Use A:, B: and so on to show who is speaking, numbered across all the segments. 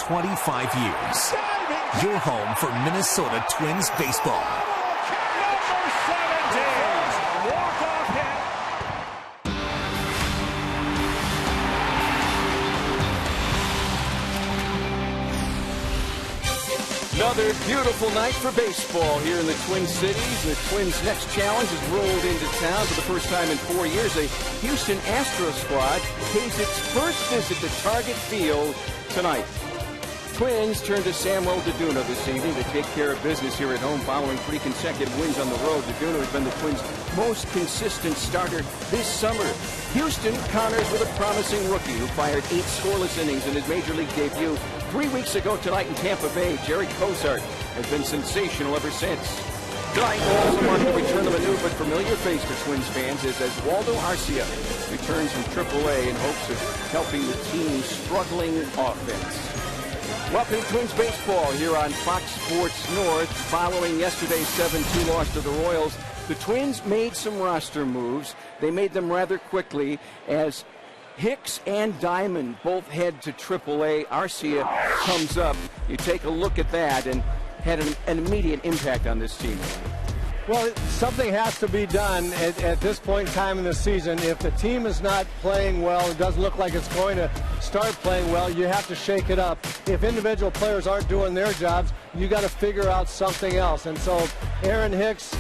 A: 25 years. Your home for Minnesota Twins baseball.
B: Another beautiful night for baseball here in the Twin Cities. The Twins' next challenge has rolled into town for the first time in 4 years. A Houston Astros squad pays its first visit to Target Field tonight. Twins turn to Samuel DeDuno this evening to take care of business here at home following 3 consecutive wins on the road. DeDuno has been the Twins' most consistent starter this summer. Houston counters with a promising rookie who fired 8 scoreless innings in his major league debut 3 weeks ago tonight in Tampa Bay. Jerry Cozart has been sensational ever since. Tonight, we'll also mark the return of a new but familiar face for Twins fans as Oswaldo Arcia returns from AAA in hopes of helping the team's struggling offense. Welcome to Twins baseball here on Fox Sports North. Following yesterday's 7-2 loss to the Royals, the Twins made some roster moves. They made them rather quickly as Hicks and Diamond both head to AAA. Arcia comes up. You take a look at that and had an immediate impact on this team.
C: Well, something has to be done at this point in time in the season. If the team is not playing well, it doesn't look like it's going to start playing well, you have to shake it up. If individual players aren't doing their jobs, you got to figure out something else. And so Aaron Hicks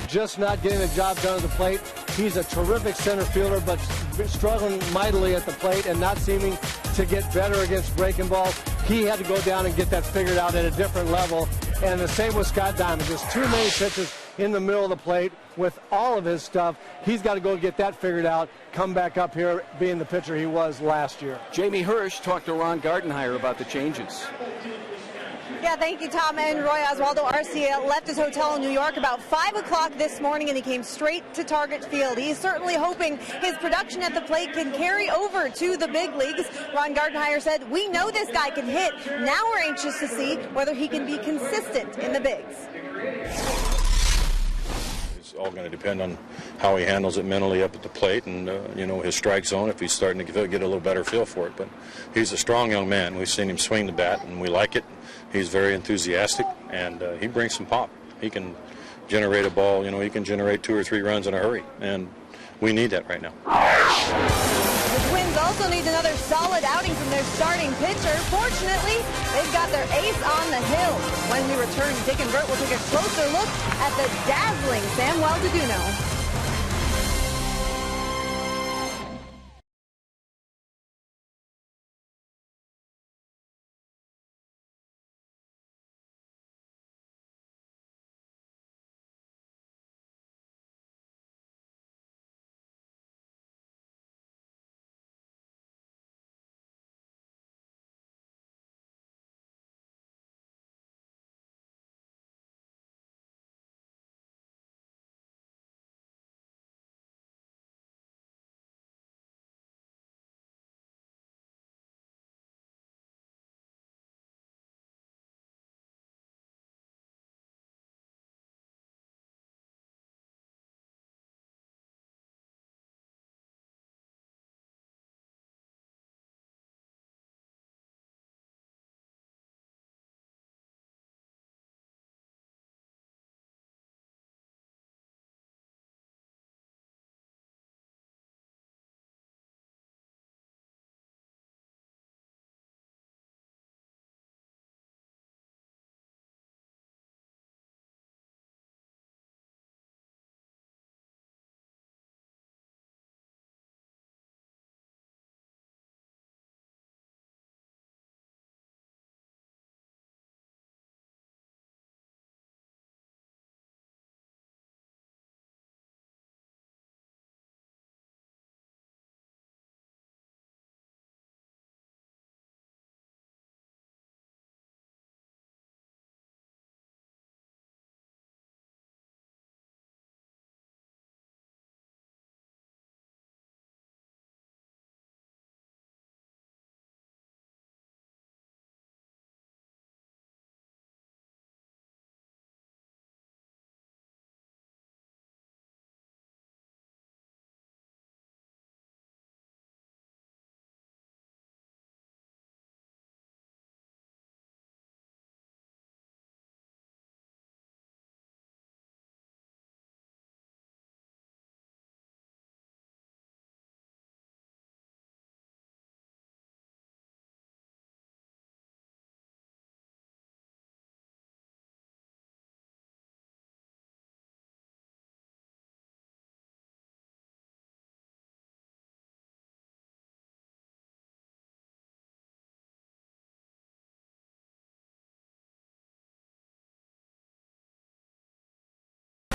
C: just not getting the job done at the plate. He's a terrific center fielder, but struggling mightily at the plate and not seeming to get better against breaking balls. He had to go down and get that figured out at a different level. And the same with Scott Diamond. Just too many pitches in the middle of the plate with all of his stuff. He's got to go get that figured out, come back up here being the pitcher he was last year.
B: Jamie Hirsch talked to Ron Gardenhire about the changes.
D: Yeah, thank you, Tom and Roy. Oswaldo Arcia left his hotel in New York about 5 o'clock this morning, and he came straight to Target Field. He's certainly hoping his production at the plate can carry over to the big leagues. Ron Gardenhire said, "We know this guy can hit. Now we're anxious to see whether he can be consistent in the bigs."
E: It's all going to depend on how he handles it mentally up at the plate and, his strike zone, if he's starting to get a little better feel for it. But he's a strong young man. We've seen him swing the bat, and we like it. He's very enthusiastic, and he brings some pop. He can generate a ball. He can generate 2 or 3 runs in a hurry, and we need that right now.
D: The Twins also need another solid outing from their starting pitcher. Fortunately, they've got their ace on the hill. When we return, Dick and Bert will take a closer look at the dazzling Samuel DeDuno.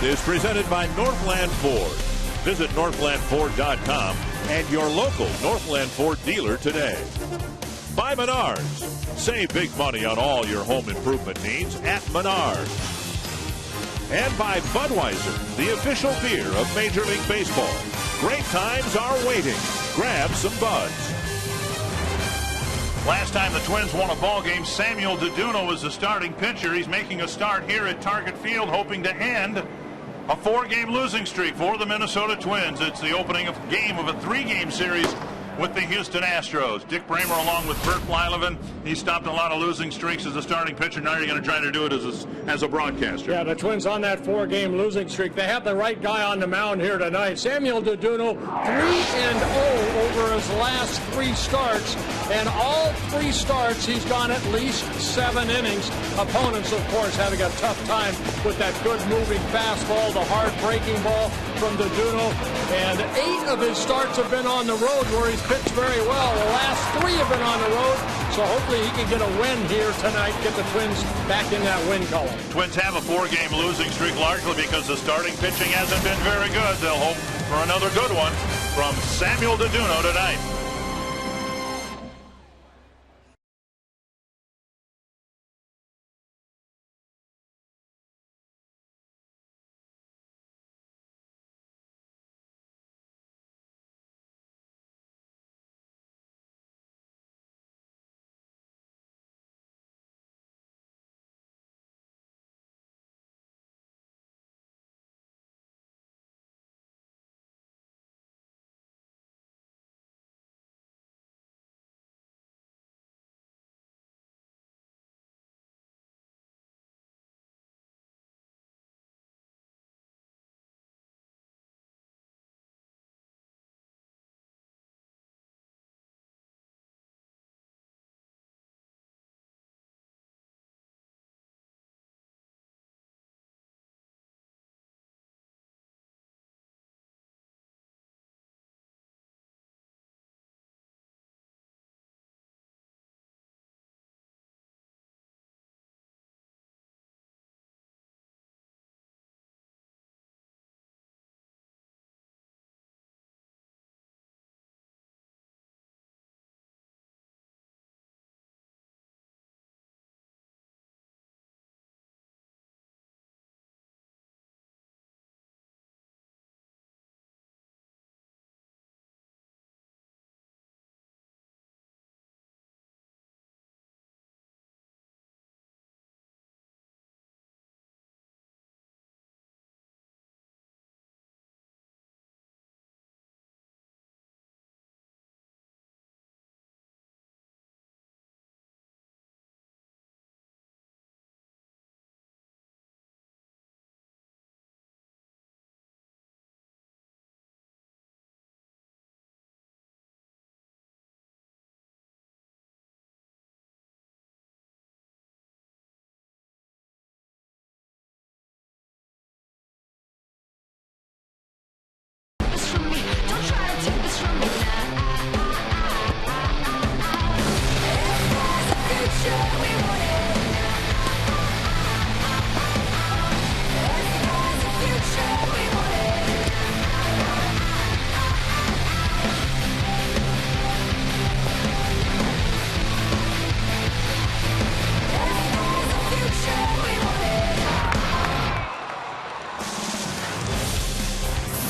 F: is presented by Northland Ford. Visit northlandford.com and your local Northland Ford dealer today. By Menards. Save big money on all your home improvement needs at Menards. And by Budweiser, the official beer of Major League Baseball. Great times are waiting. Grab some Buds.
G: Last time the Twins won a ball game, Samuel DeDuno was the starting pitcher. He's making a start here at Target Field, hoping to end a 4-game losing streak for the Minnesota Twins. It's the opening game of a 3-game series with the Houston Astros. Dick Bramer along with Bert Blyleven. He stopped a lot of losing streaks as a starting pitcher. Now you're going to try to do it as a broadcaster.
C: Yeah, the Twins on that 4-game losing streak. They have the right guy on the mound here tonight. Samuel DeDuno, 3-0 over his last 3 starts. And all 3 starts, he's gone at least 7 innings. Opponents, of course, having a tough time with that good moving fastball, the hard breaking ball from DeDuno. And 8 of his starts have been on the road where he's pitched very well. The last 3 have been on the road, so hopefully he can get a win here tonight, get the Twins back in that win column.
G: Twins have a 4-game losing streak largely because the starting pitching hasn't been very good. They'll hope for another good one from Samuel DeDuno tonight.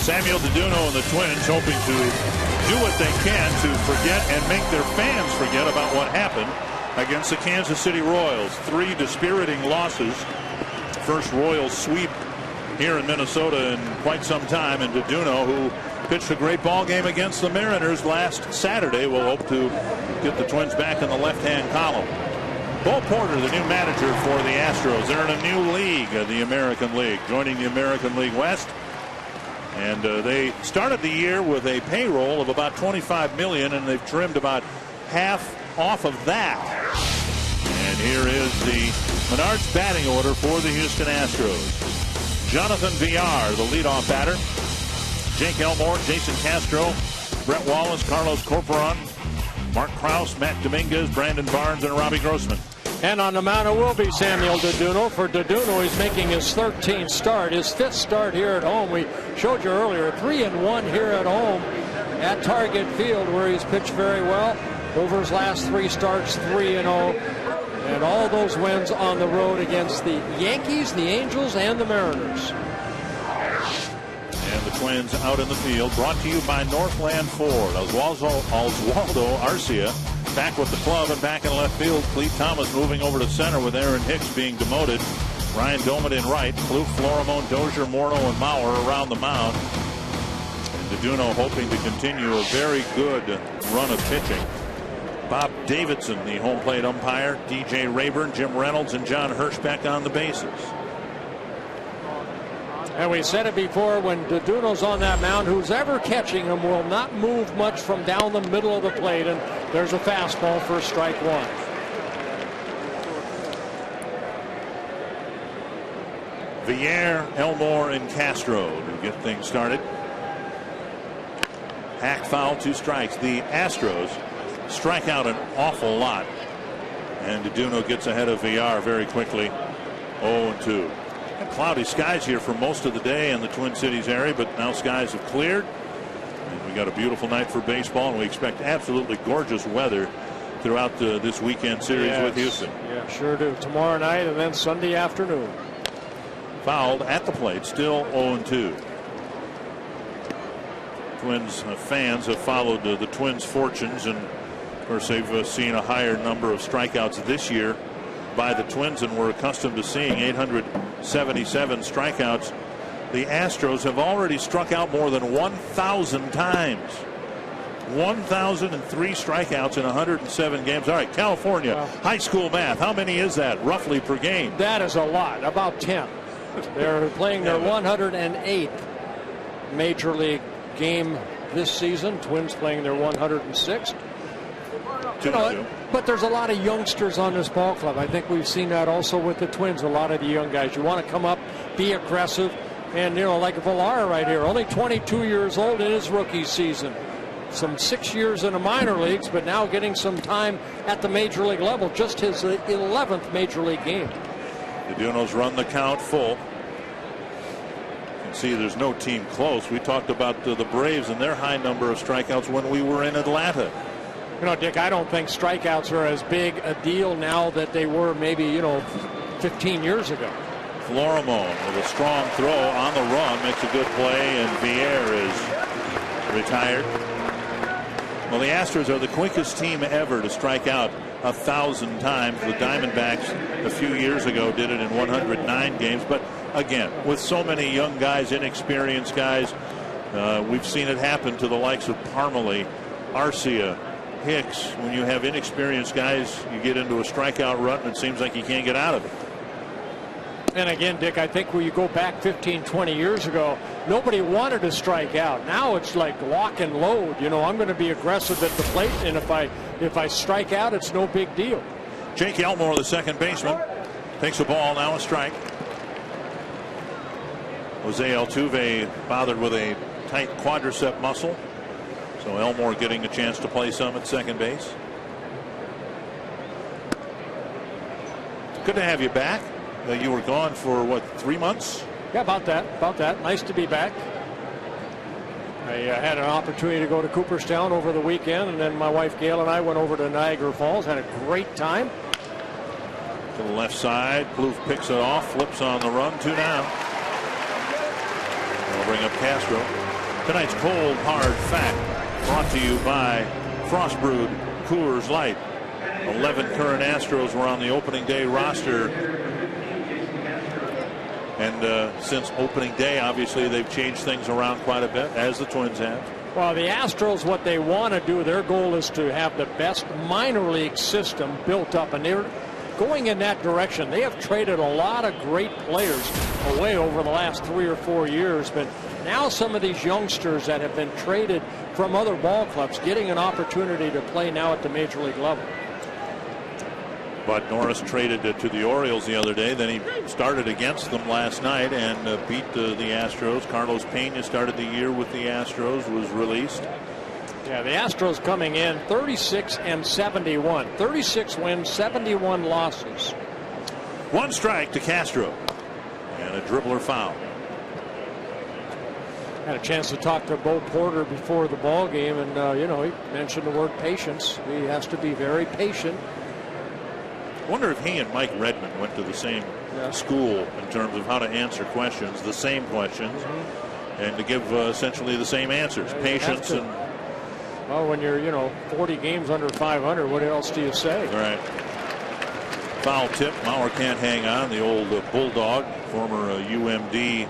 F: Samuel DeDuno and the Twins hoping to do what they can to forget and make their fans forget about what happened against the Kansas City Royals. 3 dispiriting losses. First Royals sweep here in Minnesota in quite some time. And DeDuno, who pitched a great ball game against the Mariners last Saturday, will hope to get the Twins back in the left-hand column. Bo Porter, the new manager for the Astros. They're in a new league, the American League, joining the American League West. And they started the year with a payroll of about $25 million, and they've trimmed about half off of that. And here is the Menards batting order for the Houston Astros. Jonathan Villar, the leadoff batter. Jake Elmore, Jason Castro, Brett Wallace, Carlos Corporon, Mark Krause, Matt Dominguez, Brandon Barnes, and Robbie Grossman.
C: And on the mound it will be Samuel DeDuno. For DeDuno, he's making his 13th start, his 5th start here at home. We showed you earlier 3-1 here at home at Target Field, where he's pitched very well. Over his last 3 starts, 3-0. And all those wins on the road against the Yankees, the Angels, and the Mariners.
F: And the Twins out in the field, brought to you by Northland Ford. Oswaldo Arcia back with the club, and back in left field, Cleve Thomas moving over to center with Aaron Hicks being demoted. Ryan Doman in right, Plouffe, Florimon, Dozier, Morneau, and Maurer around the mound. And DeDuno hoping to continue a very good run of pitching. Bob Davidson, the home plate umpire, DJ Rayburn, Jim Reynolds, and John Hirschbeck on the bases.
C: And we said it before, when DeDuno's on that mound, who's ever catching him will not move much from down the middle of the plate. And there's a fastball for strike 1.
F: Villar, Elmore, and Castro to get things started. Hacked foul, 2 strikes. The Astros strike out an awful lot. And DeDuno gets ahead of Villar very quickly. 0-2. Cloudy skies here for most of the day in the Twin Cities area, but now skies have cleared. And we got a beautiful night for baseball, and we expect absolutely gorgeous weather throughout this weekend series with Houston.
C: Yeah, sure do. Tomorrow night and then Sunday afternoon.
F: Fouled at the plate, still 0-2. Twins fans have followed the Twins' fortunes, and of course they've seen a higher number of strikeouts this year by the Twins, and we're accustomed to seeing 877 strikeouts. The Astros have already struck out more than 1,000 times. 1,003 strikeouts in 107 games. All right, California, high school math. How many is that roughly per game?
C: That is a lot, about 10. They're playing their 108th major league game this season. Twins playing their 106th. But there's a lot of youngsters on this ball club. I think we've seen that also with the Twins. A lot of the young guys. You want to come up, be aggressive, and like Villar right here, only 22 years old in his rookie season. Some 6 years in the minor leagues, but now getting some time at the major league level. Just his 11th major league game.
F: DeDuno's run the count full. You can see there's no team close. We talked about the Braves and their high number of strikeouts when we were in Atlanta.
C: Dick, I don't think strikeouts are as big a deal now that they were maybe, 15 years ago.
F: Florimon with a strong throw on the run makes a good play, and Villar is retired. Well, the Astros are the quickest team ever to strike out 1,000 times. The Diamondbacks a few years ago did it in 109 games. But again, with so many young guys, inexperienced guys, we've seen it happen to the likes of Parmalee, Arcia, Hicks. When you have inexperienced guys, you get into a strikeout rut and it seems like you can't get out of it.
C: And again, Dick, I think when you go back 15, 20 years ago, nobody wanted to strike out. Now it's like lock and load. I'm going to be aggressive at the plate, and if I strike out, it's no big deal.
F: Jake Elmore, the second baseman, takes a ball, now a strike. Jose Altuve bothered with a tight quadricep muscle. So Elmore getting a chance to play some at second base. Good to have you back. You were gone for, 3 months?
C: Yeah, about that. Nice to be back. I had an opportunity to go to Cooperstown over the weekend, and then my wife Gail and I went over to Niagara Falls. Had a great time.
F: To the left side, Plouffe picks it off, flips on the run, 2 down. We'll bring up Castro. Tonight's cold, hard fact brought to you by Frost Brewed Coors Light. 11 current Astros were on the opening day roster. And since opening day, obviously, they've changed things around quite a bit, as the Twins have.
C: Well, the Astros, what they want to do, their goal is to have the best minor league system built up. And they're going in that direction. They have traded a lot of great players away over the last 3 or 4 years. But now some of these youngsters that have been traded from other ball clubs getting an opportunity to play now at the major league level.
F: Bud Norris traded to the Orioles the other day. Then he started against them last night and beat the Astros. Carlos Pena started the year with the Astros, was released.
H: Yeah, the Astros coming in 36-71. 36 wins, 71 losses.
F: 1 strike to Castro. And a dribbler foul.
H: Had a chance to talk to Bo Porter before the ball game, and he mentioned the word patience. He has to be very patient.
F: I wonder if he and Mike Redmond went to the same school in terms of how to answer questions, the same questions, and to give essentially the same answers. Patience and.
H: Well, when you're 40 games under 500, what else do you say?
F: Right. Foul tip. Mauer can't hang on. The old Bulldog, former UMD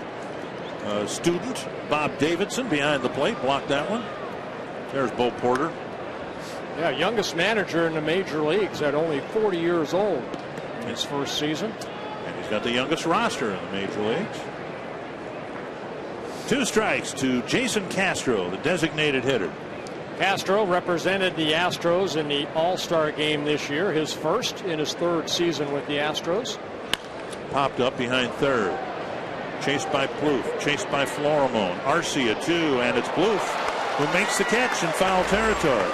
F: student. Bob Davidson behind the plate, blocked that one. There's Bo Porter.
H: Yeah, youngest manager in the major leagues at only 40 years old in his first season.
F: And he's got the youngest roster in the major leagues. 2 strikes to Jason Castro, the designated hitter.
H: Castro represented the Astros in the All-Star game this year, his first in his 3rd season with the Astros.
F: Popped up behind third. Chased by Plouffe, chased by Florimone. Arcia 2, and it's Plouffe who makes the catch in foul territory.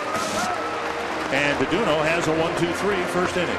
F: And Deduno has a 1-2-3 first inning.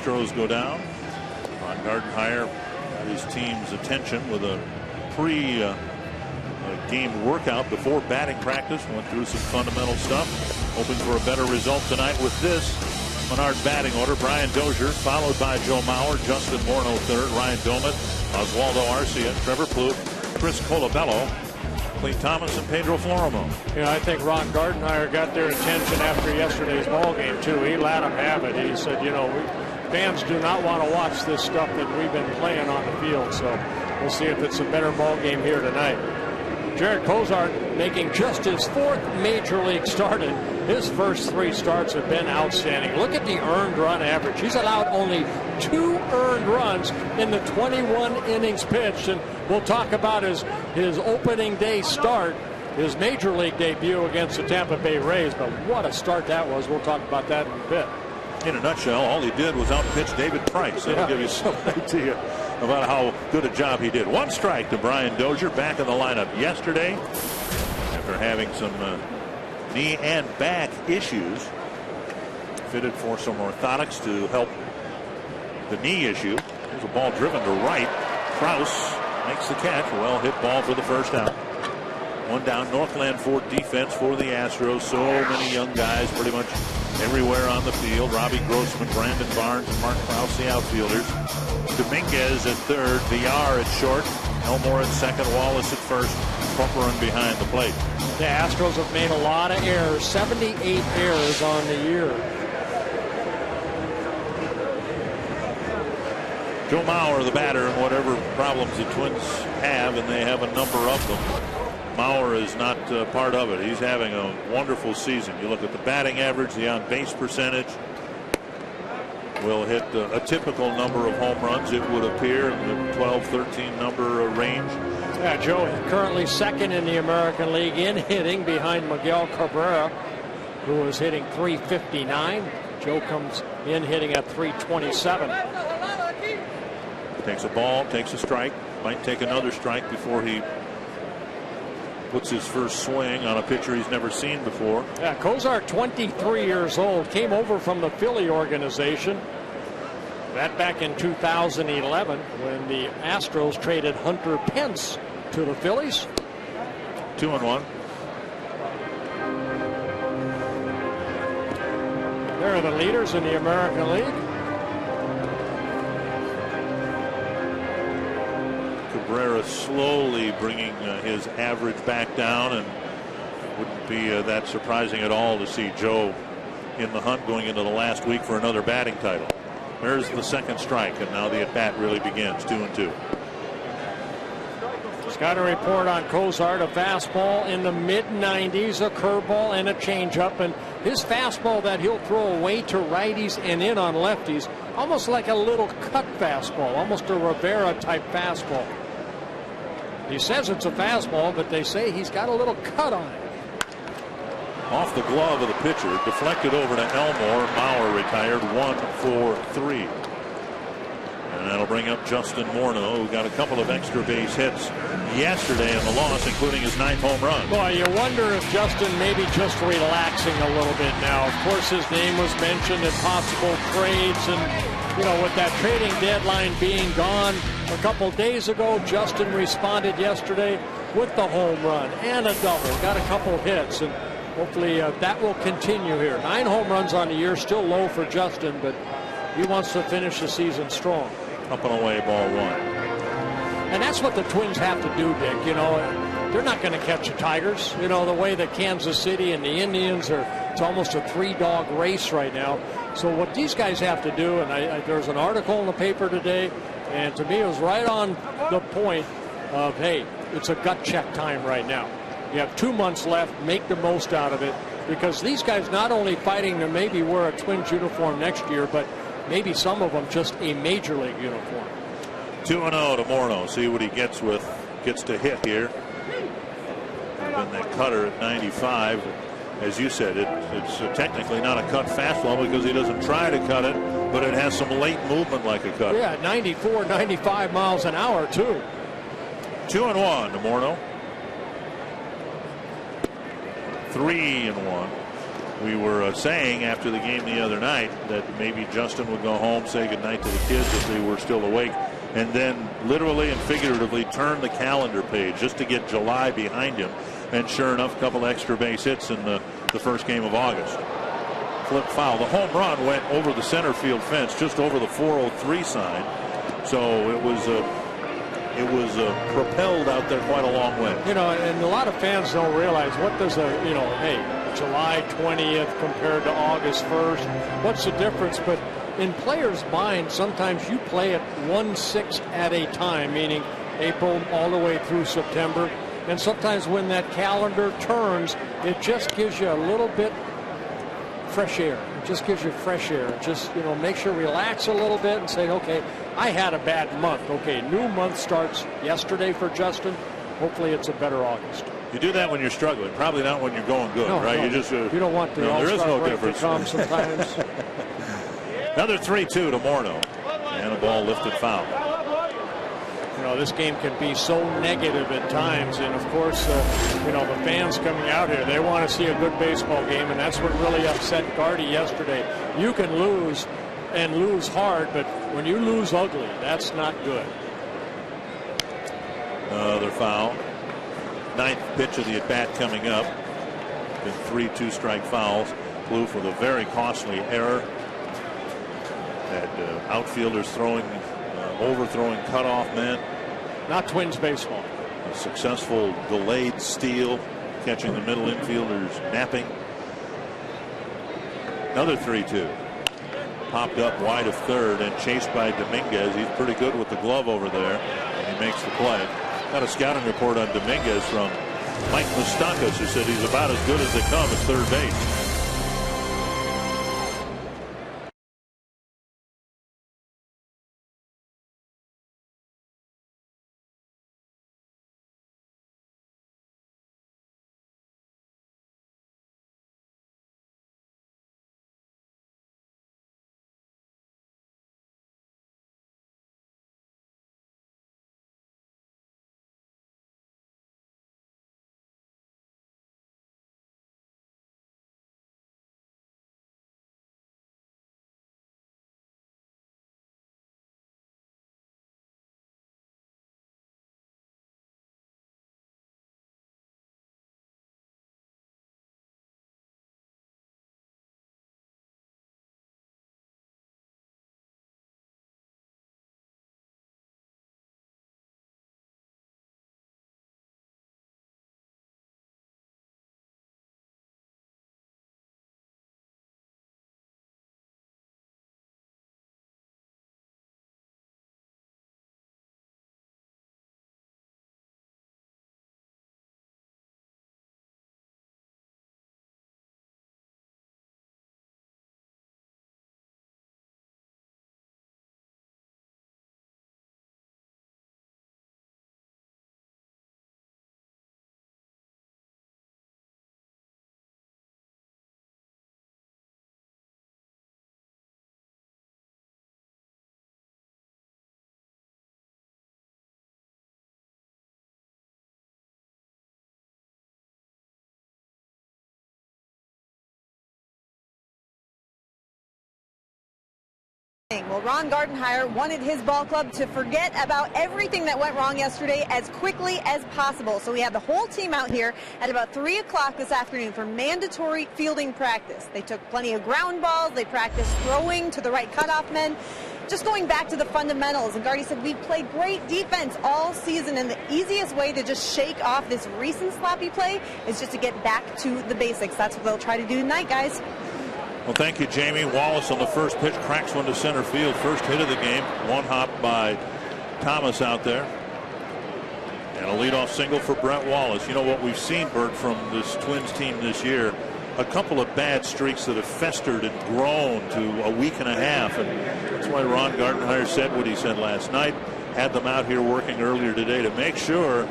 F: Astros go down. Ron Gardenhire got his team's attention with a pre-game workout before batting practice. Went through some fundamental stuff. Hoping for a better result tonight with this Menard batting order. Brian Dozier, followed by Joe Mauer, Justin Morneau third, Ryan Doumit, Oswaldo Arcia, Trevor Plouffe, Chris Colabello, Clete Thomas, and Pedro Florimone.
H: I think Ron Gardenhire got their attention after yesterday's ball game too. He let them have it. He said, fans do not want to watch this stuff that we've been playing on the field. So we'll see if it's a better ball game here tonight. Jared Cozart making just his 4th major league start, and his first 3 starts have been outstanding. Look at the earned run average. He's allowed only 2 earned runs in the 21 innings pitched, and we'll talk about his opening day start, his major league debut against the Tampa Bay Rays. But what a start that was. We'll talk about that in a bit.
F: In a nutshell, all he did was outpitch David Price. That'll give you some idea about how good a job he did. 1 strike to Brian Dozier, back in the lineup yesterday after having some knee and back issues. Fitted for some orthotics to help the knee issue. There's a ball driven to right. Krause makes the catch. A well-hit ball for the first out. 1 down. Northland Ford defense for the Astros. So many young guys pretty much everywhere on the field. Robbie Grossman, Brandon Barnes, and Mark Krause, the outfielders. Dominguez at third, Villar at short, Elmore at second, Wallace at first, Corcoran behind the plate.
H: The Astros have made a lot of errors, 78 errors on the year.
F: Joe Mauer, the batter, and whatever problems the Twins have, and they have a number of them. Mauer is not part of it. He's having a wonderful season. You look at the batting average, the on-base percentage. Will hit a typical number of home runs, it would appear, in the 12-13 number range.
H: Yeah, Joe currently second in the American League in hitting behind Miguel Cabrera, who is hitting .359. Joe comes in hitting at .327.
F: Takes a ball, takes a strike, might take another strike before he puts his first swing on a pitcher he's never seen before.
H: Yeah, Cozart, 23 years old, came over from the Philly organization. That back in 2011 when the Astros traded Hunter Pence to the Phillies.
F: 2-1.
H: There are the leaders in the American League.
F: Cabrera slowly bringing his average back down, and wouldn't be that surprising at all to see Joe in the hunt going into the last week for another batting title. There's the second strike, and now the at-bat really begins. 2-2.
H: Got a report on Cozart, a fastball in the mid-90s, a curveball, and a changeup. And his fastball that he'll throw away to righties and in on lefties, almost like a little cut fastball, almost a Rivera-type fastball. He says it's a fastball, but they say he's got a little cut on it.
F: Off the glove of the pitcher, deflected over to Elmore. Mauer retired 1-for-3. And that'll bring up Justin Morneau, who got a couple of extra base hits yesterday in the loss, including his 9th home run.
H: Boy, you wonder if Justin maybe just relaxing a little bit now. Of course, his name was mentioned in possible trades, and you know, with that trading deadline being gone a couple days ago, Justin responded yesterday with the home run and a double, got a couple hits, and hopefully that will continue here. 9 home runs on the year, still low for Justin, but he wants to finish the season strong.
F: Up and away, ball 1.
H: And that's what the Twins have to do, Dick. You know, they're not going to catch the Tigers. You know, the way that Kansas City and the Indians are, it's almost a 3-dog race right now. So what these guys have to do, and there's an article in the paper today, and to me it was right on the point of, hey, it's a gut check time right now. You have 2 months left, make the most out of it, because these guys not only fighting to maybe wear a Twins uniform next year, but maybe some of them just a major league uniform.
F: 2-0 to Morneau. See what he gets to hit here. And that cutter at 95. As you said, it's technically not a cut fastball because he doesn't try to cut it, but it has some late movement like a cutter.
H: Yeah, 94, 95 miles an hour, too.
F: 2-1 to Morneau. 3-1. We were saying after the game the other night that maybe Justin would go home, say goodnight to the kids if they were still awake, and then literally and figuratively turn the calendar page just to get July behind him. And sure enough, a couple extra base hits in the first game of August. Flip foul. The home run went over the center field fence, just over the 403 sign. So it was propelled out there quite a long way.
H: You know, and a lot of fans don't realize what does July 20th compared to August 1st. What's the difference? But in players' minds, sometimes you play it 1/6 at a time, meaning April all the way through September. And sometimes when that calendar turns, it just gives you a little bit fresh air. It just gives you fresh air. Just, you know, makes you relax a little bit and say, okay, I had a bad month. Okay, new month starts yesterday for Justin. Hopefully it's a better August.
F: You do that when you're struggling, probably not when you're going good, right?
H: No.
F: You just
H: you don't want the all-star break to come sometimes.
F: Another 3-2 to Morneau, and a ball lifted foul.
H: You know, this game can be so negative at times, and of course, you know, the fans coming out here, they want to see a good baseball game, and that's what really upset Gardy yesterday. You can lose and lose hard, but when you lose ugly, that's not good.
F: Another foul. 9th pitch of the at-bat coming up. Been 3 2-strike fouls. Plouffe with a very costly error. Had outfielders throwing, overthrowing cutoff men.
H: Not Twins baseball.
F: A successful delayed steal, catching the middle infielders napping. Another 3-2. Popped up wide of third and chased by Dominguez. He's pretty good with the glove over there, and he makes the play. Got a scouting report on Dominguez from Mike Moustakas, who said he's about as good as they come at third base.
D: Well, Ron Gardenhire wanted his ball club to forget about everything that went wrong yesterday as quickly as possible. So we had the whole team out here at about 3 o'clock this afternoon for mandatory fielding practice. They took plenty of ground balls. They practiced throwing to the right cutoff men. Just going back to the fundamentals. And Gardy said, we've played great defense all season, and the easiest way to just shake off this recent sloppy play is just to get back to the basics. That's what they'll try to do tonight, guys.
F: Well, thank you, Jamie. Wallace on the first pitch cracks one to center field. First hit of the game. One hop by Thomas out there. And a leadoff single for Brett Wallace. You know what we've seen, Bert, from this Twins team this year? A couple of bad streaks that have festered and grown to a week and a half. And that's why Ron Gardenhire said what he said last night. Had them out here working earlier today to make sure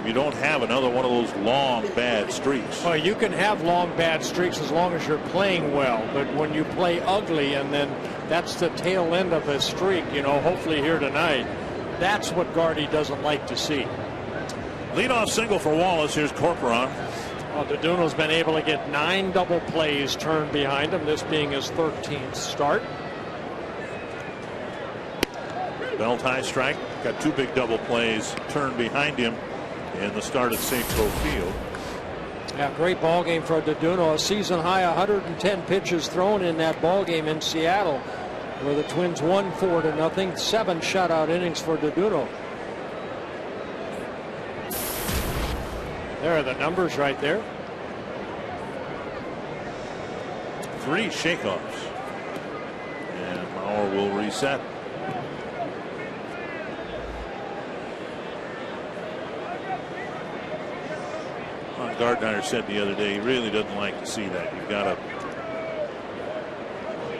F: you don't have another one of those long bad streaks.
H: Well, you can have long bad streaks as long as you're playing well, but when you play ugly and then that's the tail end of a streak, hopefully here tonight, that's what Gardy doesn't like to see.
F: Leadoff single for Wallace. Here's Corcoran.
H: Well, Deduno's been able to get 9 double plays turned behind him, this being his 13th start.
F: Belt high strike. Got 2 big double plays turned behind him in the start at Safeco Field.
H: Yeah, great ball game for Deduno. A season high 110 pitches thrown in that ball game in Seattle, where the Twins won 4-0. 7 shutout innings for Deduno. There are the numbers right there.
F: 3 shakeoffs. And Mauer will reset. Gardenhire said the other day he really doesn't like to see that. You've got a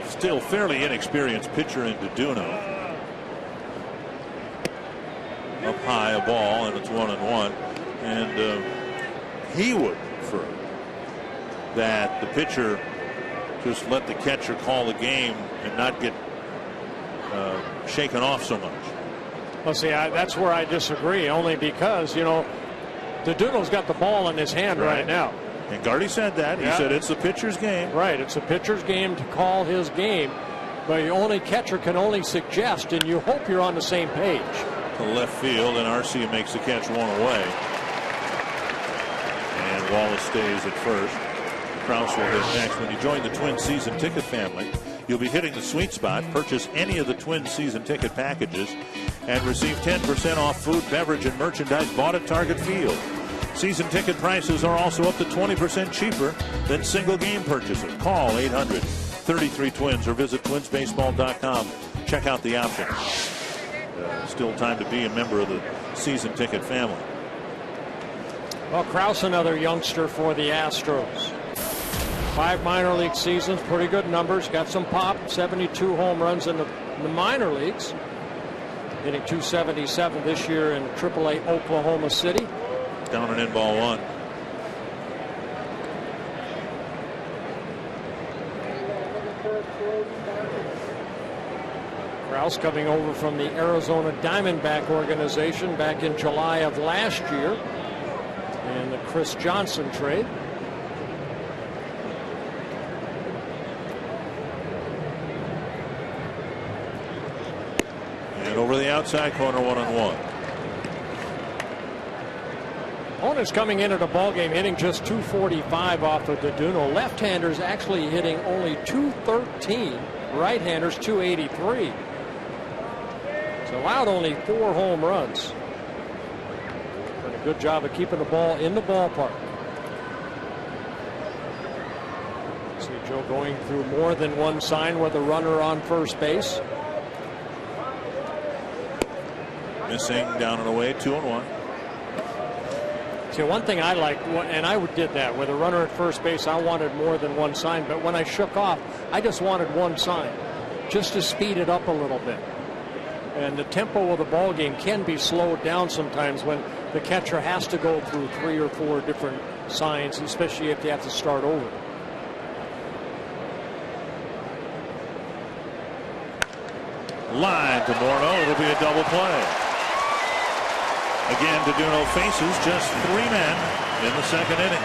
F: still fairly inexperienced pitcher in Deduno. Up high a ball, and it's 1-1. And he would prefer that the pitcher just let the catcher call the game and not get shaken off so much.
H: Well, see, that's where I disagree, only because, Deduno's got the ball in his hand right now.
F: And Gardy said that. He said it's the pitcher's game.
H: Right. It's the pitcher's game to call his game. But catcher can only suggest, and you hope you're on the same page.
F: To left field, and Arcia makes the catch 1 away. And Wallace stays at first. Krause will hit next. When you join the Twins season ticket family, you'll be hitting the sweet spot. Purchase any of the Twins season ticket packages and receive 10% off food, beverage, and merchandise bought at Target Field. Season ticket prices are also up to 20% cheaper than single game purchases. Call 800-33-TWINS or visit twinsbaseball.com. Check out the options. Still time to be a member of the season ticket family.
H: Well, Krause, another youngster for the Astros. 5 minor league seasons, pretty good numbers. Got some pop, 72 home runs in the minor leagues. Hitting .277 this year in AAA Oklahoma City.
F: Down and in, ball 1.
H: Krause coming over from the Arizona Diamondback organization back in July of last year. And the Chris Johnson trade.
F: And over the outside corner, 1-1.
H: Opponents coming into the ballgame hitting just .245 off of Deduno. Left-handers actually hitting only .213. Right-handers .283. It's allowed only 4 home runs. Done a good job of keeping the ball in the ballpark. See Joe going through more than one sign with a runner on first base.
F: Missing, down and away, 2-1.
H: See, one thing I liked, and I did that with a runner at first base, I wanted more than one sign, but when I shook off, I just wanted one sign, just to speed it up a little bit. And the tempo of the ball game can be slowed down sometimes when the catcher has to go through 3 or 4 different signs, especially if they have to start over.
F: Line to Morneau. It'll be a double play. Again, Deduno faces just 3 men in the second inning.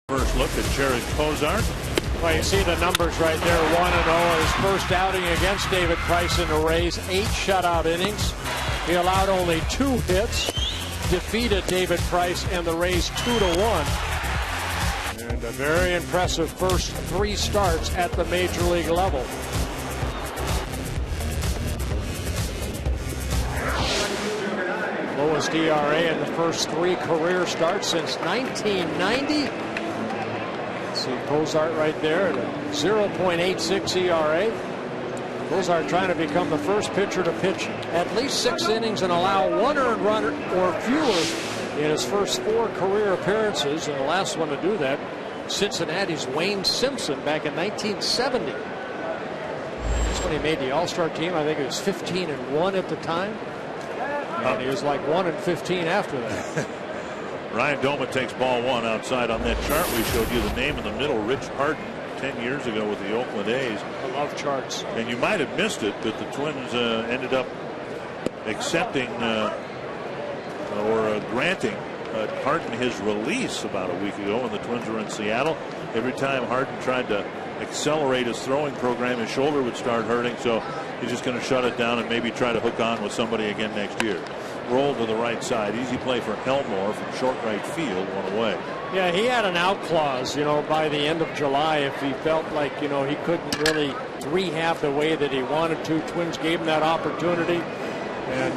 F: First look at Jared Cozart.
H: Well, you see the numbers right there. 1-0. His first outing against David Price in the Rays. 8 shutout innings. He allowed only 2 hits. Defeated David Price and the Rays 2-1. And a very impressive first 3 starts at the major league level. Lowest ERA in the first 3 career starts since 1990. See Cozart right there at a 0.86 ERA. Cozart trying to become the first pitcher to pitch at least 6 innings and allow 1 earned run or fewer in his first 4 career appearances. And the last one to do that, Cincinnati's Wayne Simpson back in 1970. That's when he made the All-Star team. I think it was 15-1 at the time. And he was like 1-15 after that.
F: Ryan Doma takes ball 1 outside. On that chart we showed you the name in the middle, Rich Harden, 10 years ago with the Oakland A's.
H: I love charts.
F: And you might have missed it, but the Twins ended up accepting or granting Harden his release about a week ago when the Twins were in Seattle. Every time Harden tried to accelerate his throwing program, his shoulder would start hurting, so he's just going to shut it down and maybe try to hook on with somebody again next year. Roll to the right side. Easy play for Helmore from short right field, one away.
H: Yeah, he had an out clause, by the end of July if he felt like, he couldn't really rehab the way that he wanted to. Twins gave him that opportunity. And,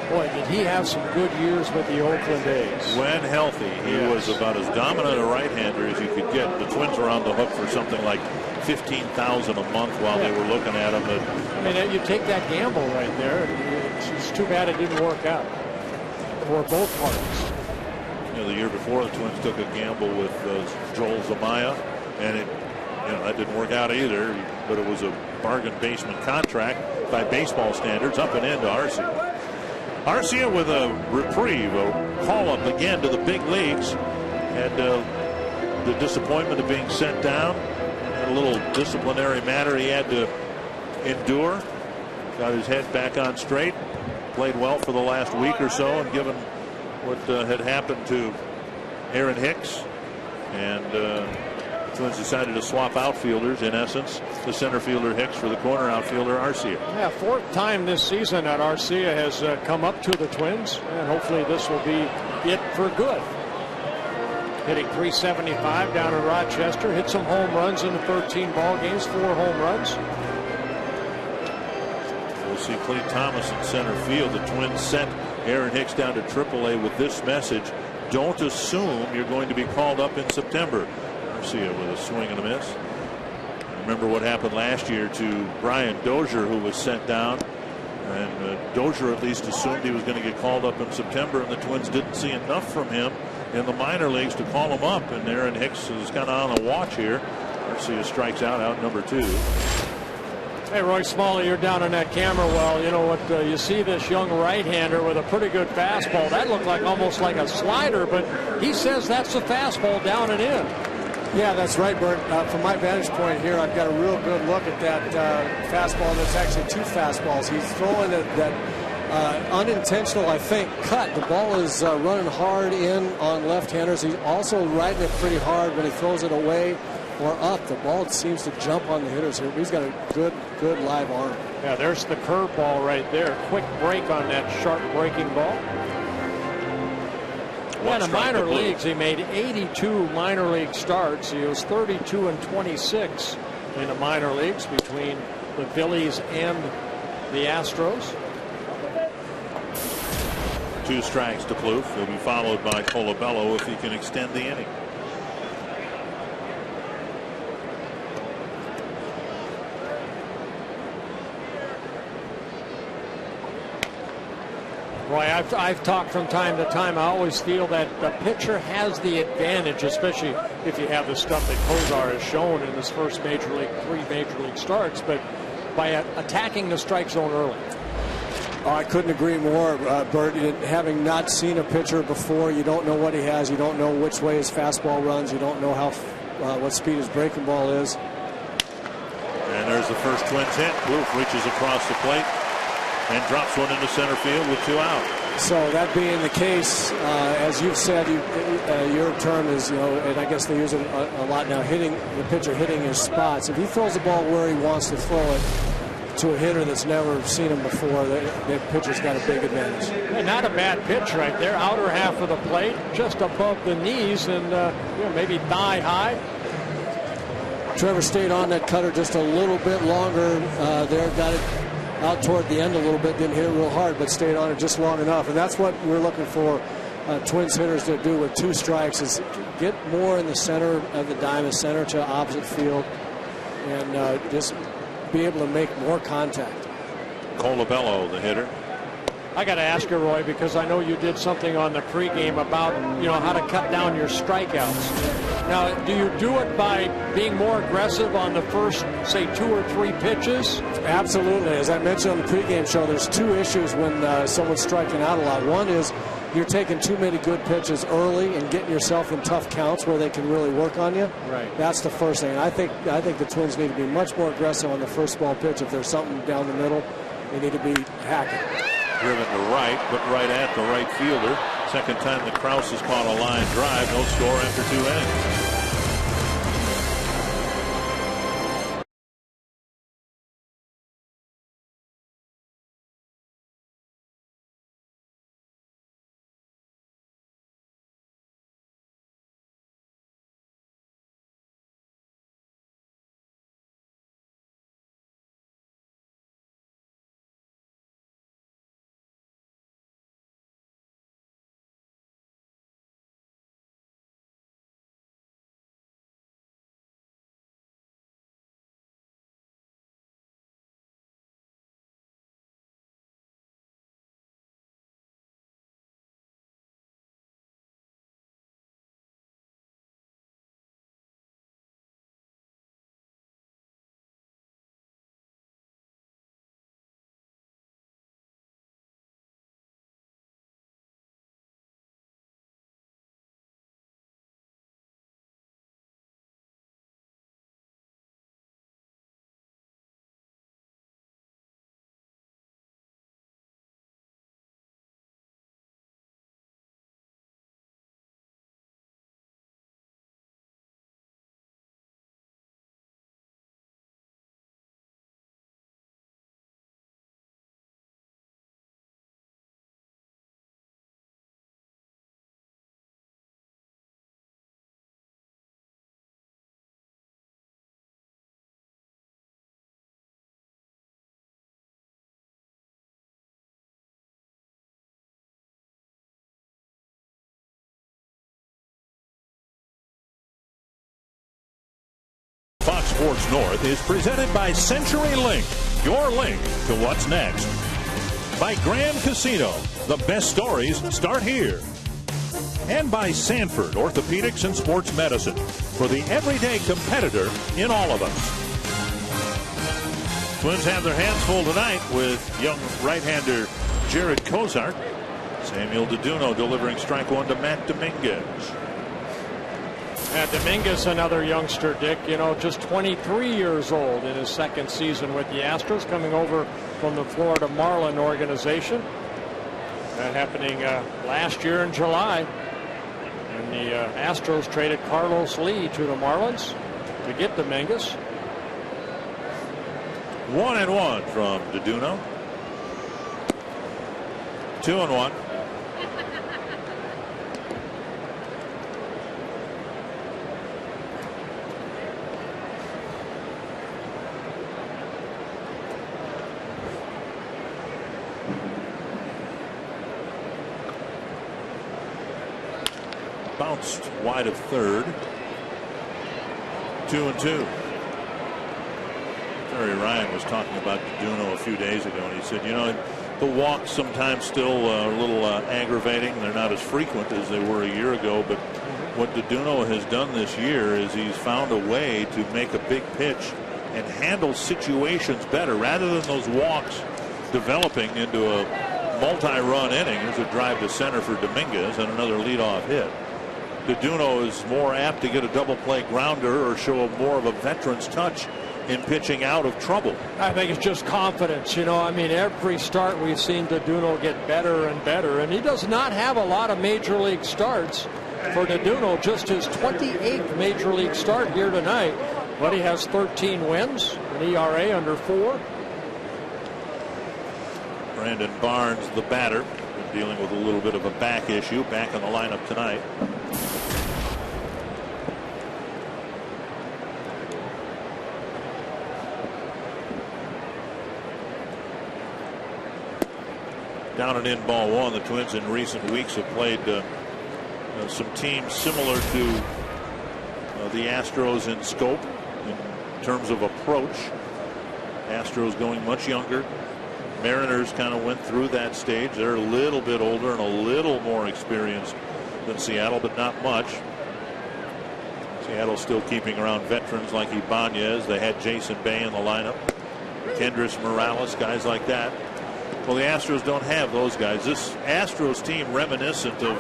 H: boy, did he have some good years with the Oakland A's.
F: When healthy, he was about as dominant a right-hander as you could get. The Twins were on the hook for something like $15,000 a month while they were looking at him.
H: I mean, you take that gamble right there. It's too bad it didn't work out for both parties.
F: The year before, the Twins took a gamble with Joel Zamaya, and that didn't work out either. But it was a bargain basement contract by baseball standards, up and into Arcia. Arcia with a reprieve, a call up again to the big leagues, and the disappointment of being sent down. A little disciplinary matter he had to endure. Got his head back on straight. Played well for the last week or so, and given what had happened to Aaron Hicks, and the Twins decided to swap outfielders, in essence, the center fielder Hicks for the corner outfielder Arcia.
H: Yeah, fourth time this season that Arcia has come up to the Twins, and hopefully this will be it for good. Hitting .375 down in Rochester, hit some home runs in the 13 ball games, 4 home runs.
F: We'll see Clete Thomas in center field. The Twins sent Aaron Hicks down to AAA with this message: don't assume you're going to be called up in September. Arcia with a swing and a miss. Remember what happened last year to Brian Dozier, who was sent down, and Dozier at least assumed he was going to get called up in September, and the Twins didn't see enough from him in the minor leagues to call him up, and Aaron Hicks is kind of on a watch here. Arcia strikes out number 2.
H: Hey, Roy Smalley, you're down on that camera well. You know what? You see this young right-hander with a pretty good fastball. That looked like almost like a slider, but he says that's a fastball down and in.
C: Yeah, that's right, Bert. From my vantage point here, I've got a real good look at that fastball. That's actually 2 fastballs. He's throwing that unintentional, I think, cut. The ball is running hard in on left-handers. He's also riding it pretty hard when he throws it away or up. The ball seems to jump on the hitters here. He's got a good live arm.
H: Yeah, there's the curveball right there. Quick break on that sharp breaking ball. In the minor leagues, he made 82 minor league starts. He was 32-26 in the minor leagues between the Phillies and the Astros.
F: 2 strikes to Plouffe. He'll be followed by Colabello if he can extend the inning.
H: Roy, I've talked from time to time. I always feel that the pitcher has the advantage, especially if you have the stuff that Kozar has shown in his first 3 major league starts, but by attacking the strike zone early.
C: Oh, I couldn't agree more, Bert. Having not seen a pitcher before, you don't know what he has. You don't know which way his fastball runs. You don't know what speed his breaking ball is.
F: And there's the first Twins hit. Plouffe reaches across the plate and drops one into center field with 2 out.
C: So that being the case, as you've said, your term is, and I guess they use it a lot now, the pitcher hitting his spots. If he throws the ball where he wants to throw it to a hitter that's never seen him before, the pitcher's got a big advantage.
H: Hey, not a bad pitch right there. Outer half of the plate, just above the knees, and maybe thigh high.
C: Trevor stayed on that cutter just a little bit longer there, got it out toward the end a little bit, didn't hit it real hard, but stayed on it just long enough. And that's what we're looking for Twins hitters to do with 2 strikes, is get more in the center of the diamond, center to opposite field, and just be able to make more contact.
F: Colabello, the hitter.
H: I got to ask you, Roy, because I know you did something on the pregame about how to cut down your strikeouts. Now, do you do it by being more aggressive on the first, say, 2 or 3 pitches?
C: Absolutely. As I mentioned on the pregame show, there's 2 issues when someone's striking out a lot. One is you're taking too many good pitches early and getting yourself in tough counts where they can really work on you.
H: Right.
C: That's the first thing. And I think the Twins need to be much more aggressive on the first ball pitch. If there's something down the middle, they need to be hacking.
F: Driven to right, but right at the right fielder. Second time the Krause has caught a line drive. No score after 2 innings. Fox Sports North is presented by CenturyLink, your link to what's next. By Grand Casino, the best stories start here. And by Sanford Orthopedics and Sports Medicine, for the everyday competitor in all of us. Twins have their hands full tonight with young right-hander Jared Kozart. Samuel DeDuno delivering strike one to Matt Dominguez.
H: Dominguez, another youngster, Dick, just 23 years old in his second season with the Astros, coming over from the Florida Marlin organization. That happening last year in July. And the Astros traded Carlos Lee to the Marlins to get Dominguez.
F: 1-1 from DeDuno. 2-1. Bounced wide of third. 2-2. Terry Ryan was talking about DeDuno a few days ago, and he said, the walks sometimes still a little aggravating. They're not as frequent as they were a year ago, but what DeDuno has done this year is he's found a way to make a big pitch and handle situations better rather than those walks developing into a multi-run inning. There's a drive to center for Dominguez and another leadoff hit. DeDuno is more apt to get a double play grounder or show more of a veteran's touch in pitching out of trouble.
H: I think it's just confidence. Every start we've seen DeDuno get better and better, and he does not have a lot of major league starts for DeDuno, just his 28th major league start here tonight, but he has 13 wins, an ERA under 4.
F: Brandon Barnes, the batter, dealing with a little bit of a back issue, back in the lineup tonight. Down and in ball one. The Twins in recent weeks have played some teams similar to the Astros in scope in terms of approach. Astros going much younger. Mariners kind of went through that stage. They're a little bit older and a little more experienced than Seattle, but not much. Seattle still keeping around veterans like Ibanez. They had Jason Bay in the lineup. Kendrys Morales, guys like that. Well, the Astros don't have those guys. This Astros team reminiscent of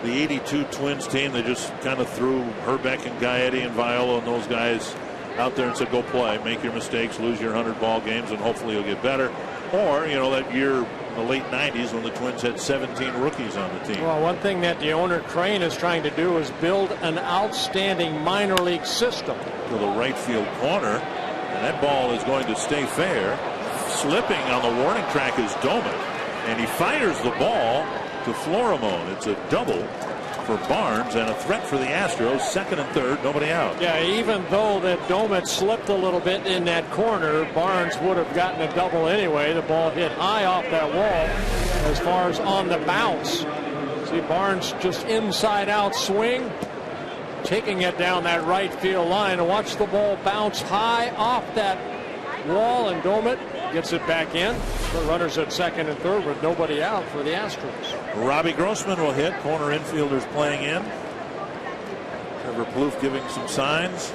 F: the '82 Twins team. They just kind of threw Herbeck and Gaetti and Viola and those guys out there and said, go play, make your mistakes, lose your 100 ball games, and hopefully you'll get better. Or, you know, that year in the late 90s when the Twins had 17 rookies on the team.
H: Well, one thing that the owner Crane is trying to do is build an outstanding minor league system.
F: To the right field corner, and that ball is going to stay fair. Slipping on the warning track is Domet, and he fires the ball to Florimone. It's a double for Barnes and a threat for the Astros. Second and third, nobody out.
H: Yeah, even though that Domet slipped a little bit in that corner, Barnes would have gotten a double anyway. The ball hit high off that wall as far as on the bounce. See Barnes just inside out swing, taking it down that right field line, and watch the ball bounce high off that wall, and Domet gets it back in. The runners at second and third with nobody out for the Astros.
F: Robbie Grossman will hit. Corner infielders playing in. Trevor Plouffe giving some signs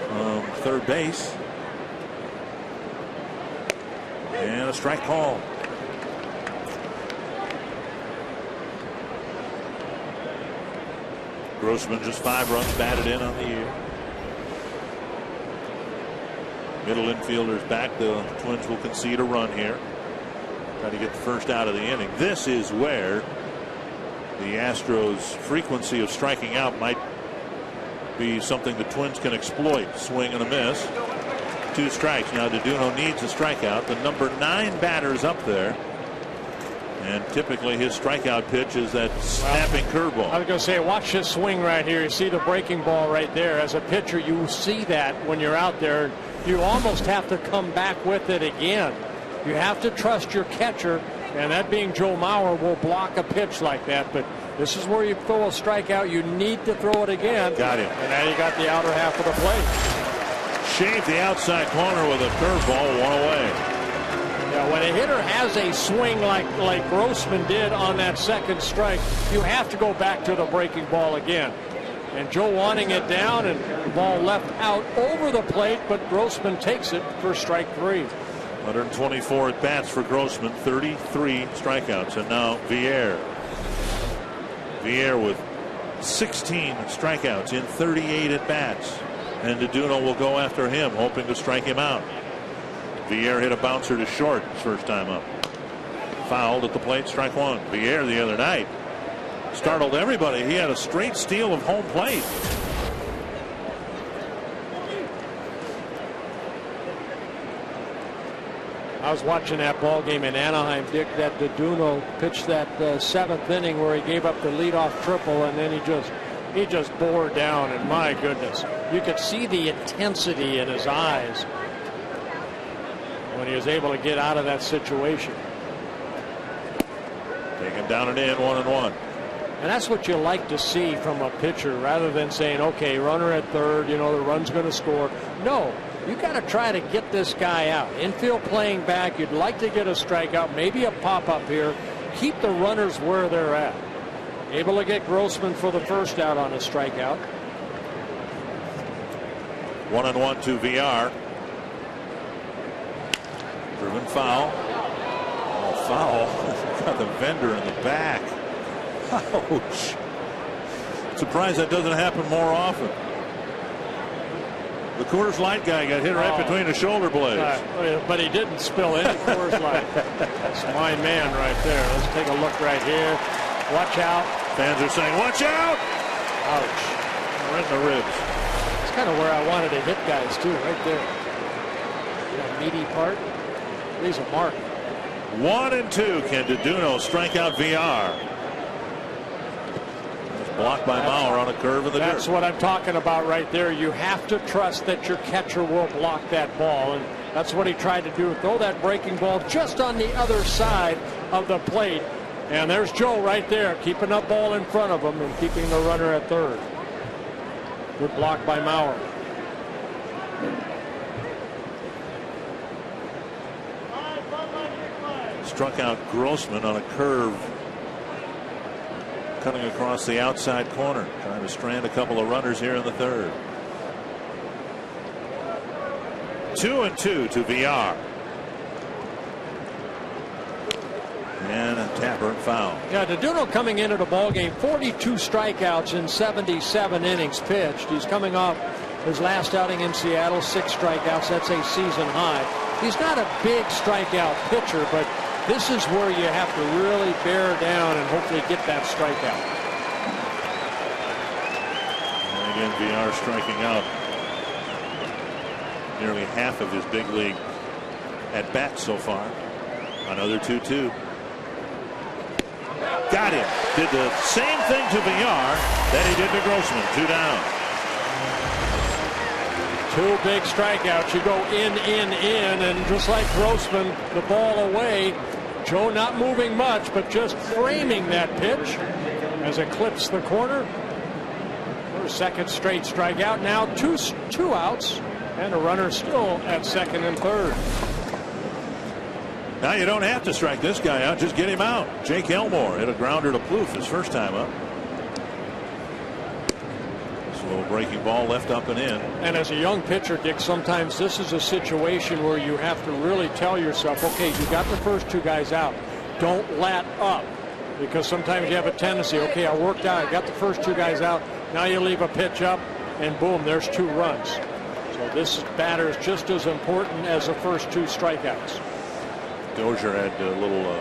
F: from third base. And a strike call. Grossman just 5 runs batted in on the year. Middle infielders back. The Twins will concede a run here. Try to get the first out of the inning. This is where the Astros' frequency of striking out might be something the Twins can exploit. Swing and a miss. 2 strikes. Now DeDuno needs a strikeout. The number 9 batter's up there. And typically his strikeout pitch is that snapping curveball.
H: I was going to say, watch this swing right here. You see the breaking ball right there. As a pitcher, you see that when you're out there. You almost have to come back with it again. You have to trust your catcher, and that being Joe Mauer will block a pitch like that. But this is where you throw a strikeout. You need to throw it again.
F: Got him.
H: And now you got the outer half of the plate.
F: Shaved the outside corner with a curveball, 1 away.
H: Yeah, when a hitter has a swing like Grossman did on that second strike, you have to go back to the breaking ball again. And Joe wanting it down, and the ball left out over the plate, but Grossman takes it for strike 3.
F: 124 at bats for Grossman, 33 strikeouts, and now Villar. Villar with 16 strikeouts in 38 at bats, and DeDuno will go after him, hoping to strike him out. Villar hit a bouncer to short his first time up. Fouled at the plate, strike 1. Villar the other night startled everybody. He had a straight steal of home plate.
H: I was watching that ball game in Anaheim, Dick, that DeDuno pitched that 7th inning where he gave up the leadoff triple, and then he just bore down, and my goodness, you could see the intensity in his eyes when he was able to get out of that situation.
F: Taken down and in, 1-1.
H: And that's what you like to see from a pitcher, rather than saying, okay, runner at third, you know, the run's going to score. No, you got to try to get this guy out. Infield playing back, you'd like to get a strikeout, maybe a pop-up here. Keep the runners where they're at. Able to get Grossman for the first out on a strikeout.
F: 1-1 to Villar. Driven foul. Oh, foul. Got the vendor in the back. Ouch. Surprised that doesn't happen more often. The Coors Light guy got hit right between the shoulder blades.
H: But he didn't spill any Coors Light. That's my man right there. Let's take a look right here. Watch out.
F: Fans are saying, watch out.
H: Ouch.
F: Right in the ribs.
H: That's kind of where I wanted to hit guys, too, right there. That meaty part. Leaves a mark.
F: 1-2. Can DeDuno strike out Villar? Blocked by Mauer on a curve in the dirt.
H: That's what I'm talking about right there. You have to trust that your catcher will block that ball, and that's what he tried to do. Throw that breaking ball just on the other side of the plate. And there's Joe right there, keeping that ball in front of him and keeping the runner at third. Good block by Mauer.
F: Struck out Grossman on a curve cutting across the outside corner, trying to strand a couple of runners here in the third. 2-2 to Villar. And Tapper foul.
H: Yeah, Duduno coming into the ball game, 42 strikeouts in 77 innings pitched. He's coming off his last outing in Seattle, 6 strikeouts. That's a season high. He's not a big strikeout pitcher, but this is where you have to really bear down and hopefully get that strikeout.
F: And again, VR striking out nearly half of his big league at bat so far. Another 2-2. Got him. Did the same thing to VR that he did to Grossman. 2 down.
H: 2 big strikeouts. You go in, and just like Grossman, the ball away. Joe not moving much, but just framing that pitch as it clips the corner. For a second straight strikeout. Now two outs, and a runner still at second and third.
F: Now you don't have to strike this guy out. Just get him out. Jake Elmore hit a grounder to Plouffe his first time up. Slow breaking ball left up and in.
H: And as a young pitcher, Dick, sometimes this is a situation where you have to really tell yourself, okay, you got the first 2 guys out. Don't let up. Because sometimes you have a tendency, okay, I worked out. I got the first 2 guys out. Now you leave a pitch up, and boom, there's 2 runs. So this batter is just as important as the first 2 strikeouts.
F: Dozier had a little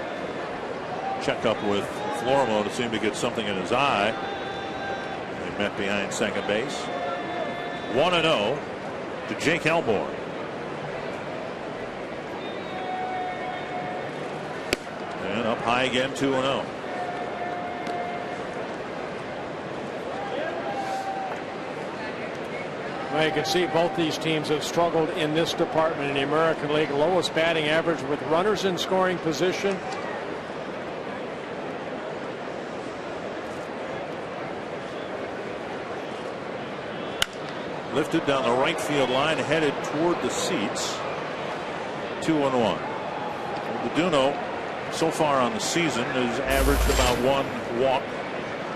F: checkup with Florimo to seem to get something in his eye. They met behind second base. 1-0 to Jake Elmore. And up high again, 2-0.
H: Well, you can see both these teams have struggled in this department in the American League. Lowest batting average with runners in scoring position.
F: Lifted down the right field line, headed toward the seats. 2-1. Duduno, so far on the season, has averaged about 1 walk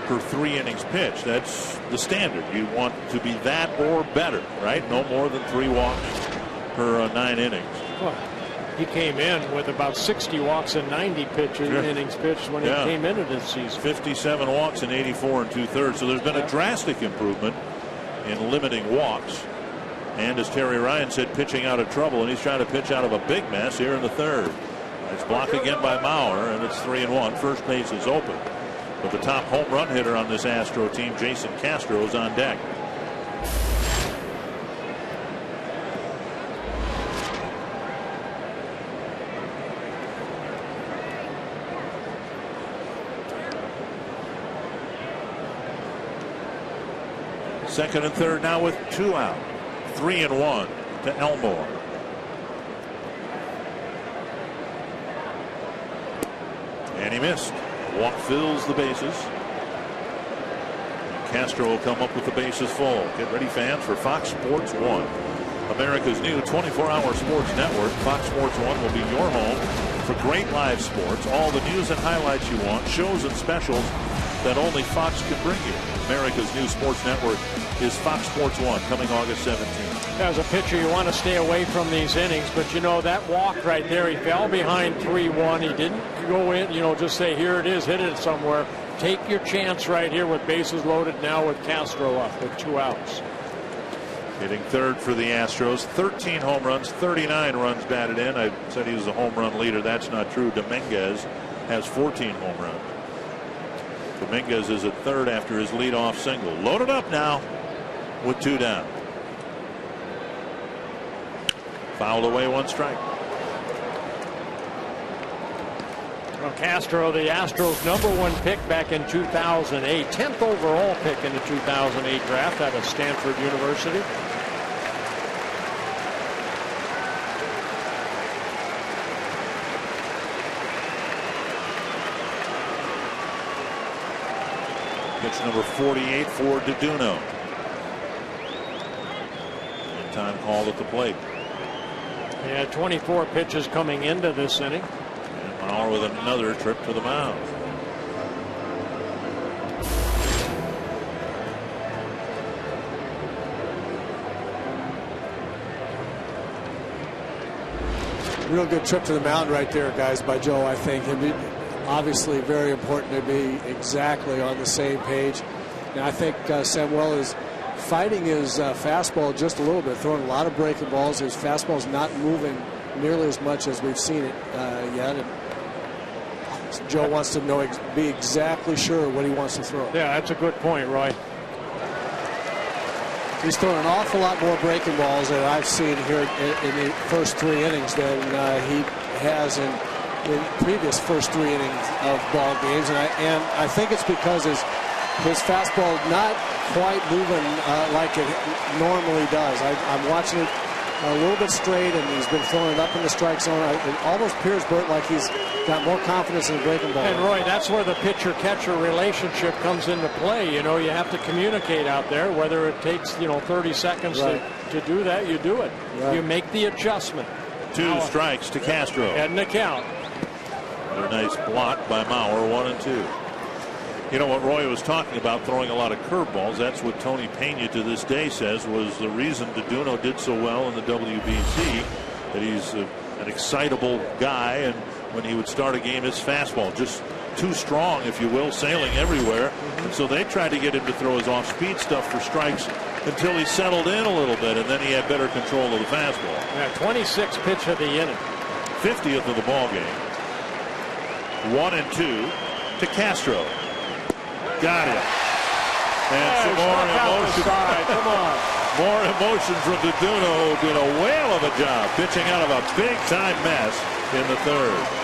F: per 3 innings pitched. That's the standard. You want to be that or better, right? No more than 3 walks per 9 innings.
H: Well, he came in with about 60 walks and 90 innings pitched when he came into this season.
F: 57 walks and 84 2/3. So there's been a drastic improvement in limiting walks. And as Terry Ryan said, pitching out of trouble, and he's trying to pitch out of a big mess here in the 3rd. It's blocked again by Mauer, and it's 3-1. First base is open. But the top home run hitter on this Astro team, Jason Castro, is on deck. Second and third now with 2 out. 3-1 to Elmore. And he missed. Walk fills the bases. Castro will come up with the bases full. Get ready, fans, for Fox Sports 1. America's new 24-hour sports network. Fox Sports 1 will be your home for great live sports, all the news and highlights you want, shows and specials that only Fox can bring you. America's new sports network is Fox Sports 1, coming August 17th.
H: As a pitcher, you want to stay away from these innings, but you know that walk right there, he fell behind 3-1. He didn't go in, just say, here it is, hit it somewhere. Take your chance right here with bases loaded now with Castro up with 2 outs.
F: Hitting third for the Astros, 13 home runs, 39 runs batted in. I said he was a home run leader. That's not true. Dominguez has 14 home runs. Dominguez is at third after his leadoff single. Loaded up now with 2 down. Fouled away, 1 strike.
H: Well, Castro, the Astros' #1 pick back in 2008, 10th overall pick in the 2008 draft out of Stanford University.
F: Pitch number 48 for Duduno. Time called at the plate.
H: He had 24 pitches coming into this inning.
F: And Mauer with another trip to the mound.
C: Real good trip to the mound right there, guys, by Joe, I think. obviously very important to be exactly on the same page. And I think Samuel is fighting his fastball just a little bit, throwing a lot of breaking balls. His fastball's not moving nearly as much as we've seen it yet. And Joe wants to be exactly sure what he wants to throw.
H: Yeah, that's a good point, Roy.
C: He's throwing an awful lot more breaking balls that I've seen here in the first 3 innings than he has in previous first 3 innings of ball games, and I think it's because his fastball not quite moving like it normally does. I'm watching it a little bit straight, and he's been throwing it up in the strike zone. It almost appears, Bert, like he's got more confidence in the breaking ball.
H: And Roy, that's where the pitcher-catcher relationship comes into play. You know, you have to communicate out there. Whether it takes 30 seconds to do that, you do it. Right. You make the adjustment.
F: 2 strikes to Castro.
H: And the count.
F: Another nice block by Mauer, 1-2. You know what Roy was talking about, throwing a lot of curveballs. That's what Tony Pena to this day says was the reason DeDuno did so well in the WBC. That he's an excitable guy, and when he would start a game, his fastball just too strong, if you will, sailing everywhere. And so they tried to get him to throw his off-speed stuff for strikes until he settled in a little bit, and then he had better control of the fastball.
H: Yeah, 26th pitch of the inning.
F: 50th of the ball game. 1-2 to Castro. Got it. And some more emotion.
H: Come on.
F: More emotion from DeDuno, who did a whale of a job pitching out of a big-time mess in the 3rd.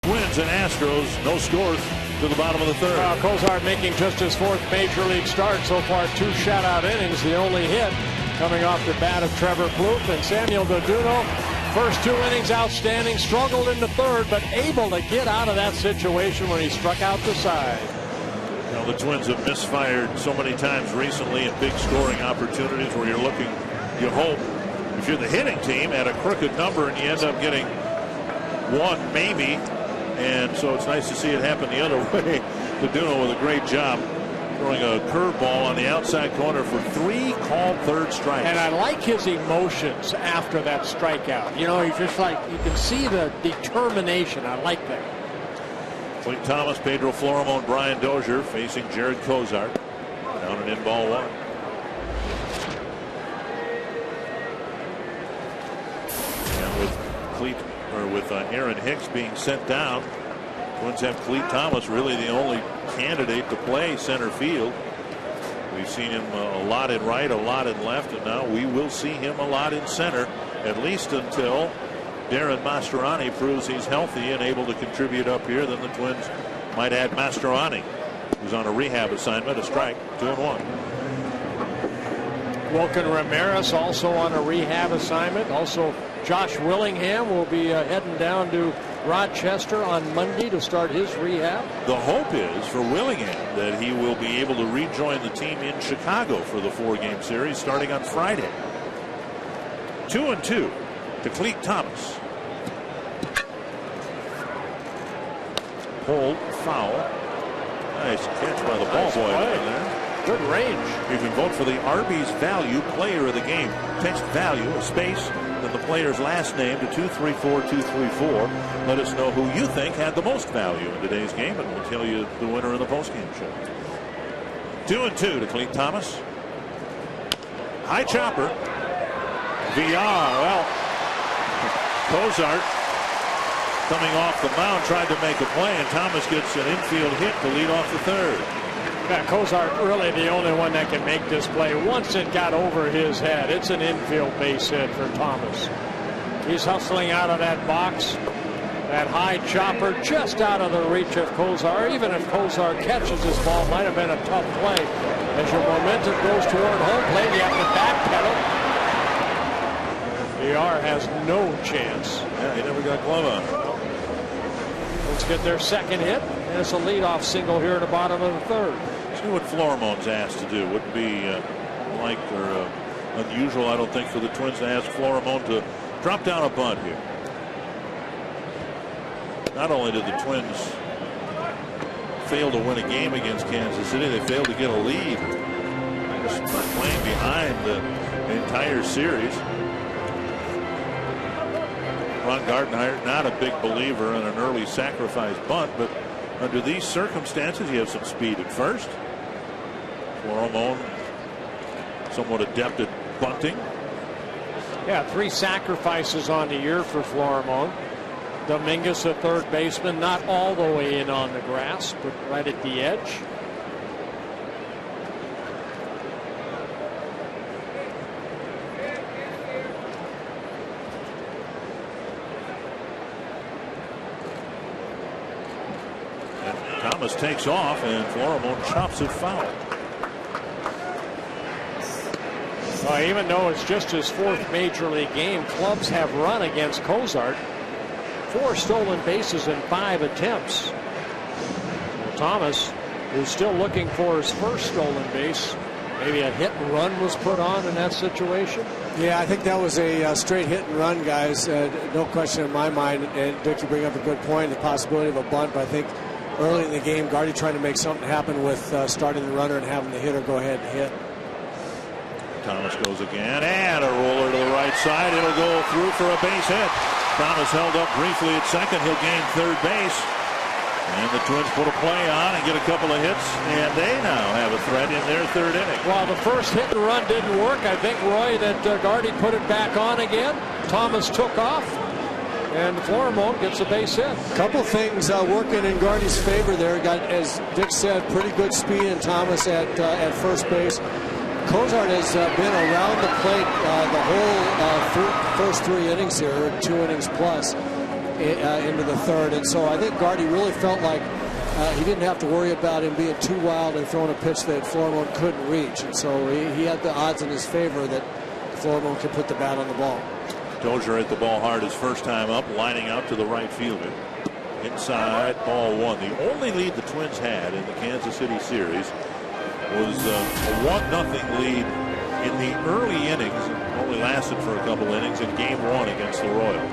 F: Twins and Astros, no scores to the bottom of the 3rd.
H: Cozart making just his 4th major league start. So far, 2 shutout innings. The only hit coming off the bat of Trevor Plouffe. And Samuel DeDuno, first 2 innings outstanding, struggled in the 3rd, but able to get out of that situation when he struck out the side.
F: You know, the Twins have misfired so many times recently in big scoring opportunities where you're looking, you hope, if you're the hitting team, at a crooked number and you end up getting 1 maybe. And so it's nice to see it happen the other way. DeDuno with a great job throwing a curveball on the outside corner for 3 called 3rd strikes.
H: And I like his emotions after that strikeout. You know, he's just like, you can see the determination. I like that.
F: Clayton Thomas, Pedro Florimo, and Brian Dozier facing Jared Cozart. Down and in ball 1. And with Aaron Hicks being sent down, Twins have Clayton Thomas, really the only candidate to play center field. We've seen him a lot in right, a lot in left, and now we will see him a lot in center, at least until Darren Mastroianni proves he's healthy and able to contribute up here, then the Twins might add Mastroianni, who's on a rehab assignment. A strike, 2-1.
H: Wilkin Ramirez also on a rehab assignment. Also, Josh Willingham will be heading down to Rochester on Monday to start his rehab.
F: The hope is for Willingham that he will be able to rejoin the team in Chicago for the 4-game series starting on Friday. 2-2 to Cleet Thomas. Hold, foul. Nice catch by the ball boy down there.
H: Good range.
F: You can vote for the Arby's Value Player of the Game. Text value, a space, then the player's last name to 234-234. Let us know who you think had the most value in today's game, and we'll tell you the winner in the postgame show. 2-2 to Cleet Thomas. High chopper. VR. Well, Cozart coming off the mound tried to make a play, and Thomas gets an infield hit to lead off the third.
H: Yeah, Cozart really the only one that can make this play. Once it got over his head, it's an infield base hit for Thomas. He's hustling out of that box. That high chopper just out of the reach of Cozart. Even if Cozart catches this ball, might have been a tough play. As your momentum goes toward home plate, you have to backpedal. VR has no chance.
F: Yeah, he never got glove on.
H: Let's get their second hit. And it's a leadoff single here in the bottom of the third.
F: See what Floremont's asked to do. Wouldn't be unusual, I don't think, for the Twins to ask Floremont to drop down a bunt here. Not only did the Twins fail to win a game against Kansas City, they failed to get a lead. Just playing behind the entire series. Ron Gardenhire, not a big believer in an early sacrifice bunt, but under these circumstances, you have some speed at first. Floremont, somewhat adept at bunting.
H: Yeah, 3 sacrifices on the year for Floremont. Dominguez, a third baseman, not all the way in on the grass, but right at the edge.
F: Thomas takes off, and Floremont chops it foul.
H: Even though it's just his 4th major league game, clubs have run against Cozart. 4 stolen bases in 5 attempts. Well, Thomas, who's still looking for his first stolen base, maybe a hit and run was put on in that situation.
C: Yeah, I think that was a straight hit and run, guys. No question in my mind. And Dick, you bring up a good point, the possibility of a bunt. But I think early in the game, Gardy trying to make something happen with starting the runner and having the hitter go ahead and hit.
F: Thomas goes again, and a roller to the right side. It'll go through for a base hit. Thomas held up briefly at second. He'll gain third base. And the Twins put a play on and get a couple of hits, and they now have a threat in their 3rd inning.
H: Well, the first hit and run didn't work. I think, Roy, that Gardy put it back on again. Thomas took off, and Floremont gets a base hit.
C: Couple things working in Gardy's favor there. Got, as Dick said, pretty good speed in Thomas at first base. Cozart has been around the plate the whole first 3 innings here, 2 innings plus into the 3rd, and so I think Gardy really felt like he didn't have to worry about him being too wild and throwing a pitch that Floremont couldn't reach, and so he had the odds in his favor that Floremont could put the bat on the ball.
F: Dozier hit the ball hard his first time up, lining out to the right fielder. Inside, ball 1. The only lead the Twins had in the Kansas City series was a 1-0 lead in the early innings. Only lasted for a couple innings in game 1 against the Royals.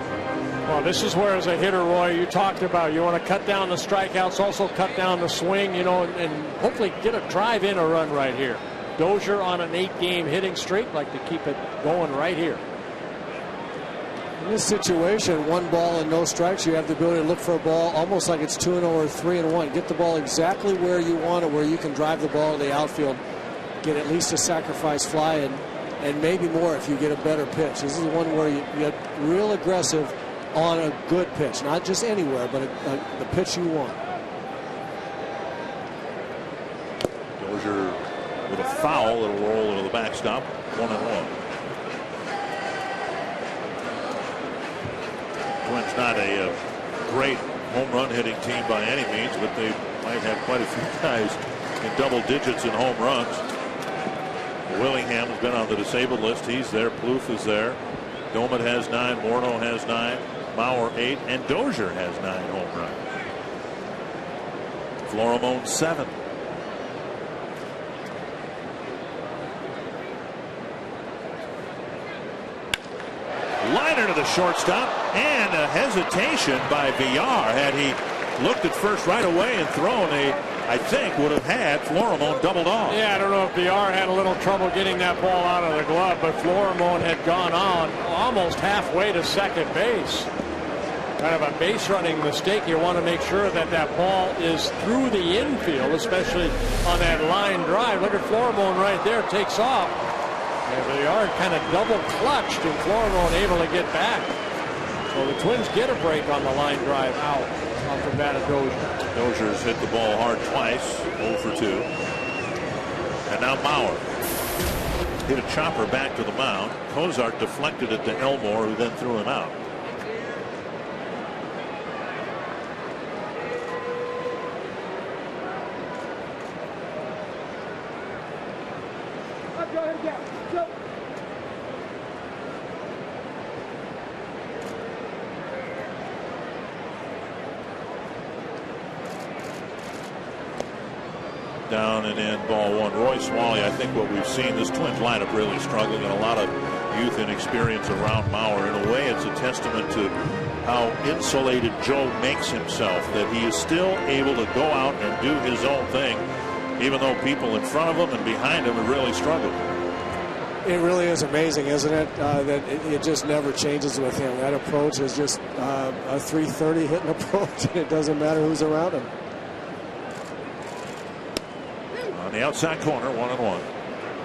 H: Well, this is where, as a hitter, Roy, you talked about you want to cut down the strikeouts, also cut down the swing, and hopefully get a drive in a run right here. Dozier on an 8-game hitting streak, like to keep it going right here.
C: In this situation, 1 ball and no strikes, you have the ability to look for a ball almost like it's 2-0 or 3-1. Get the ball exactly where you want it, where you can drive the ball to the outfield, get at least a sacrifice fly, and maybe more if you get a better pitch. This is the one where you get real aggressive on a good pitch, not just anywhere, but the pitch you want.
F: Dozier with a foul that'll roll into the backstop. 1-1. Twins not a great home run hitting team by any means, but they might have quite a few guys in double digits in home runs. Willingham has been on the disabled list. He's there. Plouffe is there. Domet has 9. Morneau has 9. Mauer 8. And Dozier has 9 home runs. Florimon 7. Liner to the shortstop, and a hesitation by Villar. Had he looked at first right away and thrown, I think would have had Florimon doubled off.
H: Yeah, I don't know if Villar had a little trouble getting that ball out of the glove, but Florimon had gone on almost halfway to second base. Kind of a base running mistake. You want to make sure that that ball is through the infield, especially on that line drive. Look at Florimon right there, takes off. And Villar kind of double clutched, and Florimon able to get back. So the Twins get a break on the line drive out off the bat of Dozier.
F: Dozier's hit the ball hard twice, 0 for 2. And now Mauer hit a chopper back to the mound. Cozart deflected it to Elmore, who then threw him out. Down and in, ball 1. Roy Smalley, I think what we've seen, this Twins lineup really struggling, and a lot of youth and experience around Mauer. In a way, it's a testament to how insulated Joe makes himself, that he is still able to go out and do his own thing, even though people in front of him and behind him have really struggled.
C: It really is amazing, isn't it, that it just never changes with him. That approach is just a 330 hitting approach, and it doesn't matter who's around him.
F: On the outside corner, 1-1.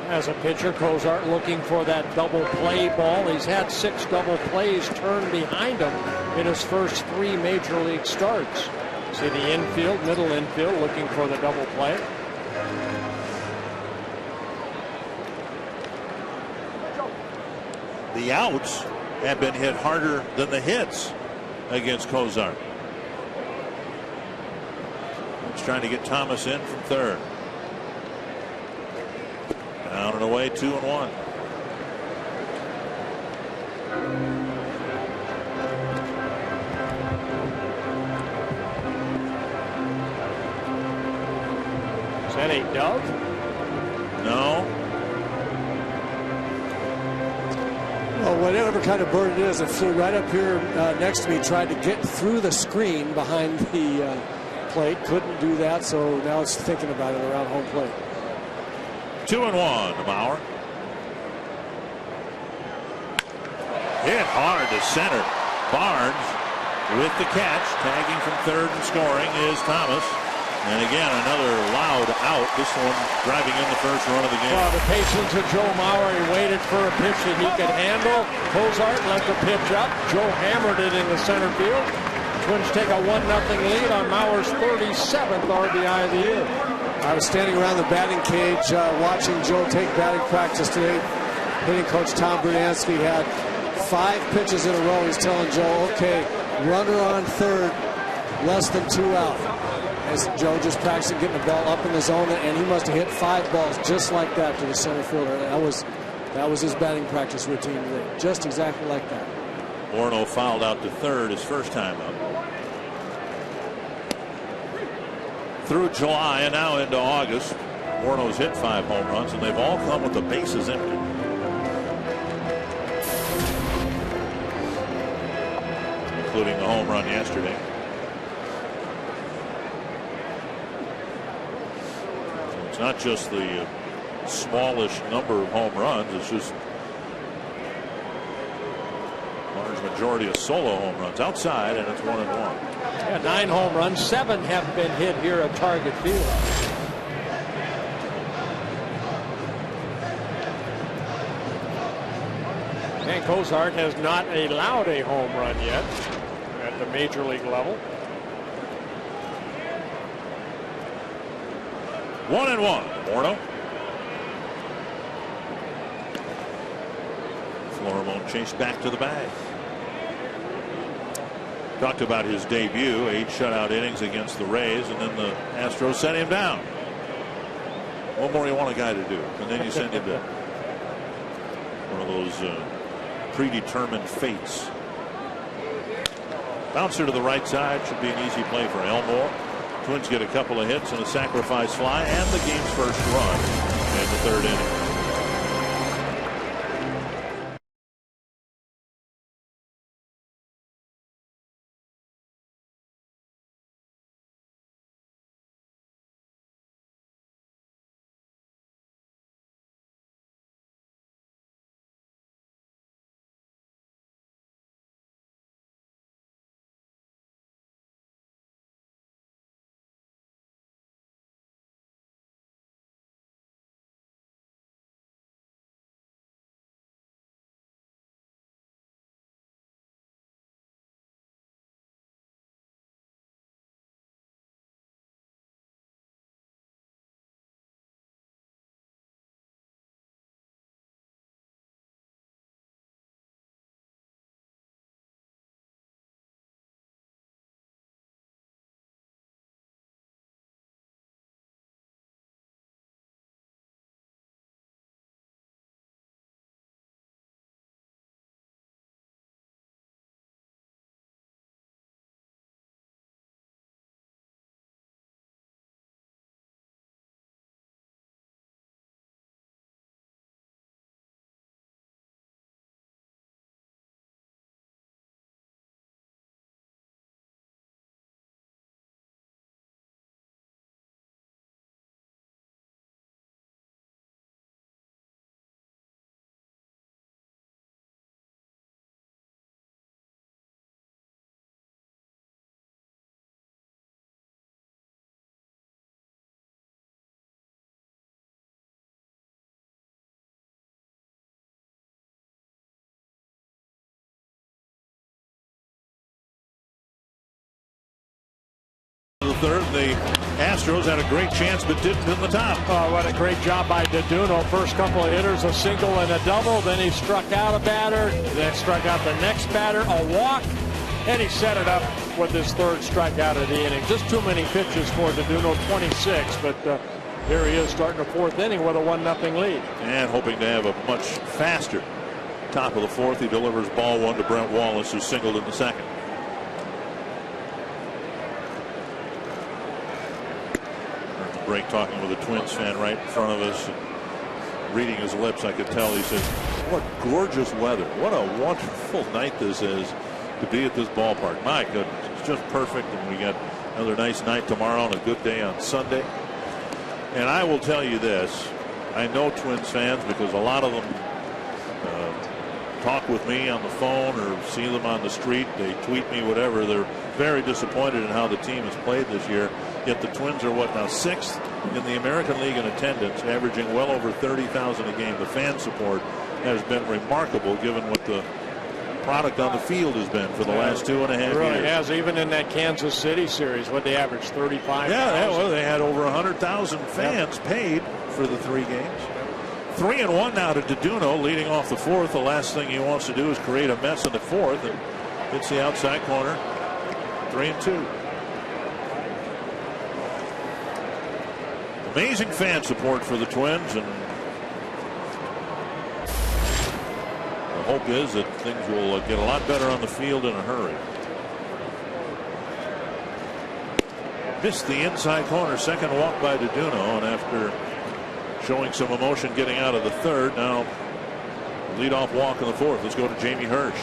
H: As a pitcher, Cozart looking for that double play ball. He's had 6 double plays turned behind him in his first 3 major league starts. See the infield, middle infield, looking for the double play.
F: The outs have been hit harder than the hits against Cozart. He's trying to get Thomas in from third. Down and away, 2-1.
H: Is that a dove?
F: No.
C: Well, whatever kind of bird it is, it flew right up here next to me, tried to get through the screen behind the plate. Couldn't do that, so now it's thinking about it around home plate.
F: 2-1 to Mauer. Hit hard to center. Barnes with the catch. Tagging from third and scoring is Thomas. And again, another loud out. This one driving in the first run of the game.
H: Well, the patience of Joe Mauer. He waited for a pitch that he could handle. Cozart let the pitch up. Joe hammered it in the center field. Twins take a 1-0 lead on Mauer's 37th RBI of the year.
C: I was standing around the batting cage watching Joe take batting practice today. Hitting coach Tom Brunansky had 5 pitches in a row. He's telling Joe, okay, runner on third, less than 2 out. As Joe just practicing getting the ball up in the zone, and he must have hit 5 balls just like that to the center fielder. That was his batting practice routine today, just exactly like that.
F: Morneau fouled out to third his first time up. Through July and now into August, Morneau's hit 5 home runs, and they've all come with the bases empty. Including the home run yesterday. So it's not just the smallish number of home runs, it's just large majority of solo home runs outside, and it's 1-1.
H: Yeah, 9 home runs, 7 have been hit here at Target Field. And Cozart has not allowed a home run yet at the major league level.
F: 1-1. Morneau. Florimon chased back to the bag. Talked about his debut, 8 shutout innings against the Rays, and then the Astros sent him down. What more you want a guy to do? And then you send him down. One of those predetermined fates. Bouncer to the right side, should be an easy play for Elmore. Twins get a couple of hits and a sacrifice fly and the game's first run in the 3rd inning. The 3rd, the Astros had a great chance but didn't in the top.
H: Oh, what a great job by DeDuno. First couple of hitters, a single and a double. Then he struck out a batter. Then struck out the next batter, a walk. And he set it up with his 3rd strikeout of the inning. Just too many pitches for DeDuno, 26. But here he is starting the 4th inning with a 1-0 lead.
F: And hoping to have a much faster top of the 4th. He delivers ball 1 to Brent Wallace, who singled in the 2nd. Break talking with a Twins fan right in front of us, and reading his lips, I could tell he said, what gorgeous weather, what a wonderful night this is to be at this ballpark. My goodness, it's just perfect, and we got another nice night tomorrow and a good day on Sunday. And I will tell you this, I know Twins fans because a lot of them talk with me on the phone or see them on the street, they tweet me, whatever. They're very disappointed in how the team has played this year. Yet the Twins are what now, 6th in the American League in attendance, averaging well over 30,000 a game. The fan support has been remarkable given what the product on the field has been for the last 2.5 years.
H: Really has, even in that Kansas City series, what they averaged 35,000.
F: Yeah, well, they had over 100,000 fans paid for the 3 games. 3-1 now to DeDuno, leading off the 4th. The last thing he wants to do is create a mess in the 4th, and hits the outside corner. 3-2. Amazing fan support for the Twins, and the hope is that things will get a lot better on the field in a hurry. Missed the inside corner, 2nd walk by DeDuno, and after showing some emotion getting out of the 3rd, now leadoff walk in the 4th. Let's go to Jamie Hirsch.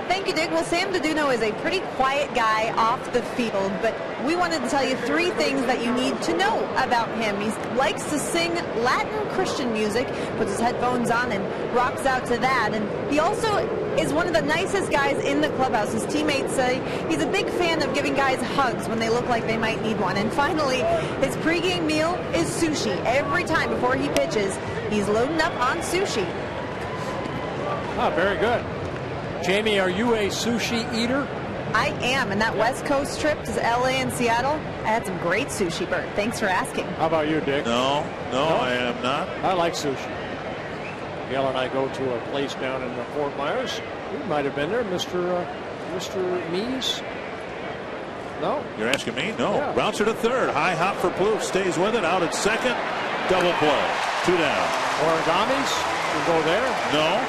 D: Thank you, Dick. Well, Sam DeDuno is a pretty quiet guy off the field, but we wanted to tell you 3 things that you need to know about him. He likes to sing Latin Christian music, puts his headphones on and rocks out to that. And he also is one of the nicest guys in the clubhouse. His teammates say he's a big fan of giving guys hugs when they look like they might need one. And finally, his pregame meal is sushi. Every time before he pitches, he's loading up on sushi.
H: Oh, very good. Jamie, are you a sushi eater?
D: I am, and that West Coast trip to LA and Seattle, I had some great sushi, Bert. Thanks for asking.
H: How about you, Dick?
F: No, I am not.
H: I like sushi. Miguel and I go to a place down in Fort Myers. We might have been there, Mr. Mees. No?
F: You're asking me? No.
H: Yeah.
F: Bouncer to third. High hop for Plouffe. Stays with it. Out at second. Double play. 2 down.
H: Origamis will go there.
F: No.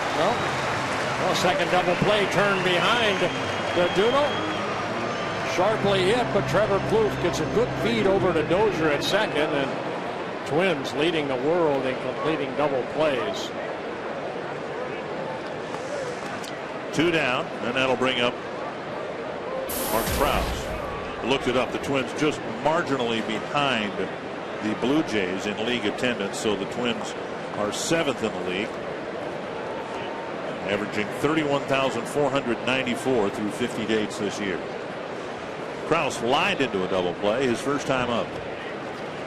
H: Well, second double play turn behind the Duno. Sharply hit, but Trevor Plouffe gets a good feed over to Dozier at second, and Twins leading the world in completing double plays.
F: 2 down, and that'll bring up Mark Krause. Looked it up. The Twins just marginally behind the Blue Jays in league attendance, so the Twins are 7th in the league, averaging 31,494 through 50 dates this year. Krause lined into a double play, his first time up.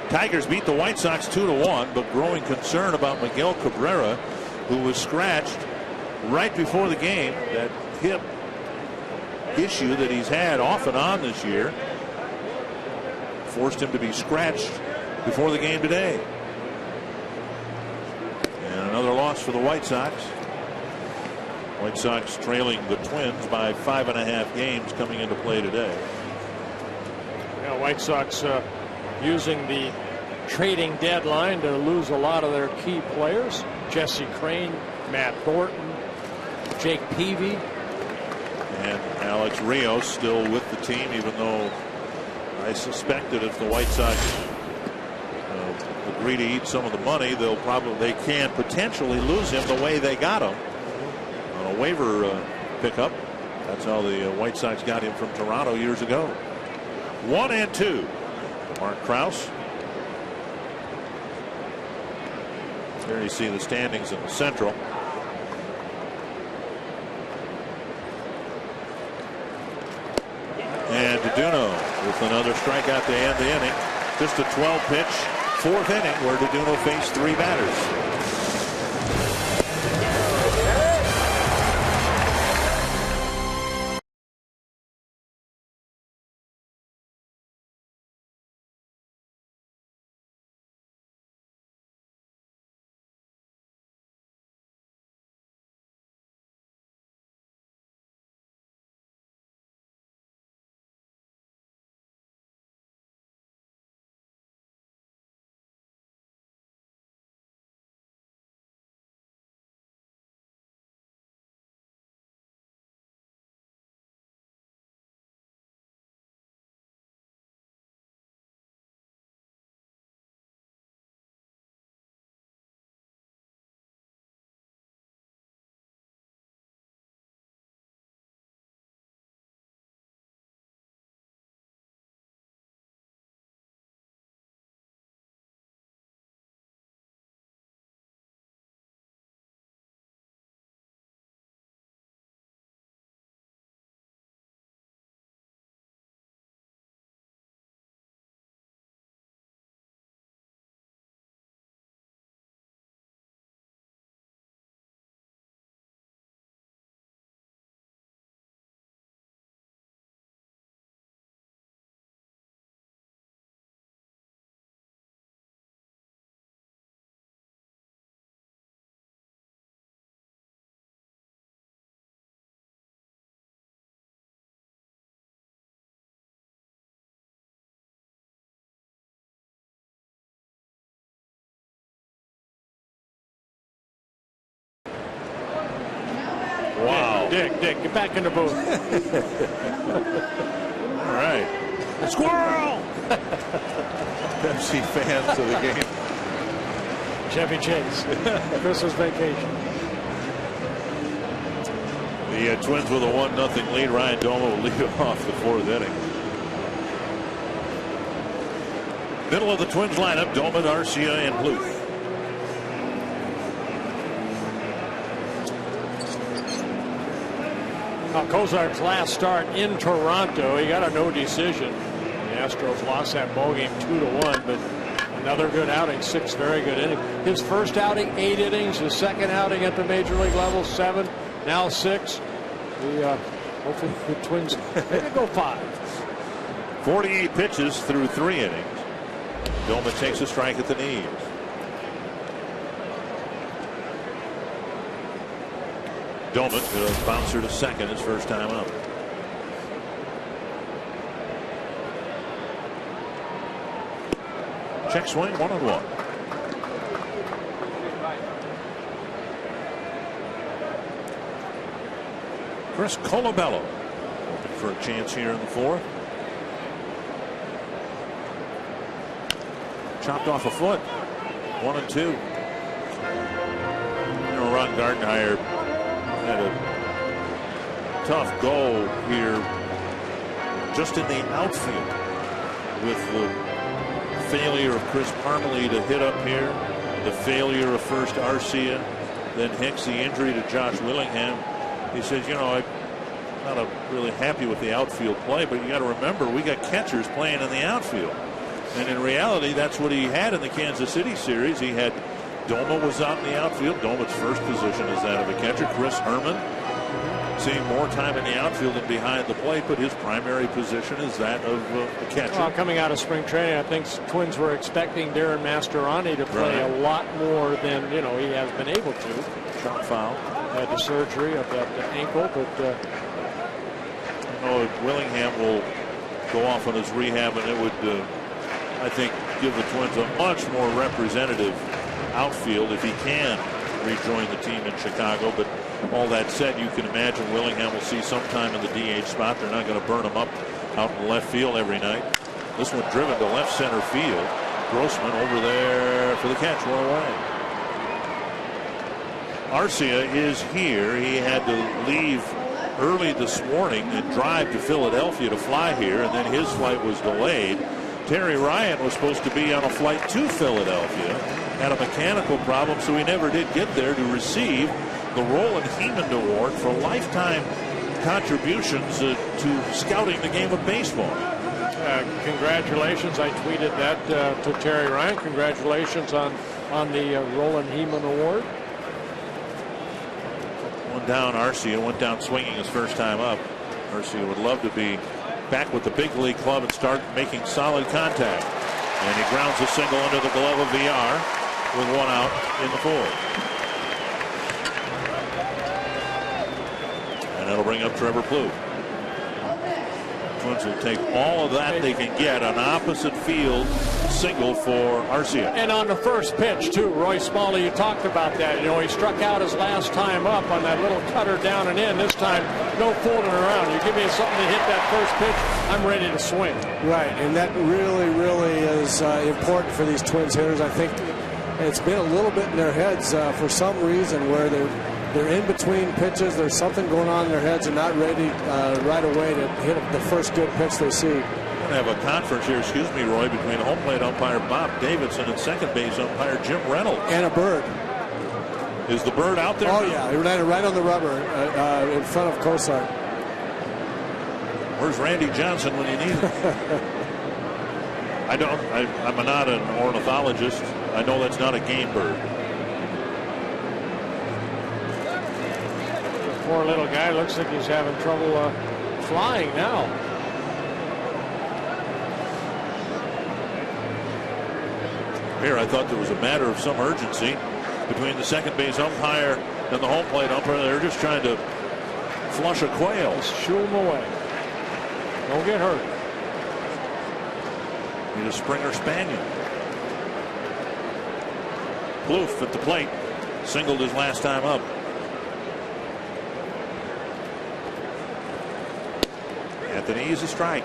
F: Tigers beat the White Sox 2-1, but growing concern about Miguel Cabrera, who was scratched right before the game. That hip issue that he's had off and on this year forced him to be scratched before the game today. And another loss for the White Sox. White Sox trailing the Twins by 5.5 games coming into play today.
H: Yeah, White Sox using the trading deadline to lose a lot of their key players. Jesse Crane, Matt Thornton, Jake Peavy.
F: And Alex Rios still with the team, even though I suspect that if the White Sox agree to eat some of the money, they can potentially lose him the way they got him on a waiver pickup. That's how the White Sox got him from Toronto years ago. 1-2. Mark Krause. There you see the standings in the Central. And Duno with another strikeout to end the inning. Just a 12-pitch 4th inning where Duno faced 3 batters. Wow.
H: Dick, get back in the booth.
F: All right.
H: Squirrel!
F: Pepsi fans of the game.
H: Chevy Chase. Christmas vacation.
F: The Twins with a 1-0 lead. Ryan Domo will lead off the 4th inning. Middle of the Twins lineup, Doman, Arcia, and Plouffe.
H: Kozar's last start in Toronto, he got a no decision. The Astros lost that ballgame 2-1, but another good outing, 6 very good innings. His first outing, 8 innings. His second outing at the major league level, 7. Now 6. Hopefully the Twins maybe go 5.
F: 48 pitches through 3 innings. Doman takes a strike at the knees. Domit, bouncer to second, his first time up. Check swing, 1-1. Chris Colabello hoping for a chance here in the fourth. Chopped off a foot. 1-2. Ron Gardenhire had a tough go here just in the outfield with the failure of Chris Parmalee to hit up here, the failure of first Arcia, then Hicks, the injury to Josh Willingham. He says, you know, I'm not really happy with the outfield play, but you got to remember we got catchers playing in the outfield. And in reality, that's what he had in the Kansas City series. He had Doma was out in the outfield. Doma's first position is that of a catcher. Chris Herman seeing more time in the outfield than behind the plate, but his primary position is that of a catcher.
H: Well, coming out of spring training, I think Twins were expecting Darren Mastroianni to play a lot more than he has been able to.
F: Shot foul.
H: Had the surgery of that ankle, but
F: Willingham will go off on his rehab, and it would, I think, give the Twins a much more representative outfield if he can rejoin the team in Chicago. But all that said, you can imagine Willingham will see some time in the DH spot. They're not going to burn him up out in left field every night. This one driven to left center field. Grossman over there for the catch. One away. Arcia is here. He had to leave early this morning and drive to Philadelphia to fly here, and then his flight was delayed. Terry Ryan was supposed to be on a flight to Philadelphia, had a mechanical problem, so he never did get there to receive the Roland Hemond Award for lifetime contributions to scouting the game of baseball.
H: Congratulations. I tweeted that to Terry Ryan. Congratulations on the Roland Hemond Award.
F: One down, Arcia went down swinging his first time up. Arcia would love to be back with the big league club and start making solid contact. And he grounds a single under the glove of VR with one out in the fourth. And that'll bring up Trevor Plouffe. Twins will take all of that they can get. An opposite field single for Arcia.
H: And on the first pitch, too, Roy Smalley, you talked about that. He struck out his last time up on that little cutter down and in. This time, no fooling around. You give me something to hit that first pitch, I'm ready to swing.
C: Right, and that really, really is important for these Twins hitters. I think it's been a little bit in their heads for some reason where they're in between pitches. There's something going on in their heads and not ready right away to hit the first good pitch they see.
F: We're going to have a conference here, excuse me, Roy, between home plate umpire Bob Davidson and second base umpire Jim Reynolds.
C: And a bird.
F: Is the bird out there?
C: Oh, yeah. He landed right on the rubber in front of Cosart.
F: Where's Randy Johnson when you need him? I'm not an ornithologist. I know that's not a game bird.
H: Poor little guy looks like he's having trouble flying now.
F: Here, I thought there was a matter of some urgency between the second base umpire and the home plate umpire. They're just trying to flush a quail.
H: Just shoo him away. Don't get hurt.
F: Need a Springer Spaniel. Plouffe at the plate. Singled his last time up. Anthony is a strike.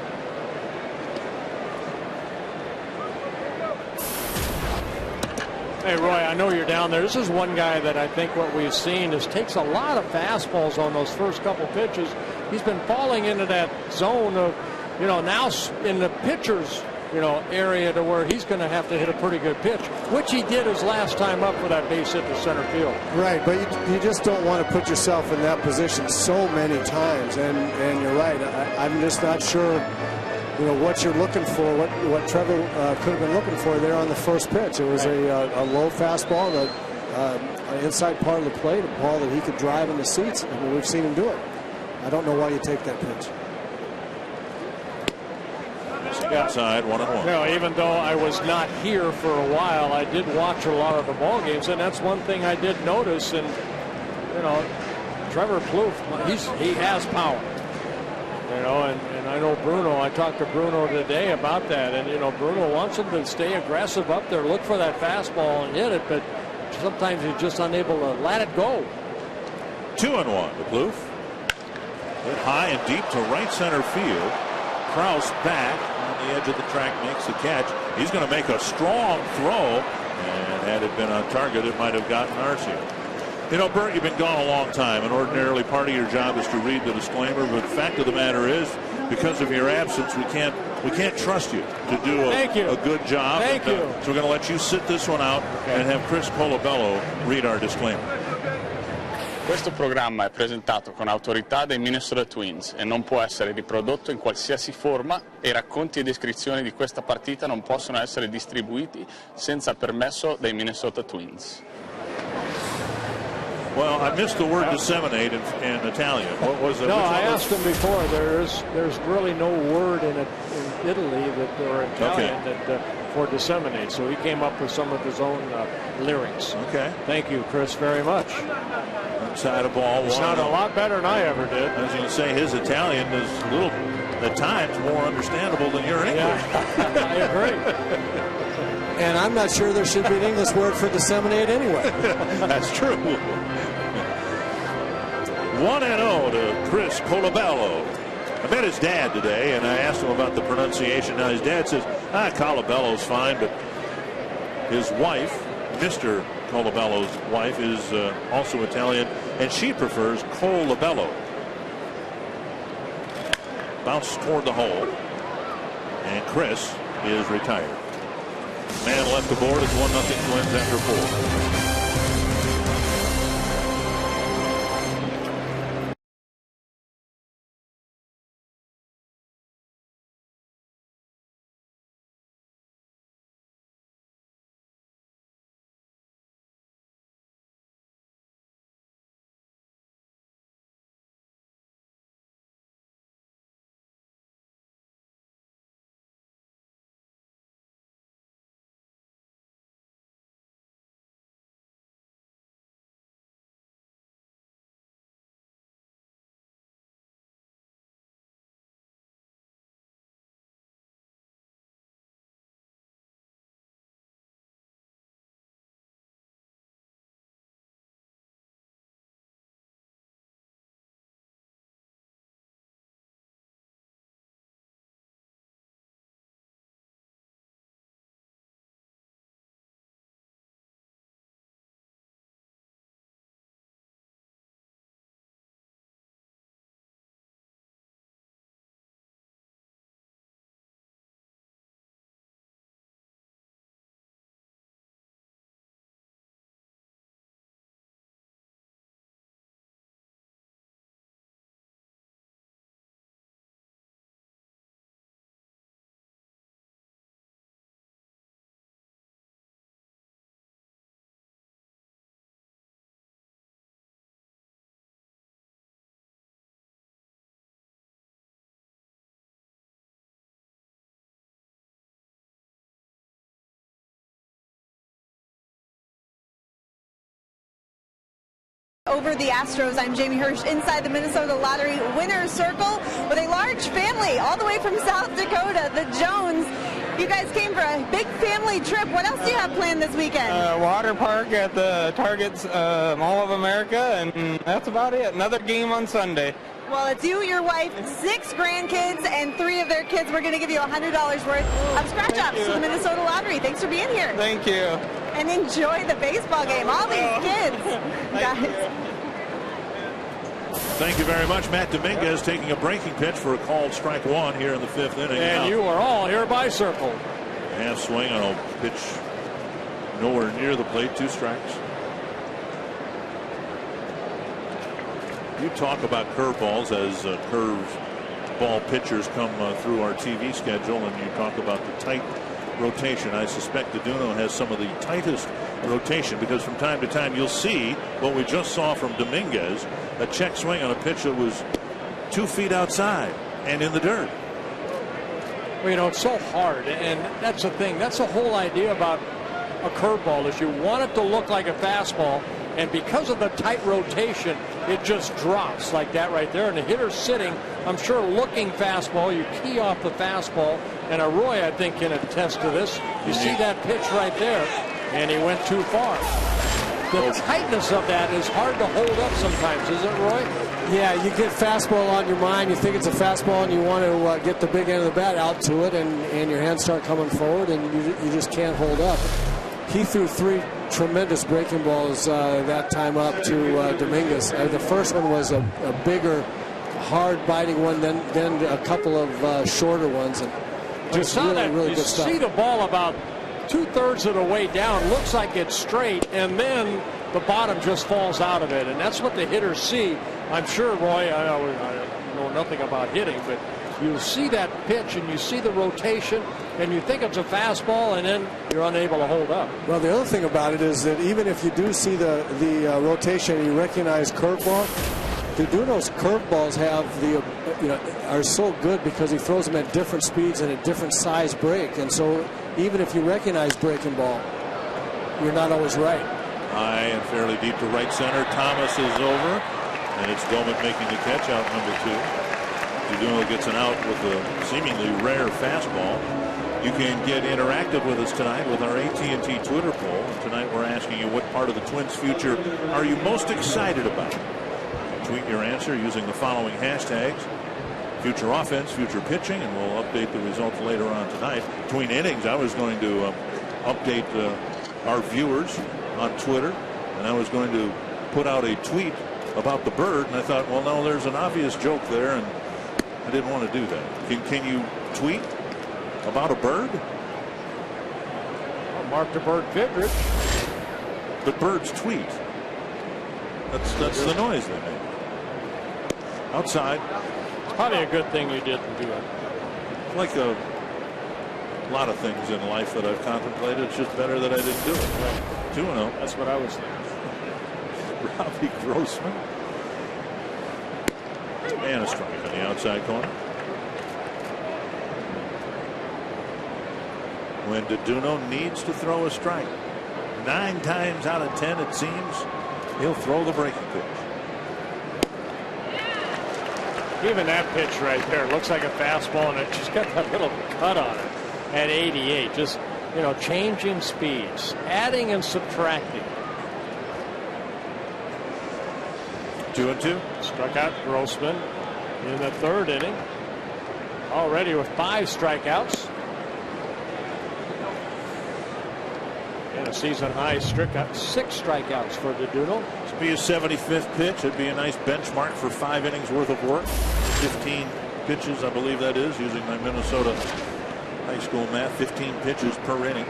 H: Hey, Roy, I know you're down there. This is one guy that I think what we've seen is takes a lot of fastballs on those first couple pitches. He's been falling into that zone of, now in the pitcher's, area to where he's going to have to hit a pretty good pitch, which he did his last time up for that base hit to center field.
C: Right, but you just don't want to put yourself in that position so many times. And you're right. I'm just not sure, what you're looking for, what Trevor could have been looking for there on the first pitch. It was a low fastball, an inside part of the plate, a ball that he could drive in the seats. I mean, we've seen him do it. I don't know why you take that pitch.
F: Outside, 1-1.
H: Even though I was not here for a while, I did watch a lot of the ball games, and that's one thing I did notice. And Trevor Plouffe, he has power. You know, and I know Bruno, I talked to Bruno today about that, and, you know, Bruno wants him to stay aggressive up there, look for that fastball and hit it, but sometimes he's just unable to let it go.
F: 2-1 to Plouffe. Hit high and deep to right center field. Kraus back on the edge of the track makes the catch. He's going to make a strong throw, and had it been on target, it might have gotten Arcia. You know, Bert, you've been gone a long time, and ordinarily part of your job is to read the disclaimer, but the fact of the matter is, because of your absence, we can't trust you to do a good job.
H: Thank you.
F: So we're going to let you sit this one out and have Chris Colabello read our disclaimer.
I: Questo programma è presentato con autorità dei Minnesota Twins e non può essere riprodotto in qualsiasi forma, e racconti e descrizioni di questa partita non possono essere distribuiti senza permesso dei Minnesota Twins.
F: Well, I missed the word disseminate in Italian. What was it?
H: No, I asked him before. There's really no word in Italy or Italian for disseminate. So he came up with some of his own lyrics.
F: Okay.
H: Thank you, Chris, very much.
F: Inside a ball.
H: You sound a lot better than I ever did.
F: I was going to say his Italian is a little, at times, more understandable than your English.
H: Yeah, I agree.
C: And I'm not sure there should be an English word for disseminate anyway.
F: That's true. 1-0 to Chris Colabello. I met his dad today, and I asked him about the pronunciation. Now, his dad says, Colabello's fine, but his wife, Mr. Colabello's wife, is also Italian, and she prefers Colabello. Bounce toward the hole, and Chris is retired. Man left aboard. It's 1-0 Twins after 4.
D: Over the Astros, I'm Jamie Hirsch inside the Minnesota Lottery Winner's Circle with a large family all the way from South Dakota, the Jones. You guys came for a big family trip. What else do you have planned this weekend?
J: Water park at the Target's Mall of America, and that's about it. Another game on Sunday.
D: Well, it's you, your wife, 6 grandkids, and 3 of their kids. We're going to give you $100 worth of scratch-offs to the Minnesota Lottery. Thanks for being here.
J: Thank you.
D: And enjoy the baseball game. All these kids, guys.
F: Thank you very much. Matt Dominguez taking a breaking pitch for a called strike 1 here in the 5th inning.
H: And you are all hereby circled.
F: Half swing on a pitch nowhere near the plate. 2 strikes. You talk about curveballs as curveball pitchers come through our TV schedule, and you talk about the tight rotation. I suspect Duno has some of the tightest rotation, because from time to time you'll see what we just saw from Dominguez, a check swing on a pitch that was 2 feet outside and in the dirt.
H: Well, you know, it's so hard, and that's the thing. That's the whole idea about a curveball, is you want it to look like a fastball, and because of the tight rotation, it just drops like that right there. And the hitter's sitting, I'm sure, looking fastball. You key off the fastball. And Roy, I think, can attest to this. You see that pitch right there, and he went too far. The tightness of that is hard to hold up sometimes, isn't it, Roy?
C: Yeah, you get fastball on your mind. You think it's a fastball, and you want to get the big end of the bat out to it, and your hands start coming forward, and you just can't hold up. He threw 3 tremendous breaking balls that time up to Dominguez. The first one was a bigger, hard-biting one, then a couple of shorter ones, and just really good stuff.
H: You see the ball about 2/3 of the way down. Looks like it's straight, and then the bottom just falls out of it, and that's what the hitters see. I'm sure, Roy, I know nothing about hitting, but you see that pitch and you see the rotation and you think it's a fastball, and then you're unable to hold up.
C: Well, the other thing about it is that even if you do see the rotation and you recognize curveball, DeDuno's curveballs have are so good because he throws them at different speeds and a different size break, and so even if you recognize breaking ball, you're not always right.
F: High and fairly deep to right center. Thomas is over, and it's Goldman making the catch, out number 2. DeDuno gets an out with a seemingly rare fastball. You can get interactive with us tonight with our AT&T Twitter poll. And tonight we're asking you, what part of the Twins' future are you most excited about? Tweet your answer using the following hashtags: future offense, future pitching, and we'll update the results later on tonight. Between innings, I was going to update our viewers on Twitter, and I was going to put out a tweet about the bird, and I thought, well, no, there's an obvious joke there, and I didn't want to do that. Can you tweet about a bird?
H: Well, Mark the Bird Vidrich.
F: The birds tweet. That's the noise they make. Outside.
H: It's probably a good thing you didn't do it.
F: Like a lot of things in life that I've contemplated, it's just better that I didn't do it.
H: Right.
F: 2-0.
H: That's what I was thinking.
F: Robbie Grossman. And a strike on the outside corner. When DeDuno needs to throw a strike, 9 times out of 10 it seems, he'll throw the breaking pitch.
H: Even that pitch right there looks like a fastball, and it just got that little cut on it at 88. Just, changing speeds, adding and subtracting.
F: 2-2.
H: Struck out Grossman in the 3rd inning. Already with 5 strikeouts. And a season high 6 strikeouts for DeDuno.
F: This will be his 75th pitch. It'd be a nice benchmark for 5 innings worth of work. 15 pitches, I believe that is, using my Minnesota high school math. 15 pitches per inning.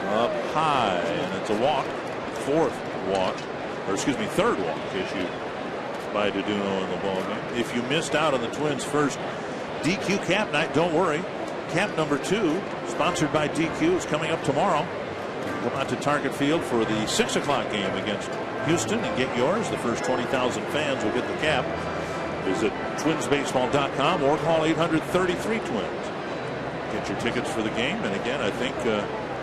F: Up high, and it's a walk. 3rd walk issued by DeDuno in the ballgame. If you missed out on the Twins' first DQ cap night, don't worry. Cap number 2, sponsored by DQ, is coming up tomorrow. Come out to Target Field for the 6 o'clock game against Houston and get yours. The first 20,000 fans will get the cap. Visit twinsbaseball.com or call 833-TWINS. Get your tickets for the game. And again, I think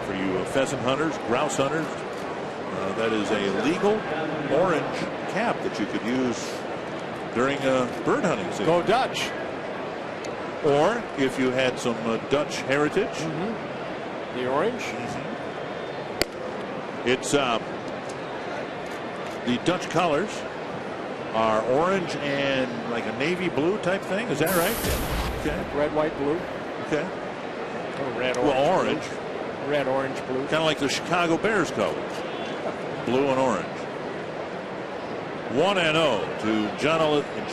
F: for you pheasant hunters, grouse hunters, that is a legal orange cap that you could use during bird hunting season.
H: Go Dutch.
F: Or if you had some Dutch heritage.
H: The orange.
F: It's the Dutch colors are orange and like a navy blue type thing. Is that right? Yeah. Okay.
H: Red, white, blue.
F: Okay.
H: Or red, orange.
F: Well, orange.
H: Blue. Red, orange, blue.
F: Kind of like the Chicago Bears colors. Blue and orange. 1-0 to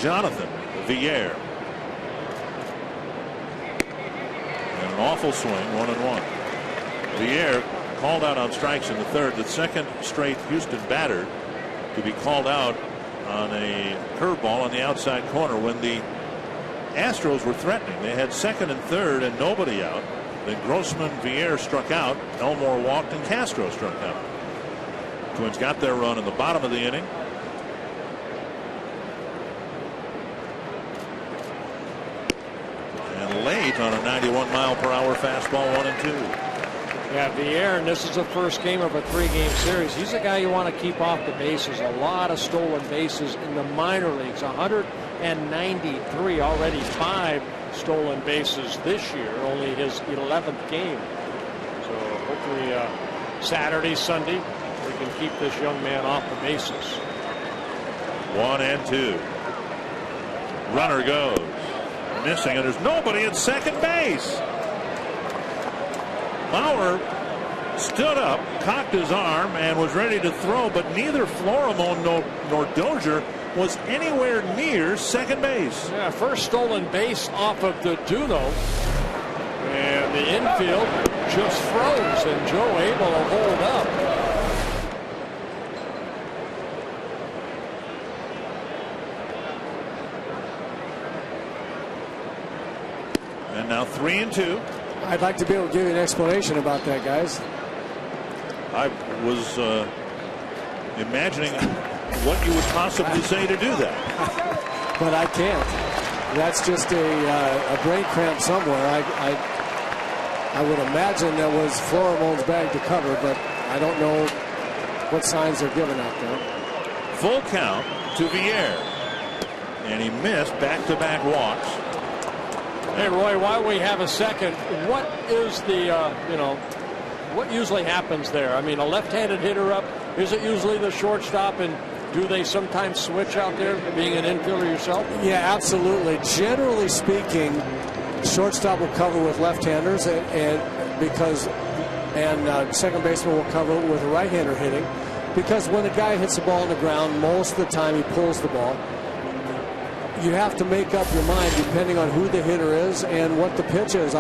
F: Jonathan Villar. And an awful swing, 1-1. Villar called out on strikes in the 3rd. The 2nd straight Houston batter to be called out on a curveball on the outside corner when the Astros were threatening. They had 2nd and 3rd and nobody out. Then Grossman, Villar struck out. Elmore walked and Castro struck out. Twins got their run in the bottom of the inning. And late on a 91-mile-per-hour fastball, 1-2.
H: Yeah, Villar, and this is the first game of a 3-game series. He's a guy you want to keep off the bases. A lot of stolen bases in the minor leagues. 193, already 5 stolen bases this year, only his 11th game. So hopefully Saturday, Sunday, we can keep this young man off the bases.
F: 1-2. Runner goes. Missing, and there's nobody at second base. Bauer stood up, cocked his arm, and was ready to throw, but neither Florimon nor Dozier was anywhere near second base.
H: Yeah, first stolen base off of the Duno. And the infield just froze, and Joe able to hold up.
F: And now 3-2.
C: I'd like to be able to give you an explanation about that, guys.
F: I was imagining what you would possibly say to do that.
C: But I can't. That's just a brain cramp somewhere. I would imagine that was Florimon's bag to cover, but I don't know what signs they're giving out there.
F: Full count to Villar. And he missed back-to-back walks.
H: Hey, Roy, while we have a second, what is the, what usually happens there? I mean, a left-handed hitter up, is it usually the shortstop, and do they sometimes switch out there, being an infielder yourself?
C: Yeah, absolutely. Generally speaking, shortstop will cover with left-handers, and second baseman will cover with a right-hander hitting, because when a guy hits the ball on the ground, most of the time he pulls the ball. You have to make up your mind depending on who the hitter is and what the pitch is.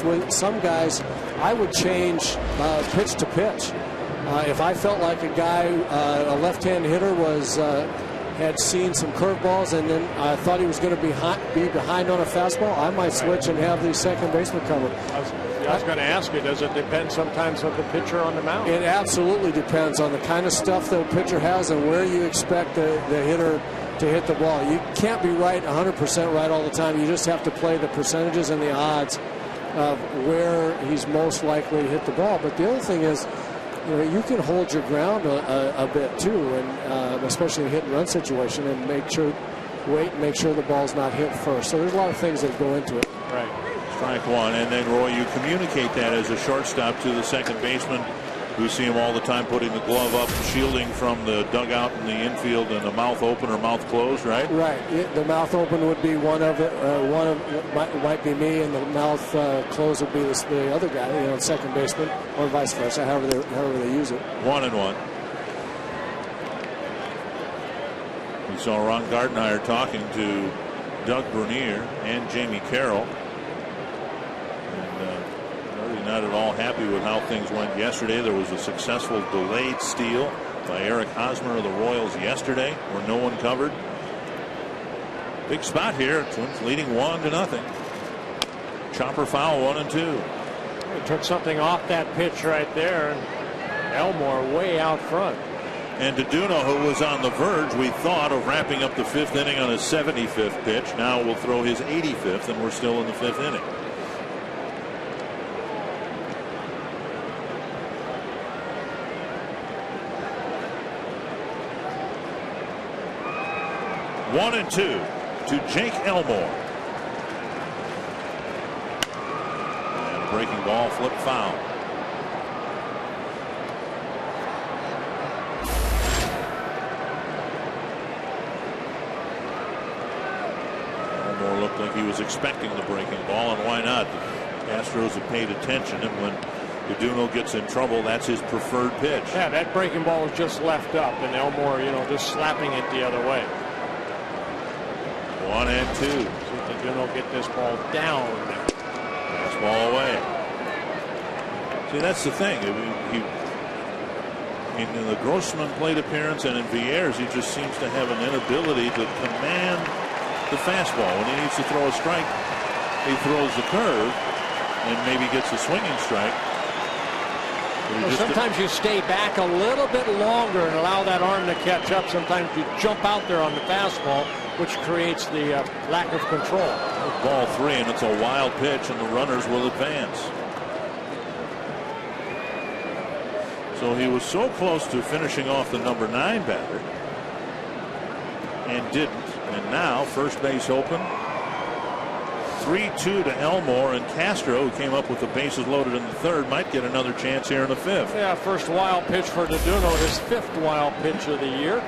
C: With some guys, I would change pitch to pitch. If I felt like a guy, a left-hand hitter, had seen some curveballs and then I thought he was going to be behind on a fastball, I might switch and have the second baseman cover.
H: I was going to ask you, does it depend sometimes on the pitcher on the mound?
C: It absolutely depends on the kind of stuff the pitcher has and where you expect the hitter to hit the ball. You can't be right 100% right all the time. You just have to play the percentages and the odds of where he's most likely to hit the ball. But the other thing is, you can hold your ground a bit too, and especially in a hit and run situation, and make sure the ball's not hit first. So there's a lot of things that go into it.
F: Right. Strike one, and then Roy, you communicate that as a shortstop to the second baseman. We see him all the time putting the glove up, shielding from the dugout in the infield, and the mouth open or mouth closed, right?
C: Right. The mouth open would be one of might be me, and the mouth closed would be the other guy, second baseman, or vice versa, however they use it.
F: 1-1. We saw Ron Gardenhire talking to Doug Bernier and Jamie Carroll. Not at all happy with how things went yesterday. There was a successful delayed steal by Eric Hosmer of the Royals yesterday, where no one covered. Big spot here. Twins leading 1-0. Chopper foul, 1-2.
H: He took something off that pitch right there, and Elmore way out front.
F: And Duno, who was on the verge, we thought, of wrapping up the 5th inning on his 75th pitch, now will throw his 85th, and we're still in the 5th inning. One and 2 to Jake Elmore. And a breaking ball, flip foul. Elmore looked like he was expecting the breaking ball, and why not? The Astros have paid attention, and when Duno gets in trouble, that's his preferred pitch.
H: Yeah, that breaking ball was just left up, and Elmore, just slapping it the other way.
F: 1-2.
H: See if Duno get this ball down.
F: Fastball away. See, that's the thing. In the Grossman plate appearance and in Villar's, he just seems to have an inability to command the fastball. When he needs to throw a strike, he throws the curve and maybe gets a swinging strike.
H: Well, sometimes you stay back a little bit longer and allow that arm to catch up. Sometimes you jump out there on the fastball, which creates the lack of control.
F: Ball 3, and it's a wild pitch, and the runners will advance. So he was so close to finishing off the number 9 batter and didn't. And now first base open. 3-2 to Elmore, and Castro, who came up with the bases loaded in the third, might get another chance here in the 5th.
H: Yeah, first wild pitch for DeDuno, his 5th wild pitch of the year.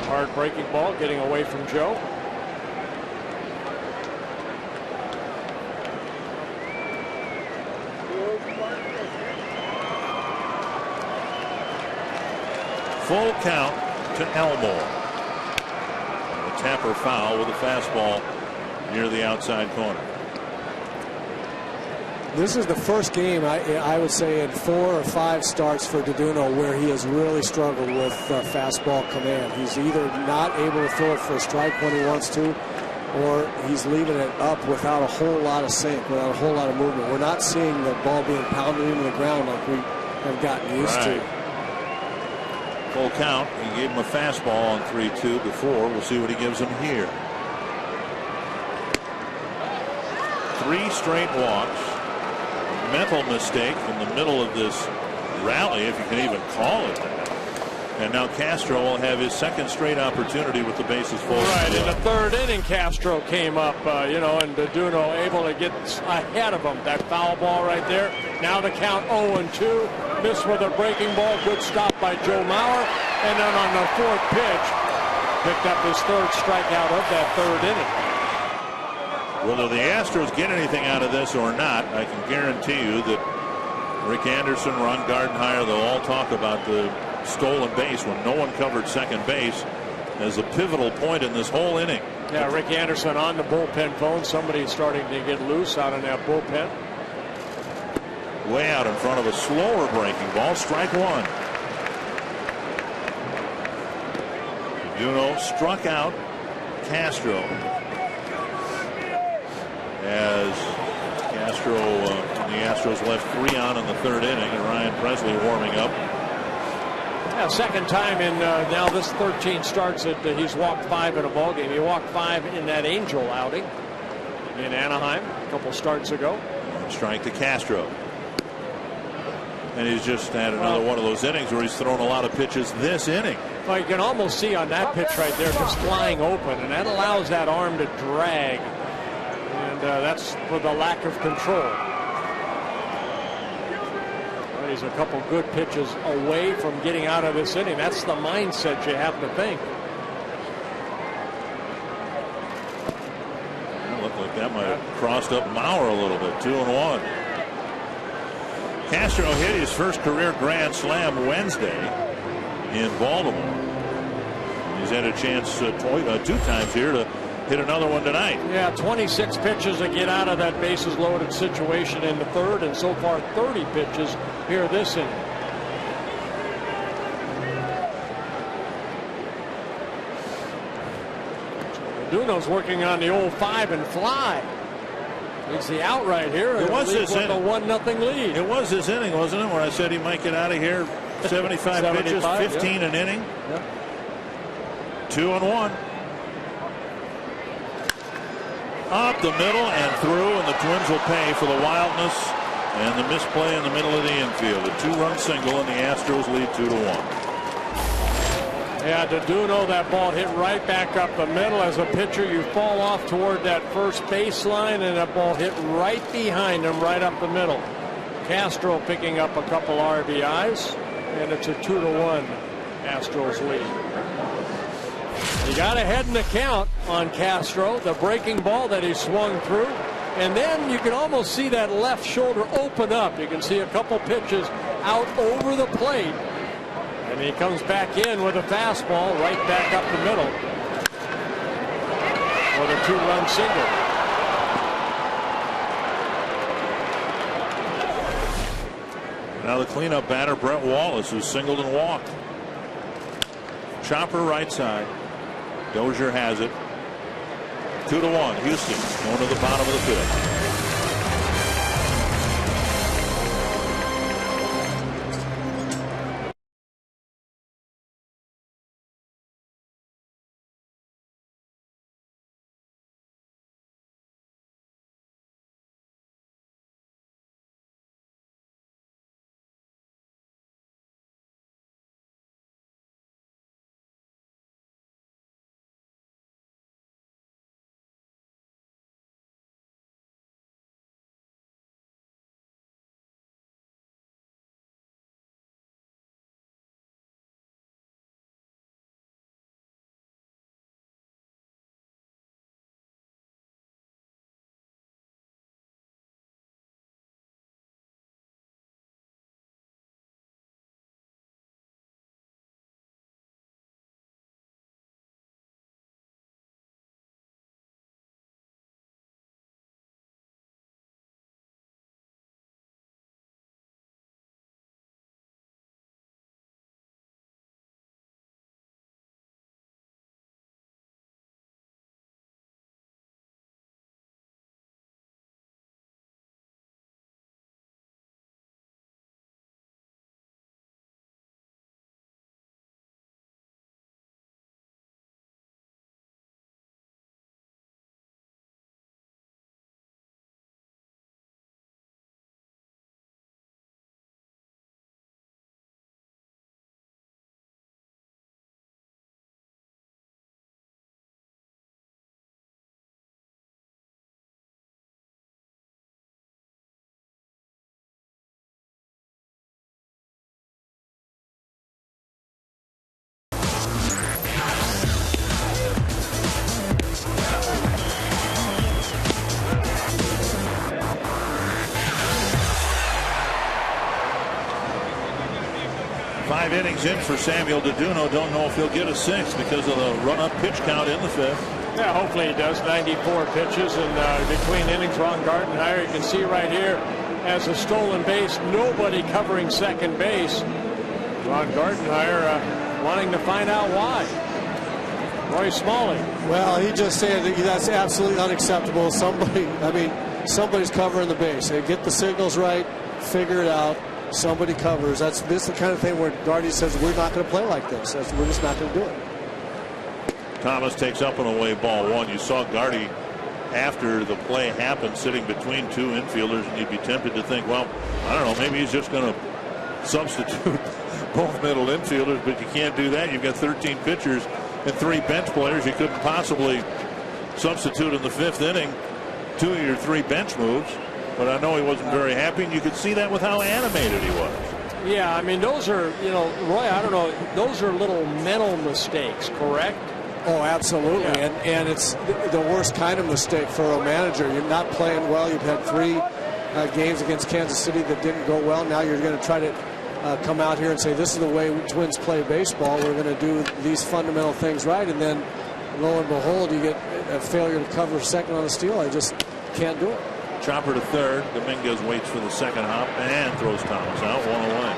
H: Hard breaking ball getting away from Joe.
F: Full count to Elmore. And the tapper foul with a fastball near the outside corner.
C: This is the first game, I would say, in 4 or 5 starts for DeDuno where he has really struggled with fastball command. He's either not able to throw it for a strike when he wants to, or he's leaving it up without a whole lot of sink, without a whole lot of movement. We're not seeing the ball being pounded into the ground like we have gotten used to.
F: Full count. He gave him a fastball on 3-2 before. We'll see what he gives him here. 3 straight walks. Mental mistake in the middle of this rally, if you can even call it that. And now Castro will have his 2nd straight opportunity with the bases full.
H: Right, in the 3rd inning, Castro came up, and DeDuno able to get ahead of him. That foul ball right there. Now the count 0-2. Missed with a breaking ball. Good stop by Joe Mauer. And then on the 4th pitch, picked up his 3rd strikeout of that 3rd inning.
F: Whether the Astros get anything out of this or not, I can guarantee you that Rick Anderson, Ron Gardenhire, they'll all talk about the stolen base when no one covered second base as a pivotal point in this whole inning.
H: Yeah, Rick Anderson on the bullpen phone. Somebody's starting to get loose out in that bullpen.
F: Way out in front of a slower breaking ball. Strike 1. DeDuno struck out Castro as Castro and the Astros left 3 on in the 3rd inning, and Ryan Presley warming up.
H: Yeah, 2nd time in now this 13 starts that he's walked 5 in a ball game. He walked 5 in that Angel outing in Anaheim a couple starts ago.
F: Strike to Castro. And he's just had another one of those innings where he's thrown a lot of pitches this inning.
H: Well, you can almost see on that pitch right there just flying open, and that allows that arm to drag. And that's for the lack of control. Well, he's a couple good pitches away from getting out of this inning. That's the mindset you have to think.
F: It looked like that might have crossed up Mauer a little bit. 2-1. Castro hit his first career grand slam Wednesday in Baltimore. He's had a chance 2 times here to hit another one tonight.
H: Yeah, 26 pitches to get out of that bases loaded situation in the 3rd, and so far 30 pitches here this inning. DeDuno's working on the old 5 and fly. It's the out right here.
F: It was his inning.
H: A 1-0 lead.
F: It was his inning, wasn't it? Where I said he might get out of here 75 pitches, 15 an inning.
H: Yep.
F: 2-1. Up the middle and through, and the Twins will pay for the wildness and the misplay in the middle of the infield. A 2-run single, and the Astros lead 2-1.
H: Yeah, DeDuno, that ball hit right back up the middle. As a pitcher, you fall off toward that first baseline, and that ball hit right behind him, right up the middle. Castro picking up a couple RBIs, and it's a 2-1 Astros lead. He got ahead in the count on Castro, the breaking ball that he swung through, and then you can almost see that left shoulder open up. You can see a couple pitches out over the plate. And he comes back in with a fastball right back up the middle for the 2-run single.
F: Now the cleanup batter, Brett Wallace, who singled and walked. Chopper right side. Dozier has it. 2-1. Houston going to the bottom of the 5th. 5 innings in for Samuel DeDuno. Don't know if he'll get a 6th because of the run-up pitch count in the 5th.
H: Yeah, hopefully he does. 94 pitches, and between innings, Ron Gardenhire, you can see right here, has a stolen base. Nobody covering second base. Ron Gardenhire wanting to find out why. Roy Smalley.
C: Well, he just said that that's absolutely unacceptable. Somebody's covering the base. They get the signals right, figure it out. Somebody covers. This is the kind of thing where Gardy says we're not going to play like this. We're just not going to do it.
F: Thomas takes up and away ball 1. You saw Gardy after the play happened sitting between 2 infielders, and you'd be tempted to think, well, I don't know, maybe he's just going to substitute both middle infielders, but you can't do that. You've got 13 pitchers and 3 bench players. You couldn't possibly substitute in the 5th inning 2 of your 3 bench moves. But I know he wasn't very happy, and you could see that with how animated he was.
H: Yeah, I mean, those are, Roy, I don't know, those are little mental mistakes, correct?
C: Oh, absolutely.
H: Yeah.
C: And it's the worst kind of mistake for a manager. You're not playing well. You've had 3 games against Kansas City that didn't go well. Now you're going to try to come out here and say, this is the way Twins play baseball. We're going to do these fundamental things right. And then, lo and behold, you get a failure to cover second on a steal. I just can't do it.
F: Chopper to third. Dominguez waits for the second hop and throws Thomas out. 1 away.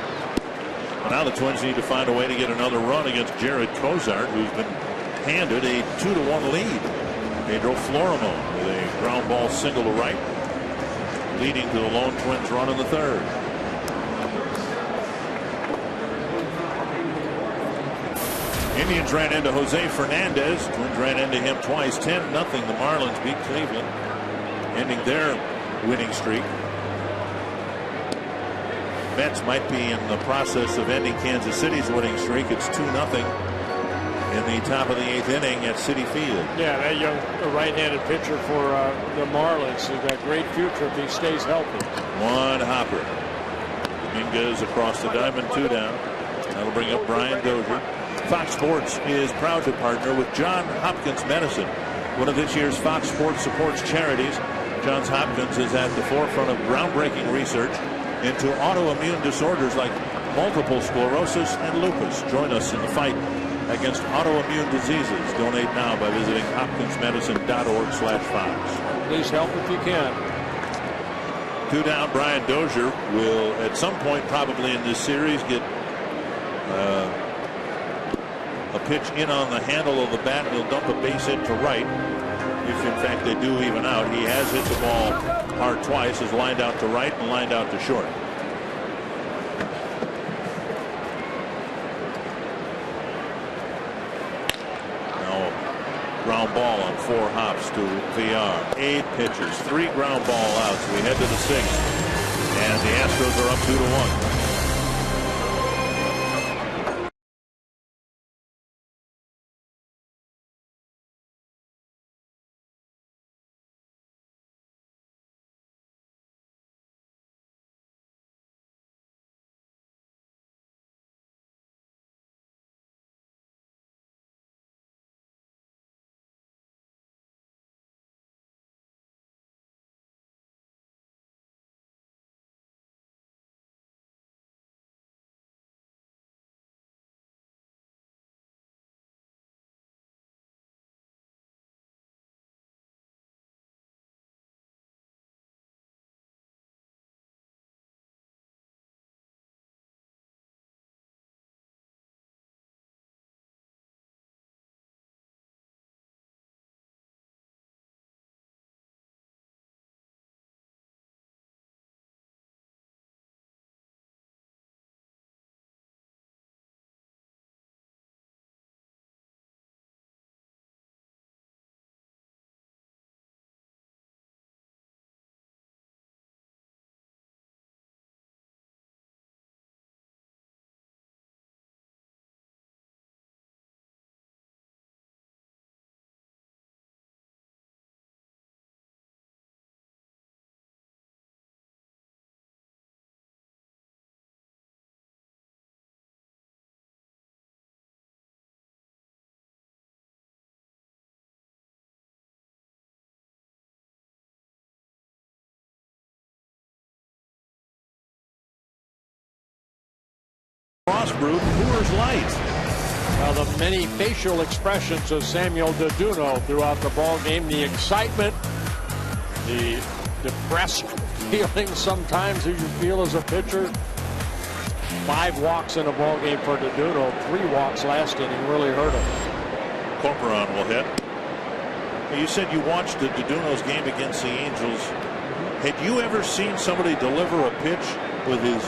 F: Well, now the Twins need to find a way to get another run against Jared Cozart, who's been handed a 2-1 lead. Pedro Florimon with a ground ball single to right, leading to the lone Twins run in the 3rd. Indians ran into Jose Fernandez. Twins ran into him twice. 10-0. The Marlins beat Cleveland, ending their winning streak. Mets might be in the process of ending Kansas City's winning streak. It's 2-0 in the top of the 8th inning at Citi Field.
H: Yeah, that young right-handed pitcher for the Marlins has got a great future if he stays healthy.
F: 1 hopper. Dominguez across the diamond, 2 down. That'll bring up Brian Dozier. Fox Sports is proud to partner with Johns Hopkins Medicine, one of this year's Fox Sports supports charities. Johns Hopkins is at the forefront of groundbreaking research into autoimmune disorders like multiple sclerosis and lupus. Join us in the fight against autoimmune diseases. Donate now by visiting hopkinsmedicine.org/Fox.
H: Please help if you can.
F: 2 down. Brian Dozier will at some point probably in this series get a pitch in on the handle of the bat, and he'll dump a base hit to right. If in fact they do even out. He has hit the ball hard twice, has lined out to right and lined out to short. Ground ball on 4 hops to VR. 8 pitchers, 3 ground ball outs. We head to the 6th, and the Astros are up 2-1. Cross brewed Coors Light.
H: Well, the many facial expressions of Samuel Deduno throughout the ball game, the excitement, the depressed feelings sometimes that you feel as a pitcher. 5 walks in a ball game for Deduno. 3 walks last inning really hurt him.
F: Corcoran will hit. You said you watched Deduno's game against the Angels. Had you ever seen somebody deliver a pitch with his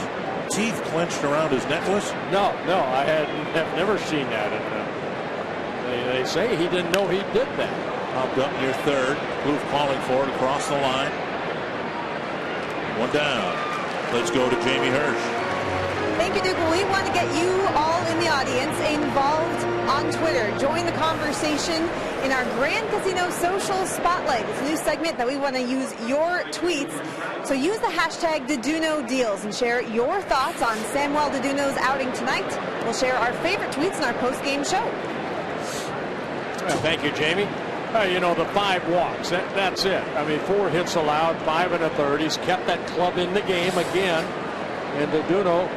F: teeth clenched around his necklace?
H: No, I have never seen that. And, they say he didn't know he did that.
F: Popped up near third. Kloof calling for it across the line. 1 down. Let's go to Jamie Hirsch.
D: Thank you, Duke. We want to get you all in the audience involved on Twitter. Join the conversation in our Grand Casino Social Spotlight. It's a new segment that we want to use your tweets. So use the hashtag DedunoDeals and share your thoughts on Samuel Deduno's outing tonight. We'll share our favorite tweets in our post-game show.
H: Well, thank you, Jamie. You know, the 5 walks, that's it. I mean, 4 hits allowed, 5 1/3. He's kept that club in the game again. And Deduno,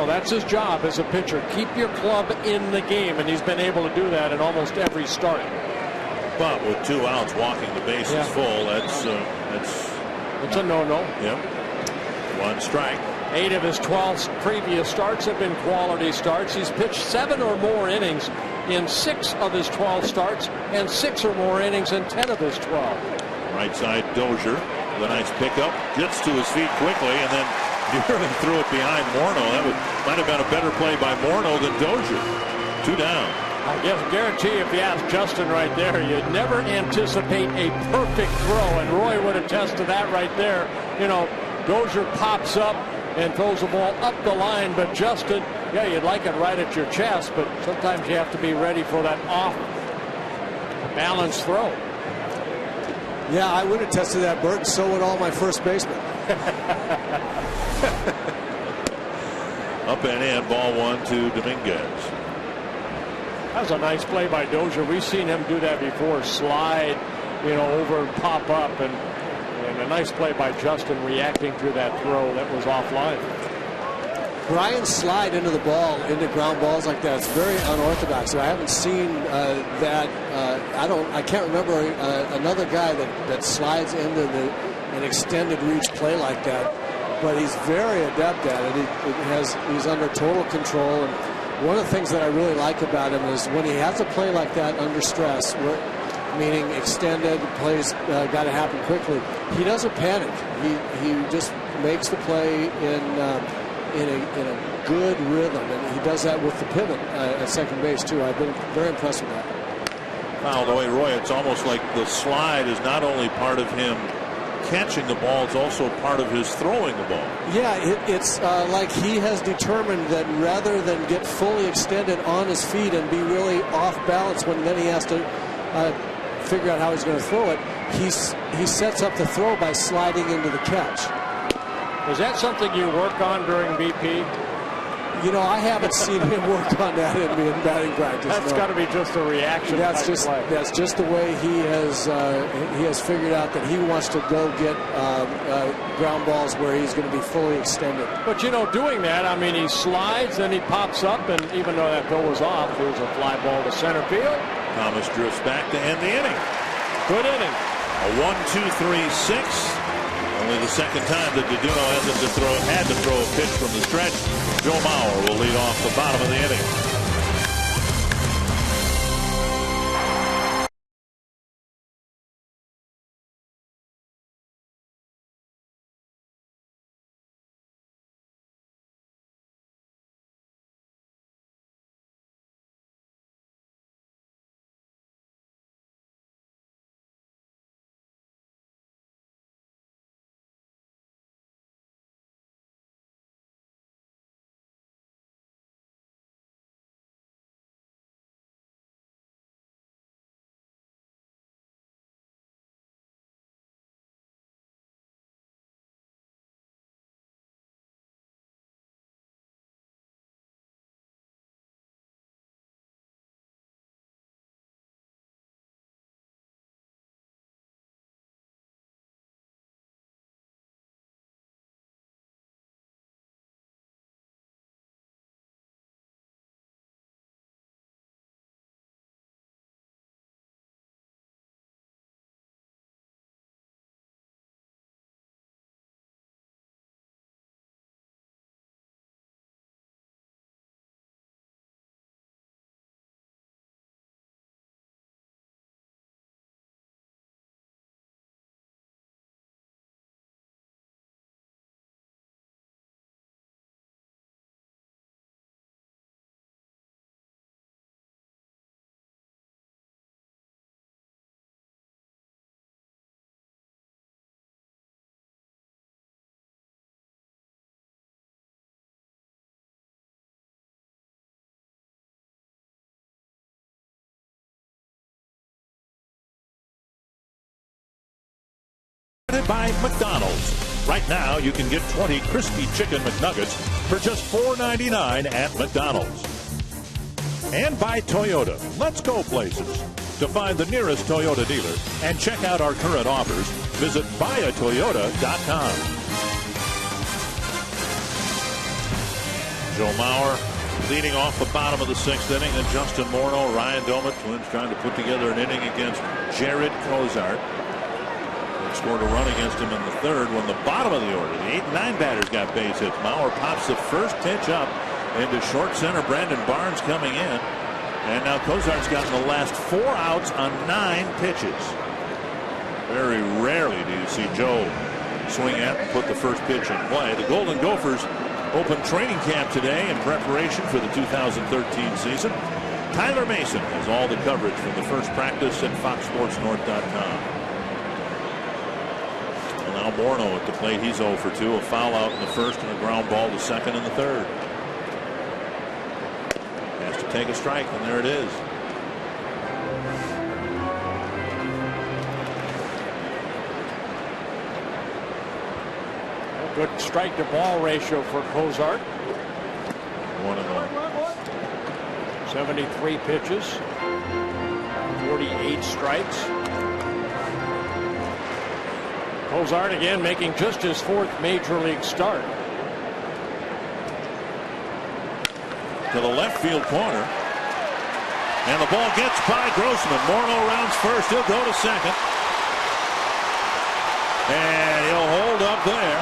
H: that's his job as a pitcher. Keep your club in the game, and he's been able to do that in almost every start.
F: But with 2 outs, walking the bases full, it's
H: a no-no.
F: Yep. 1 strike.
H: 8 of his 12 previous starts have been quality starts. He's pitched 7 or more innings in 6 of his 12 starts, and 6 or more innings in 10 of his 12.
F: Right side Dozier, the nice pickup, gets to his feet quickly, and then nearly threw it behind Morneau. That might have been a better play by Morneau than Dozier. 2 down.
H: I guarantee if you ask Justin right there, you'd never anticipate a perfect throw, and Roy would attest to that right there. Dozier pops up and throws the ball up the line, but Justin, you'd like it right at your chest, but sometimes you have to be ready for that off-balance throw.
C: Yeah, I would attest to that, Bert, and so would all my first basemen.
F: Up and in, ball 1 to Dominguez.
H: That was a nice play by Dozier. We've seen him do that before, slide, over and pop up, and a nice play by Justin reacting to that throw that was offline.
C: Brian's slide into the ball, into ground balls like that, it's very unorthodox. I haven't seen that. I can't remember another guy that slides into an extended reach play like that. But he's very adept at it. He's under total control. And one of the things that I really like about him is when he has a play like that under stress, meaning extended plays got to happen quickly, he doesn't panic. He just makes the play in a good rhythm, and he does that with the pivot at second base too. I've been very impressed with that.
F: Wow, the way Roy, it's almost like the slide is not only part of him catching the ball, it's also part of his throwing the ball.
C: Yeah, it's like he has determined that rather than get fully extended on his feet and be really off balance when then he has to figure out how he's going to throw it, he sets up the throw by sliding into the catch.
H: Is that something you work on during BP?
C: I haven't seen him work on that in batting practice.
H: That's got to be just a reaction.
C: That's just the way he has figured out that he wants to go get ground balls where he's going to be fully extended.
H: But doing that, I mean, he slides, then he pops up, and even though that throw was off, there's a fly ball to center field.
F: Thomas drifts back to end the inning.
H: Good inning.
F: A 1-2-3-6. Only the second time that Deduno had to throw a pitch from the stretch. Joe Mauer will lead off the bottom of the inning. By McDonald's. Right now, you can get 20 crispy chicken McNuggets for just $4.99 at McDonald's. And by Toyota. Let's go places. To find the nearest Toyota dealer and check out our current offers, visit buyatoyota.com. Joe Mauer leading off the bottom of the 6th inning, and Justin Morneau, Ryan Doumit, Twins trying to put together an inning against Jared Cozart. They scored a run against him in the 3rd when the bottom of the order, the 8 and 9 batters got base hits. Mauer pops the first pitch up into short center. Brandon Barnes coming in. And now Cozart's gotten the last 4 outs on 9 pitches. Very rarely do you see Joe swing at and put the first pitch in play. The Golden Gophers open training camp today in preparation for the 2013 season. Tyler Mason has all the coverage from the first practice at FoxSportsNorth.com. Well, now Morneau at the plate. He's 0 for 2. A foul out in the 1st and a ground ball to 2nd in the 3rd. Has to take a strike, and there it is.
H: Good strike to ball ratio for Cozart.
F: 1-0.
H: 73 pitches, 48 strikes. Cozart again making just his 4th major league start.
F: To the left field corner. And the ball gets by Grossman. Morneau rounds first. He'll go to 2nd. And he'll hold up there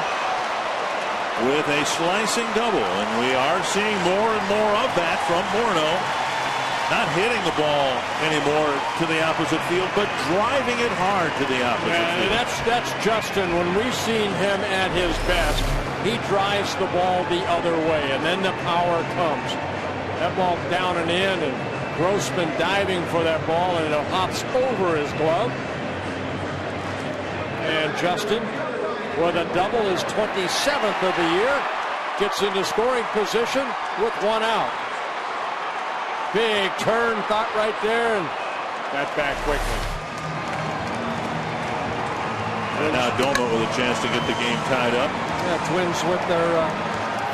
F: with a slicing double. And we are seeing more and more of that from Morneau. Not hitting the ball anymore to the opposite field, but driving it hard to the opposite field.
H: That's Justin. When we've seen him at his best, he drives the ball the other way, and then the power comes. That ball down and in, and Grossman diving for that ball, and it hops over his glove. And Justin, with a double, his 27th of the year, gets into scoring position with 1 out. Big turn, thought right there, and got back quickly.
F: And now Doumit with a chance to get the game tied up.
H: Yeah, Twins with their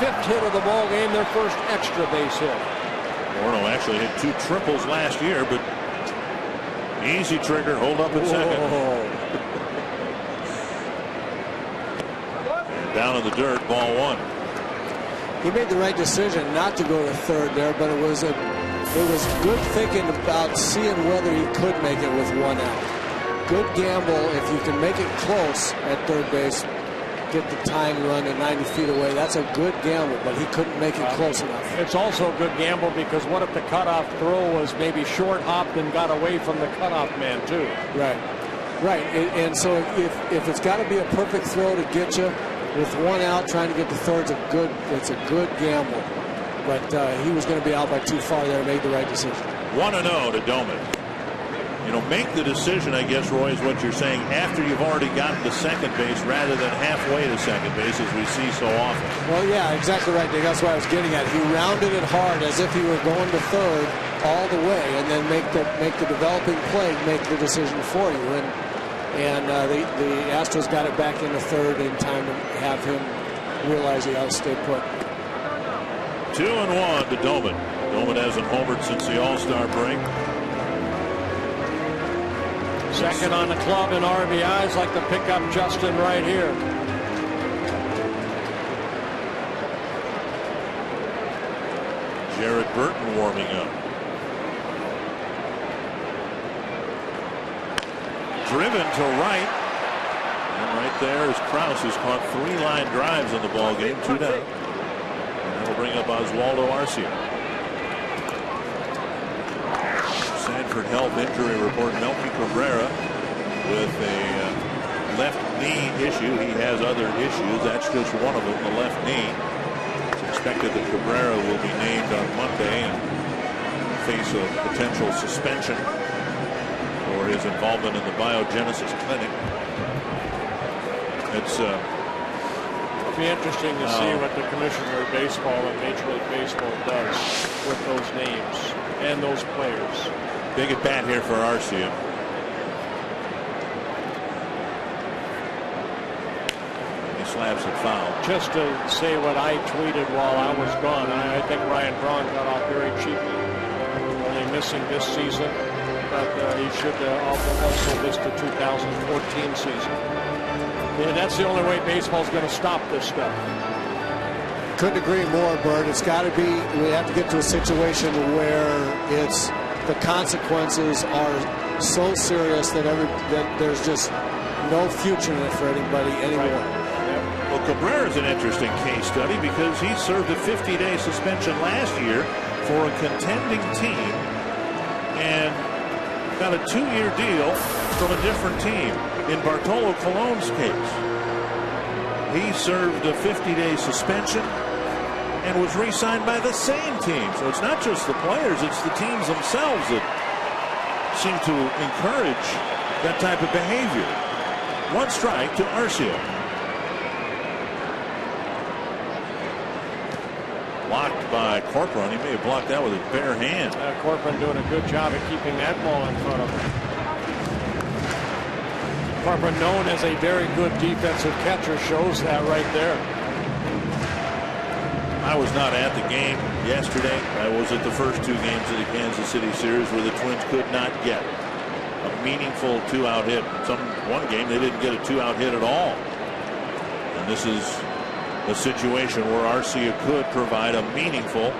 H: 5th hit of the ball game, their first extra base hit.
F: Morneau actually hit 2 triples last year, but easy trigger, hold up at 2nd. And down in the dirt, ball 1.
C: He made the right decision not to go to 3rd there, but it was good thinking about seeing whether he could make it with 1 out. Good gamble if you can make it close at 3rd base, get the tying run at 90 feet away. That's a good gamble, but he couldn't make it close enough.
H: It's also a good gamble because what if the cutoff throw was maybe short hopped and got away from the cutoff man too?
C: Right. And so if it's got to be a perfect throw to get you with 1 out, trying to get to 3rd, it's a good gamble. But he was going to be out by too far there. Made the right decision.
F: 1-0 to Doumit. You know, make the decision, I guess, Roy, is what you're saying, after you've already gotten to 2nd base rather than halfway to 2nd base, as we see so often.
C: Well, yeah, exactly right, Dick. That's what I was getting at. He rounded it hard as if he were going to 3rd all the way, and then make the developing play, make the decision for you. And the Astros got it back into 3rd in time to have him realize he ought to stay put.
F: 2-1 to Doumit. Doumit hasn't homered since the All-Star break.
H: 2nd on the club in RBIs, like to pick up Justin right here.
F: Jared Burton warming up. Driven to right. And right there is Krause, who's caught 3 line drives in the ball game. 2 down. And that'll bring up Oswaldo Arcia. Sanford health injury report. Melky Cabrera with a left knee issue. He has other issues. That's just one of them, the left knee. It's expected that Cabrera will be named on Monday and face a potential suspension for his involvement in the biogenesis clinic. It'll
H: be interesting to see what the Commissioner of Baseball and Major League Baseball does with those names and those players.
F: Big at bat here for Arcia. slaps and fouls.
H: Just to say what I tweeted while I was gone, I think Ryan Braun got off very cheaply. Only missing this season, but he should also miss the 2014 season. Yeah, that's the only way baseball's going to stop this stuff.
C: Couldn't agree more, Bert. It's got to be, we have to get to a situation where the consequences are so serious that there's just no future in it for anybody anymore.
F: Right. Well, Cabrera is an interesting case study because he served a 50-day suspension last year for a contending team and got a 2-year deal from a different team. In Bartolo Colon's case, he served a 50-day suspension and was re-signed by the same team. So it's not just the players, it's the teams themselves that seem to encourage that type of behavior. 1 strike to Arcia. Blocked by Corcoran. He may have blocked that with his bare hand.
H: Corcoran doing a good job of keeping that ball in front of him. Corcoran, known as a very good defensive catcher, shows that right there.
F: I was not at the game yesterday. I was at the first 2 games of the Kansas City series where the Twins could not get a meaningful 2-out hit. One game they didn't get a 2-out hit at all. And this is a situation where Arcia could provide a meaningful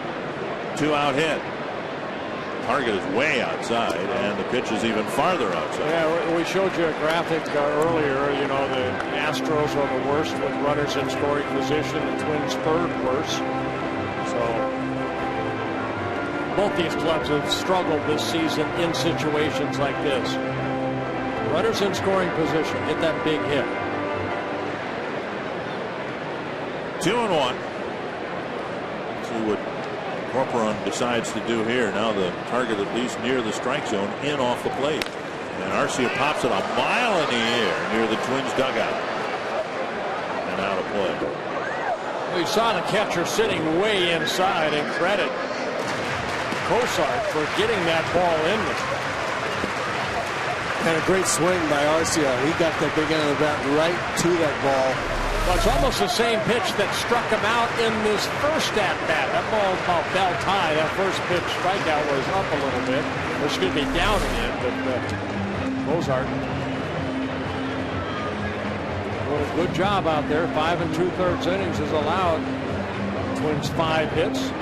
F: 2-out hit. Target is way outside, and the pitch is even farther outside.
H: Yeah, we showed you a graphic earlier. You know, the Astros are the worst with runners in scoring position. The Twins 3rd worst. So both these clubs have struggled this season in situations like this. Runners in scoring position, get that big hit.
F: 2-1. See what Corcoran decides to do here. Now the target at least near the strike zone, in off the plate. And Arcia pops it a mile in the air near the Twins dugout. And out of play.
H: We saw the catcher sitting way inside, and credit Cosart for getting that ball in there.
C: And a great swing by Arcia. He got that big end of the bat right to that ball.
H: Well, it's almost the same pitch that struck him out in this first at-bat. That ball about belt high. That first pitch strikeout was up a little bit. Or excuse me, down again. But Cosart doing a good job out there. 5 2/3 innings is allowed. Twins 5 hits.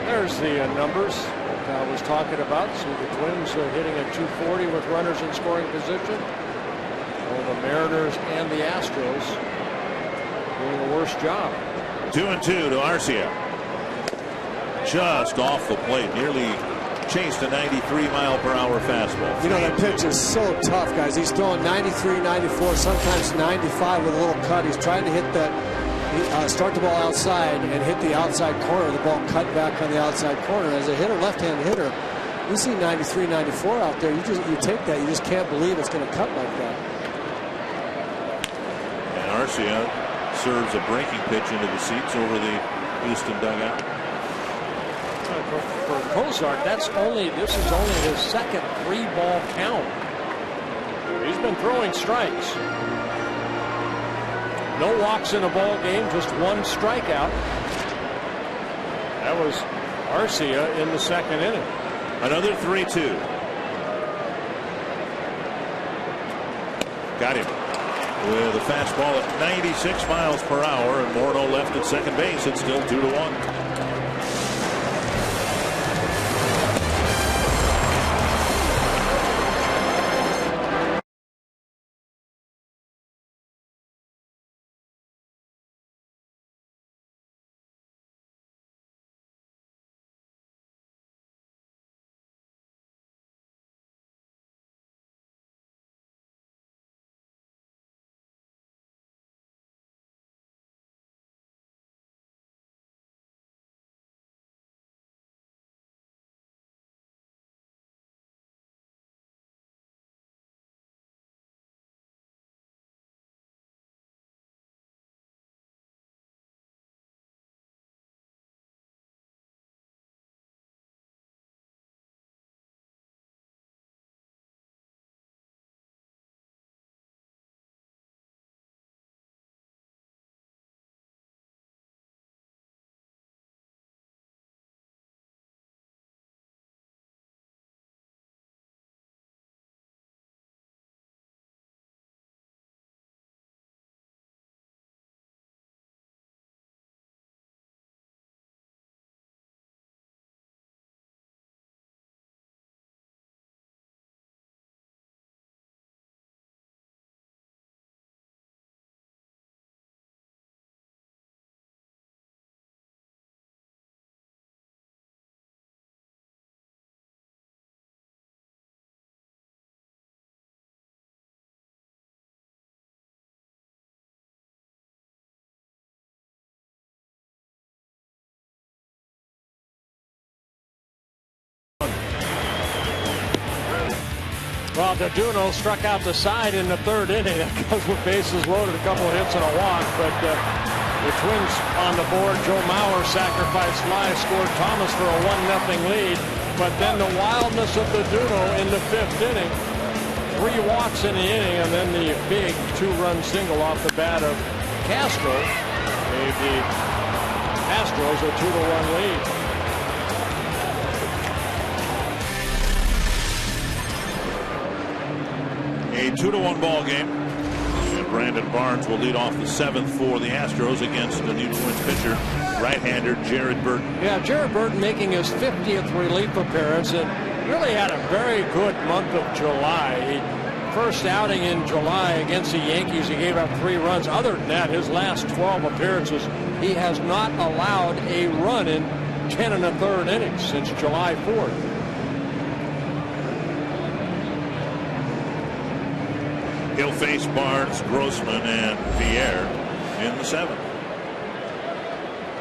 H: There's the numbers that I was talking about. So the Twins are hitting at .240 with runners in scoring position. Well, the Mariners and the Astros doing a worse job.
F: 2-2 to Arcia. Just off the plate, nearly chased a 93-mile-per-hour fastball.
C: You know, that pitch is so tough, guys. He's throwing 93, 94, sometimes 95 with a little cut. He's trying to hit that, start the ball outside and hit the outside corner. The ball cut back on the outside corner. As a hitter, left-hand hitter, you see 93, 94 out there. You take that. You just can't believe it's going to cut like that.
F: And Arcia serves a breaking pitch into the seats over the Houston dugout.
H: For Cosart, this is only his second 3-ball count. He's been throwing strikes. No walks in a ball game, just 1 strikeout. That was Arcia in the second inning.
F: Another 3-2. Got him with a fastball at 96 miles per hour, and Morneau left at second base. It's still 2-1.
H: Well, DeDuno struck out the side in the third inning. That goes with bases loaded, a couple of hits and a walk. But the Twins on the board. Joe Mauer sacrificed fly, scored Thomas for a 1-0 lead. But then the wildness of DeDuno in the fifth inning. 3 walks in the inning, and then the big 2-run single off the bat of Castro gave the Astros a 2-1 lead.
F: A 2-1 ball game. And Brandon Barnes will lead off the 7th for the Astros against the new Twins pitcher, right-hander Jared Burton.
H: Yeah, Jared Burton making his 50th relief appearance and really had a very good month of July. First outing in July against the Yankees, he gave up 3 runs. Other than that, his last 12 appearances, he has not allowed a run in 10 1/3 innings since July 4th.
F: He'll face Barnes, Grossman, and Villar in the 7th.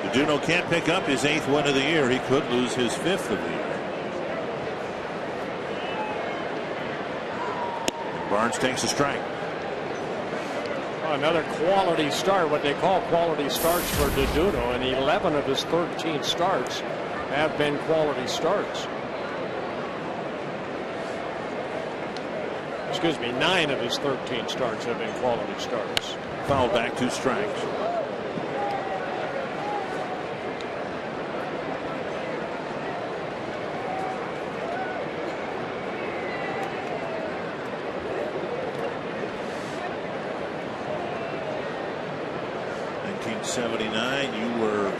F: DeDuno can't pick up his 8th win of the year. He could lose his 5th of the year. Barnes takes a strike.
H: Another quality start, what they call quality starts for DeDuno, and 11 of his 13 starts have been quality starts. Excuse me, 9 of his 13 starts have been quality starts.
F: Fouled back, 2 strikes. '79, you were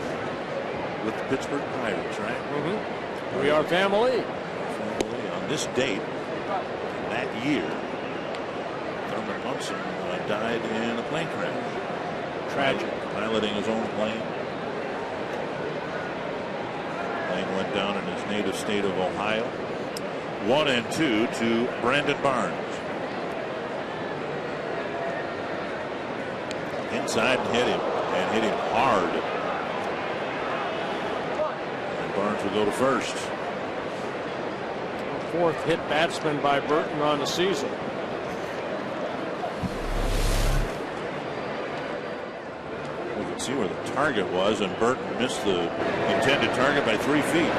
F: with the Pittsburgh Pirates, right?
H: Mm-hmm. We are family.
F: On this date, that year, Thurman Munson died in a plane crash.
H: Tragic.
F: Piloting his own plane. Plane went down in his native state of Ohio. 1-2 to Brandon Barnes. Inside and hit him hard. And Barnes will go to first.
H: 4th hit batsman by Burton on the season.
F: We can see where the target was, and Burton missed the intended target by 3 feet.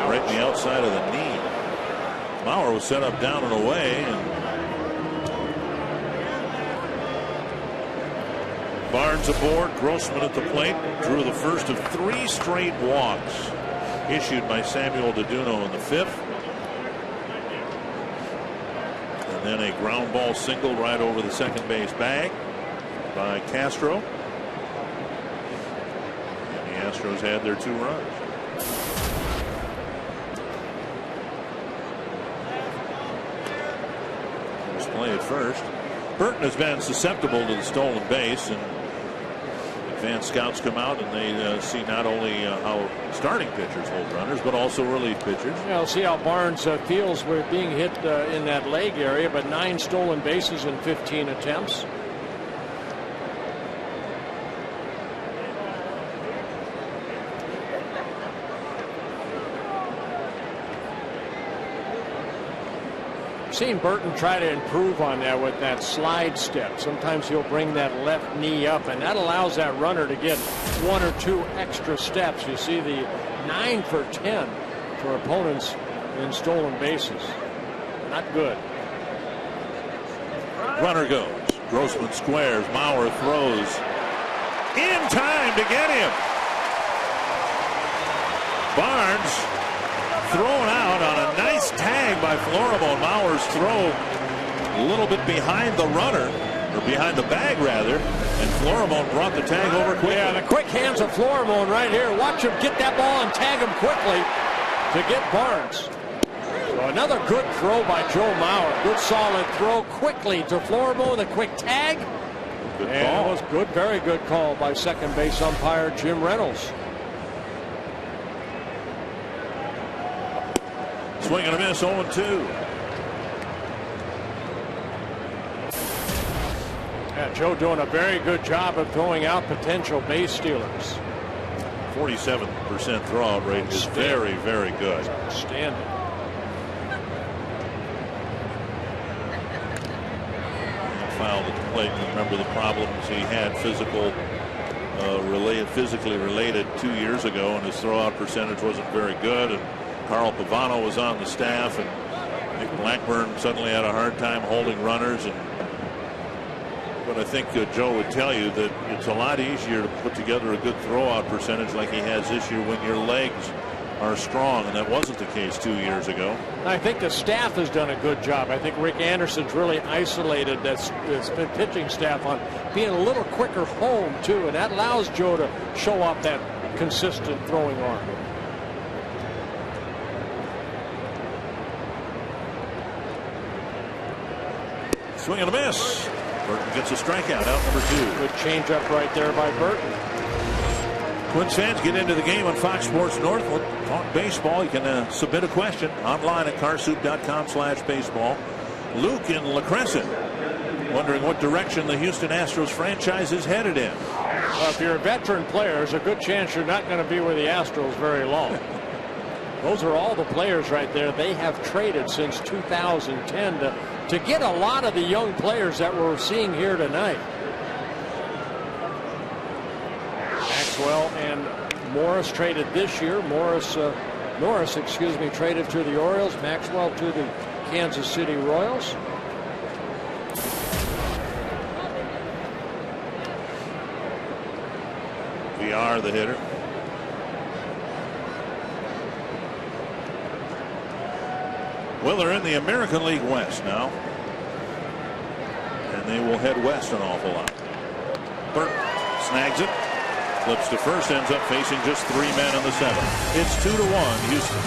F: Right in the outside of the knee. Mauer was set up down and away, and Barnes aboard. Grossman at the plate. Drew the first of 3 straight walks issued by Samuel DeDuno in the 5th. And then a ground ball single right over the second base bag by Castro. And the Astros had their 2 runs. Let's play at first. Burton has been susceptible to the stolen base, and advanced scouts come out and they see not only how starting pitchers hold runners, but also relief pitchers.
H: Yeah, we'll see how Barnes feels with being hit in that leg area, but 9 stolen bases in 15 attempts. Seen Burton try to improve on that with that slide step. Sometimes he'll bring that left knee up, and that allows that runner to get 1 or 2 extra steps. You see the 9 for 10 for opponents in stolen bases. Not good.
F: Runner goes. Grossman squares. Mauer throws in time to get him. Barnes thrown out on a nice tag by Florimon. Mauer's throw a little bit behind the runner, or behind the bag rather, and Florimon brought the tag over quickly.
H: Yeah, the quick hands of Florimon right here. Watch him get that ball and tag him quickly to get Barnes. So another good throw by Joe Mauer. Good solid throw quickly to Florimon. The quick tag.
F: Good
H: and
F: call.
H: It was good, very good call by second base umpire Jim Reynolds.
F: Swing and a miss, 0-2.
H: Yeah, Joe doing a very good job of throwing out potential base stealers.
F: 47% throwout rate is very, very good.
H: Outstanding.
F: at the plate. You remember the problems he had physically related 2 years ago, and his throwout percentage wasn't very good. And Carl Pavano was on the staff, and Nick Blackburn suddenly had a hard time holding runners. But I think Joe would tell you that it's a lot easier to put together a good throwout percentage like he has this year when your legs are strong, and that wasn't the case 2 years ago.
H: I think the staff has done a good job. I think Rick Anderson's really isolated this pitching staff on being a little quicker home too, and that allows Joe to show off that consistent throwing arm.
F: Swing and a miss. Burton gets a strikeout, out number 2.
H: Good changeup right there by Burton.
F: Twins fans, get into the game on Fox Sports North. We'll talk baseball. You can submit a question online at carsoup.com/baseball. Luke in La Crescent wondering what direction the Houston Astros franchise is headed in.
H: Well, if you're a veteran player, there's a good chance you're not going to be with the Astros very long. Those are all the players right there they have traded since 2010 to get a lot of the young players that we're seeing here tonight. Maxwell and Morris traded this year. Norris, traded to the Orioles. Maxwell to the Kansas City Royals.
F: VR, the hitter. Well, they're in the American League West now, and they will head west an awful lot. Burton snags it, flips to first, ends up facing just 3 men in the 7th. It's 2-1 Houston.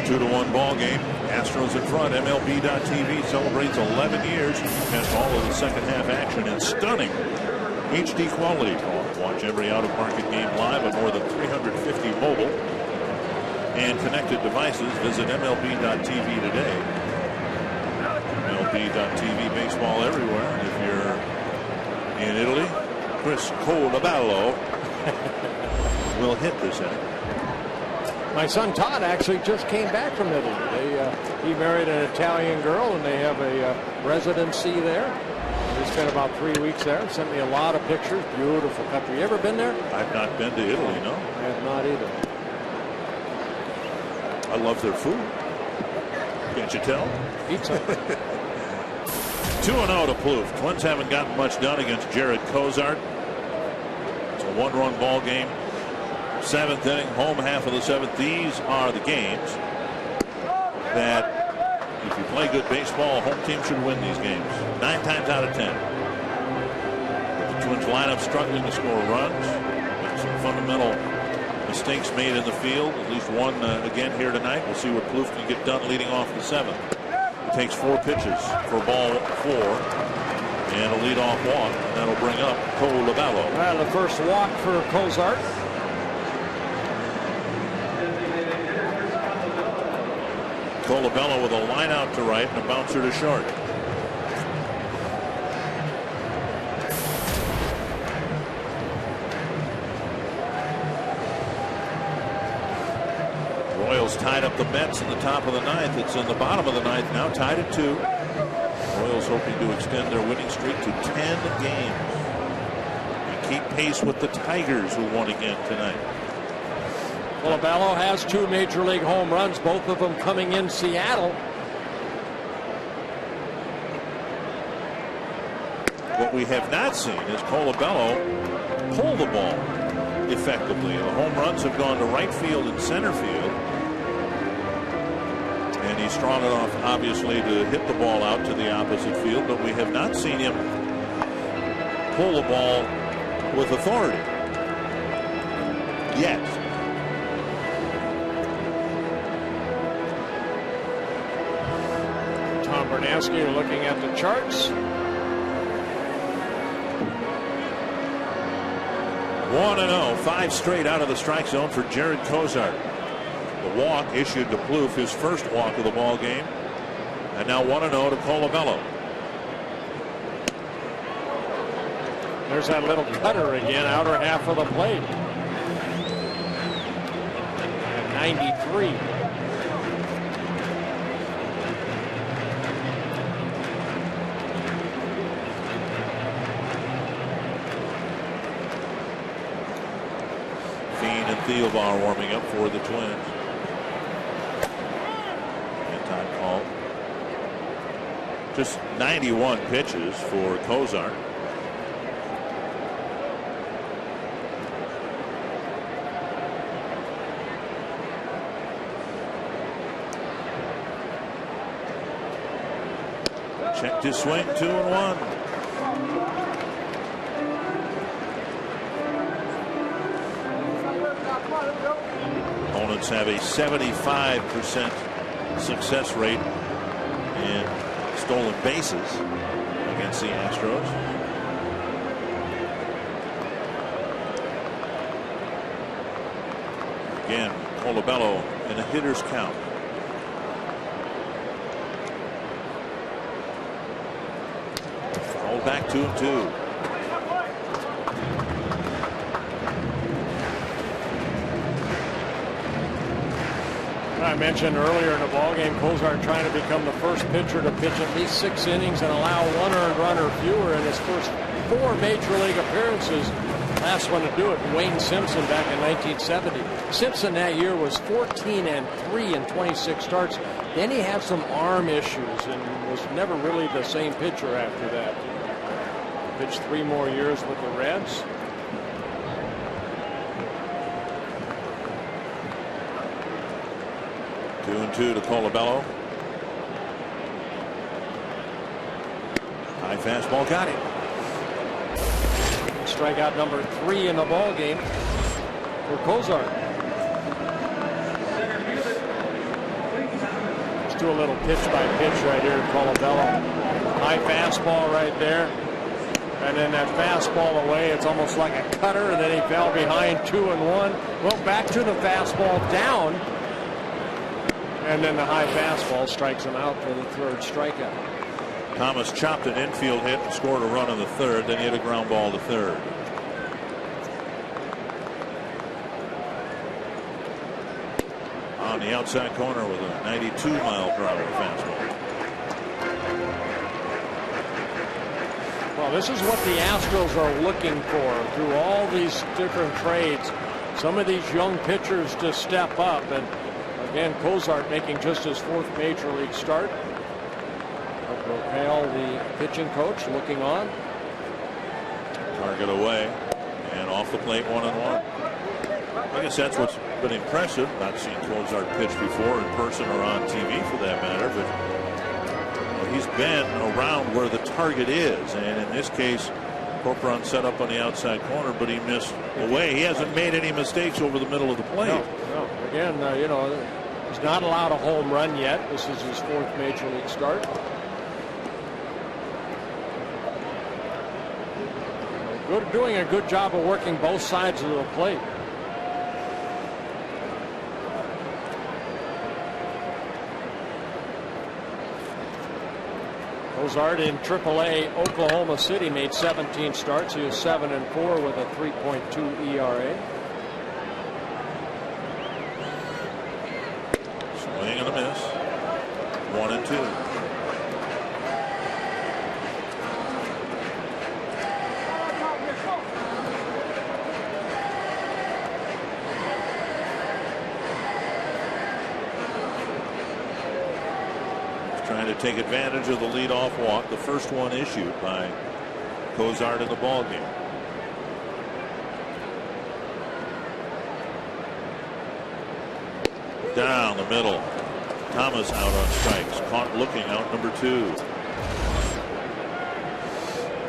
F: Two to 1 ball game. Astros in front. MLB.TV celebrates 11 years and all of the second half action in stunning HD quality. Watch every out-of-market game live on more than 350 mobile and connected devices. Visit MLB.TV today. MLB.TV, baseball everywhere. And if you're in Italy, Chris Colaballo will hit this inning.
H: My son Todd actually just came back from Italy. He married an Italian girl, and they have a residency there. He spent about 3 weeks there. Sent me a lot of pictures. Beautiful country. You ever been there?
F: I've not been to Italy, no.
H: I have not either.
F: I love their food. Can't you tell?
H: Pizza.
F: 2-0 to Plouffe. Twins haven't gotten much done against Jared Cozart. It's a 1-run ball game. 7th inning, home half of the 7th. These are the games that, if you play good baseball, a home team should win these games 9 times out of 10. But the Twins lineup struggling to score runs. With some fundamental mistakes made in the field. At least one again here tonight. We'll see what Plouffe can get done leading off the 7th. takes 4 pitches for ball 4 and a leadoff walk, and that'll bring up Cole LaBello.
H: The first walk for Cozart.
F: Cole LaBello with a line out to right and a bouncer to short. Royals tied up the Mets in the top of the 9th. It's in the bottom of the 9th now, tied at 2. Royals hoping to extend their winning streak to 10 games and keep pace with the Tigers, who won again tonight.
H: LaBello has 2 major league home runs, both of them coming in Seattle.
F: What we have not seen is Cole LaBello pull the ball effectively. The home runs have gone to right field and center field. And he's strong enough, obviously, to hit the ball out to the opposite field, but we have not seen him pull the ball with authority yet.
H: Tom Bernanski looking at the charts.
F: 1-0, 5 straight out of the strike zone for Jared Cozart. The walk issued to Plouffe, his first walk of the ball game, and now 1-0 to Cole LaBello.
H: There's that little cutter again, outer half of the plate. At 93.
F: Thielbar warming up for the Twins. And time call. Just 91 pitches for Cozart. Checked his swing, 2-1. Opponents have a 75% success rate in stolen bases against the Astros. Again, Cole LaBello in a hitter's count. Fouled back 2-2.
H: I mentioned earlier in the ballgame, Cozart trying to become the first pitcher to pitch at least 6 innings and allow 1 earned run or fewer in his first 4 major league appearances. Last one to do it, Wayne Simpson, back in 1970. Simpson that year was 14-3 in 26 starts. Then he had some arm issues and was never really the same pitcher after that. Pitched 3 more years with the Reds.
F: Two and 2 to Cole LaBello. High fastball, got him.
H: Strikeout number 3 in the ball game for Cozart. Let's do a little pitch by pitch right here to Cole LaBello. High fastball right there. And then that fastball away, it's almost like a cutter, and then he fell behind 2-1. Well, back to the fastball down. And then the high fastball strikes him out for the 3rd strikeout.
F: Thomas chopped an infield hit and scored a run in the 3rd, then hit a ground ball to 3rd. On the outside corner with a 92-mile-per-hour fastball.
H: Well, this is what the Astros are looking for through all these different trades. Some of these young pitchers to step up, and again, Cozart making just his 4th major league start. Hale, the pitching coach, looking on.
F: Target away and off the plate, 1-1. I guess that's what's been impressive. Not seen Cozart pitch before in person or on TV for that matter, but he's been around where the target is, and in this case, Corcoran set up on the outside corner, but he missed away. He hasn't made any mistakes over the middle of the plate.
H: No. Again, He's not allowed a home run yet. This is his 4th major league start. Doing a good job of working both sides of the plate. Cozart in AAA Oklahoma City made 17 starts. He was 7-4 with a 3.2 ERA.
F: Swing and a miss. 1-2. Trying to take advantage of the leadoff walk, the first one issued by Cozart in the ballgame. Down the middle. Thomas out on strikes. Caught looking out, number 2.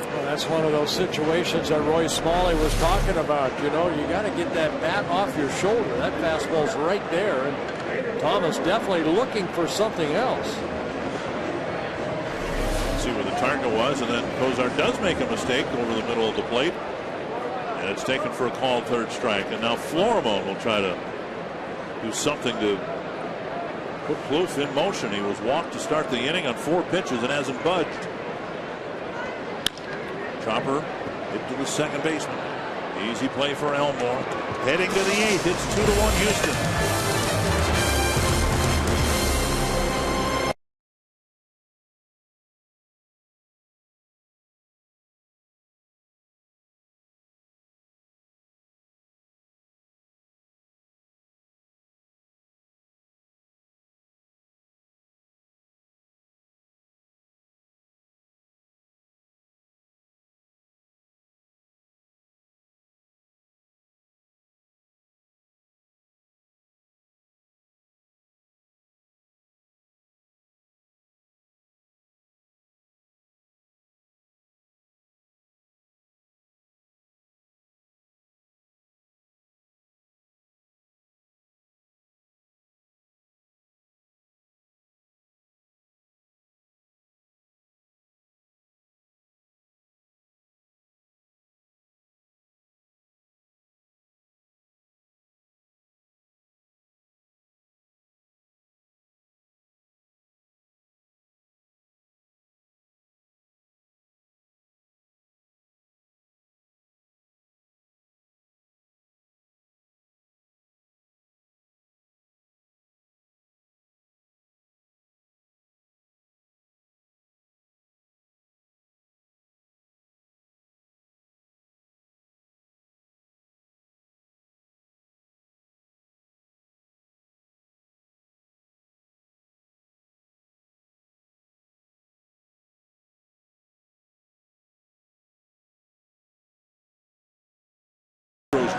H: Well, that's one of those situations that Roy Smalley was talking about. You know, you got to get that bat off your shoulder. That fastball's right there, and Thomas definitely looking for something else.
F: See where the target was, and then Cozart does make a mistake over the middle of the plate, and it's taken for a called 3rd strike. And now Florimon will try to do something to put Plouffe in motion. He was walked to start the inning on 4 pitches and hasn't budged. Chopper hit to the second baseman. Easy play for Elmore. Heading to the 8th. It's 2-1 Houston.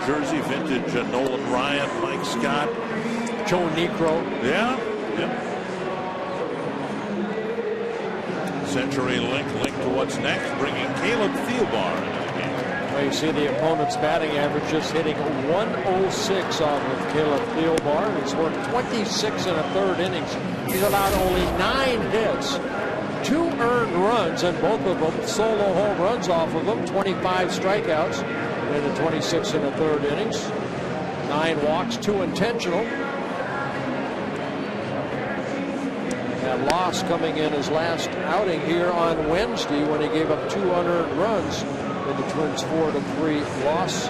F: Jersey vintage, Nolan Ryan, Mike Scott,
H: Joe Niekro.
F: Yeah. Century link to what's next, bringing Caleb Thielbar into the game.
H: Well, you see the opponent's batting average just hitting 106 off of Caleb Thielbar. He's worked 26 1/3 innings. He's allowed only 9 hits, 2 earned runs, and both of them solo home runs off of them. 25 strikeouts in the 26 1/3 innings. 9 walks, 2 intentional. That loss coming in his last outing here on Wednesday when he gave up 2 unearned runs in the Twins' 4-3 loss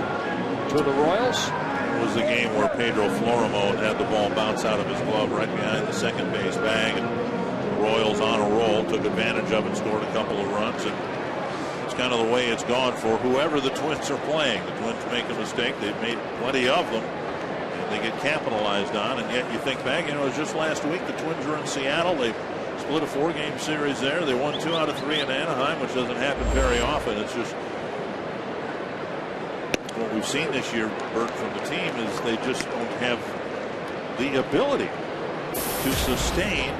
H: to the Royals.
F: It was the game where Pedro Florimon had the ball bounce out of his glove right behind the second base bag, and the Royals on a roll took advantage of it, scored a couple of runs, and it's kind of the way it's gone for whoever the Twins are playing. The Twins make a mistake, they've made plenty of them, and they get capitalized on, and yet you think back, it was just last week the Twins were in Seattle, they split a 4-game series there, they won 2 out of 3 in Anaheim, which doesn't happen very often. It's just what we've seen this year, Bert, from the team is they just don't have the ability to sustain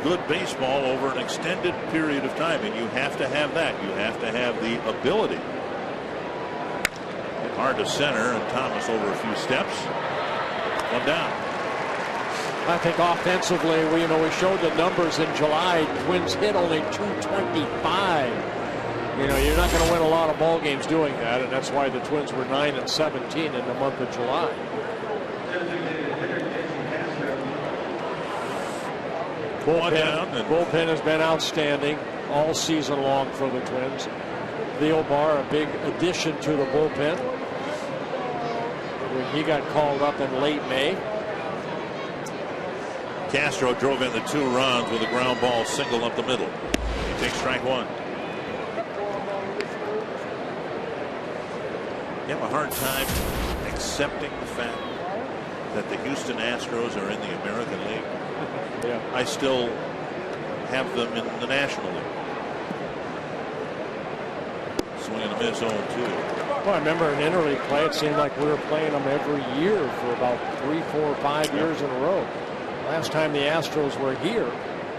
F: good baseball over an extended period of time, and you have to have that. You have to have the ability. Hard to center, and Thomas over a few steps. 1 down.
H: I think offensively, we showed the numbers in July. Twins hit only .225. You're not going to win a lot of ball games doing that, and that's why the Twins were 9-17 in the month of July. Bullpen has been outstanding all season long for the Twins. Theobar, a big addition to the bullpen. He got called up in late May.
F: Castro drove in the 2 runs with a ground ball single up the middle. He takes strike 1. You have a hard time accepting the fact that the Houston Astros are in the American League.
H: Yeah.
F: I still have them in the National League. Swing and a miss 0-2.
H: Well, I remember in interleague play, it seemed like we were playing them every year for about 3, 4, 5 years in a row. Last time the Astros were here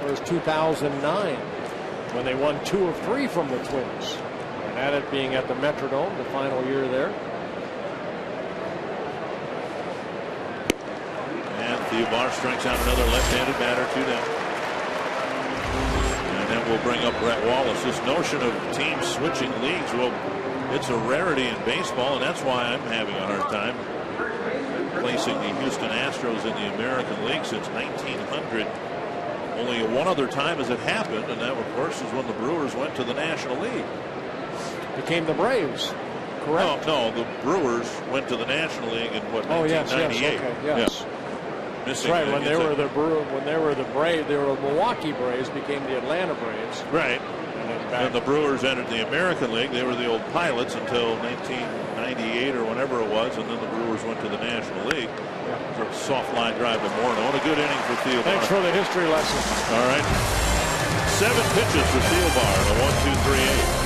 H: was 2009 when they won 2 of 3 from the Twins. And that it being at the Metrodome, the final year there.
F: And Theobar strikes out another left-handed batter, 2 down. And then we'll bring up Brett Wallace. This notion of teams switching leagues, well, it's a rarity in baseball, and that's why I'm having a hard time placing the Houston Astros in the American League since 1900. Only one other time has it happened, and that, of course, is when the Brewers went to the National League.
H: Became the Braves, correct?
F: No, the Brewers went to the National League in what? 1998.
H: Yes, okay, yes.
F: Yeah.
H: That's right. When they were the Braves, they were the Milwaukee Braves, became the Atlanta Braves.
F: Right. And the Brewers entered the American League. They were the old Pilots until 1998 or whenever it was, and then the Brewers went to the National League. For a soft line drive to Morneau. What a good inning for Theobar.
H: Thanks for the history lesson.
F: All right. 7 pitches for Theobar. The 1-2-3-8.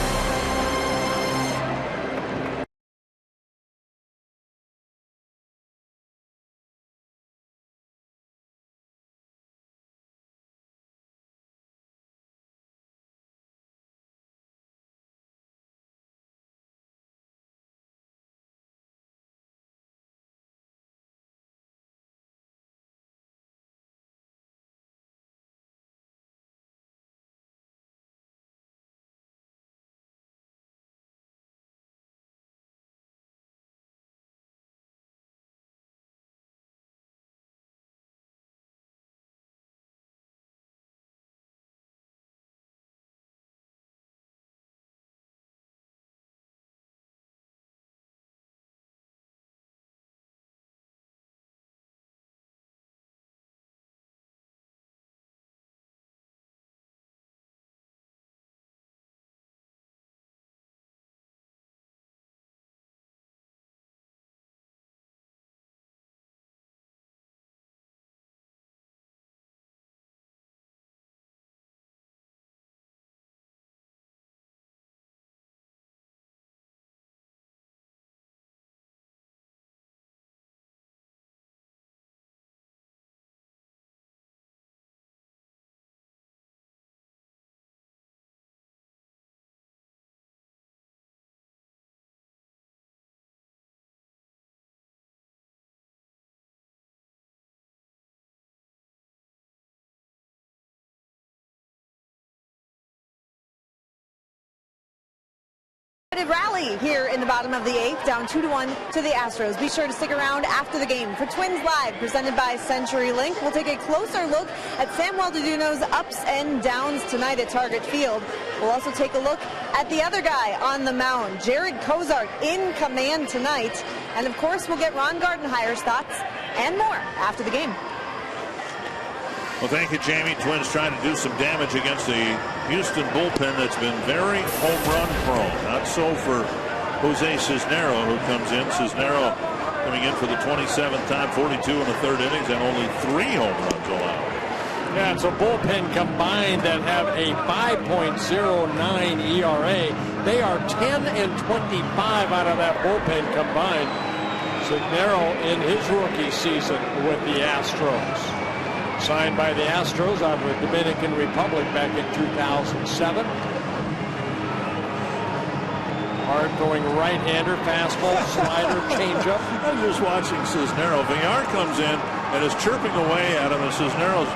D: Rally here in the bottom of the 8th, down 2-1 to the Astros. Be sure to stick around after the game for Twins Live, presented by CenturyLink. We'll take a closer look at Sam Waldiduno's ups and downs tonight at Target Field. We'll also take a look at the other guy on the mound, Jared Cozart, in command tonight. And of course, we'll get Ron Gardenhire's thoughts and more after the game.
F: Well, thank you, Jamie. Twins trying to do some damage against the Houston bullpen that's been very home run prone. Not so for Jose Cisnero, who comes in. Cisnero coming in for the 27th time, 42 in the 3rd innings, and only 3 home runs allowed.
H: Yeah, it's a bullpen combined that have a 5.09 ERA. They are 10-25 out of that bullpen combined. Cisnero in his rookie season with the Astros. Signed by the Astros out of the Dominican Republic back in 2007. Hard-throwing right-hander, fastball, slider, changeup.
F: I'm just watching Cisneros. Villar comes in and is chirping away at him, and Cisneros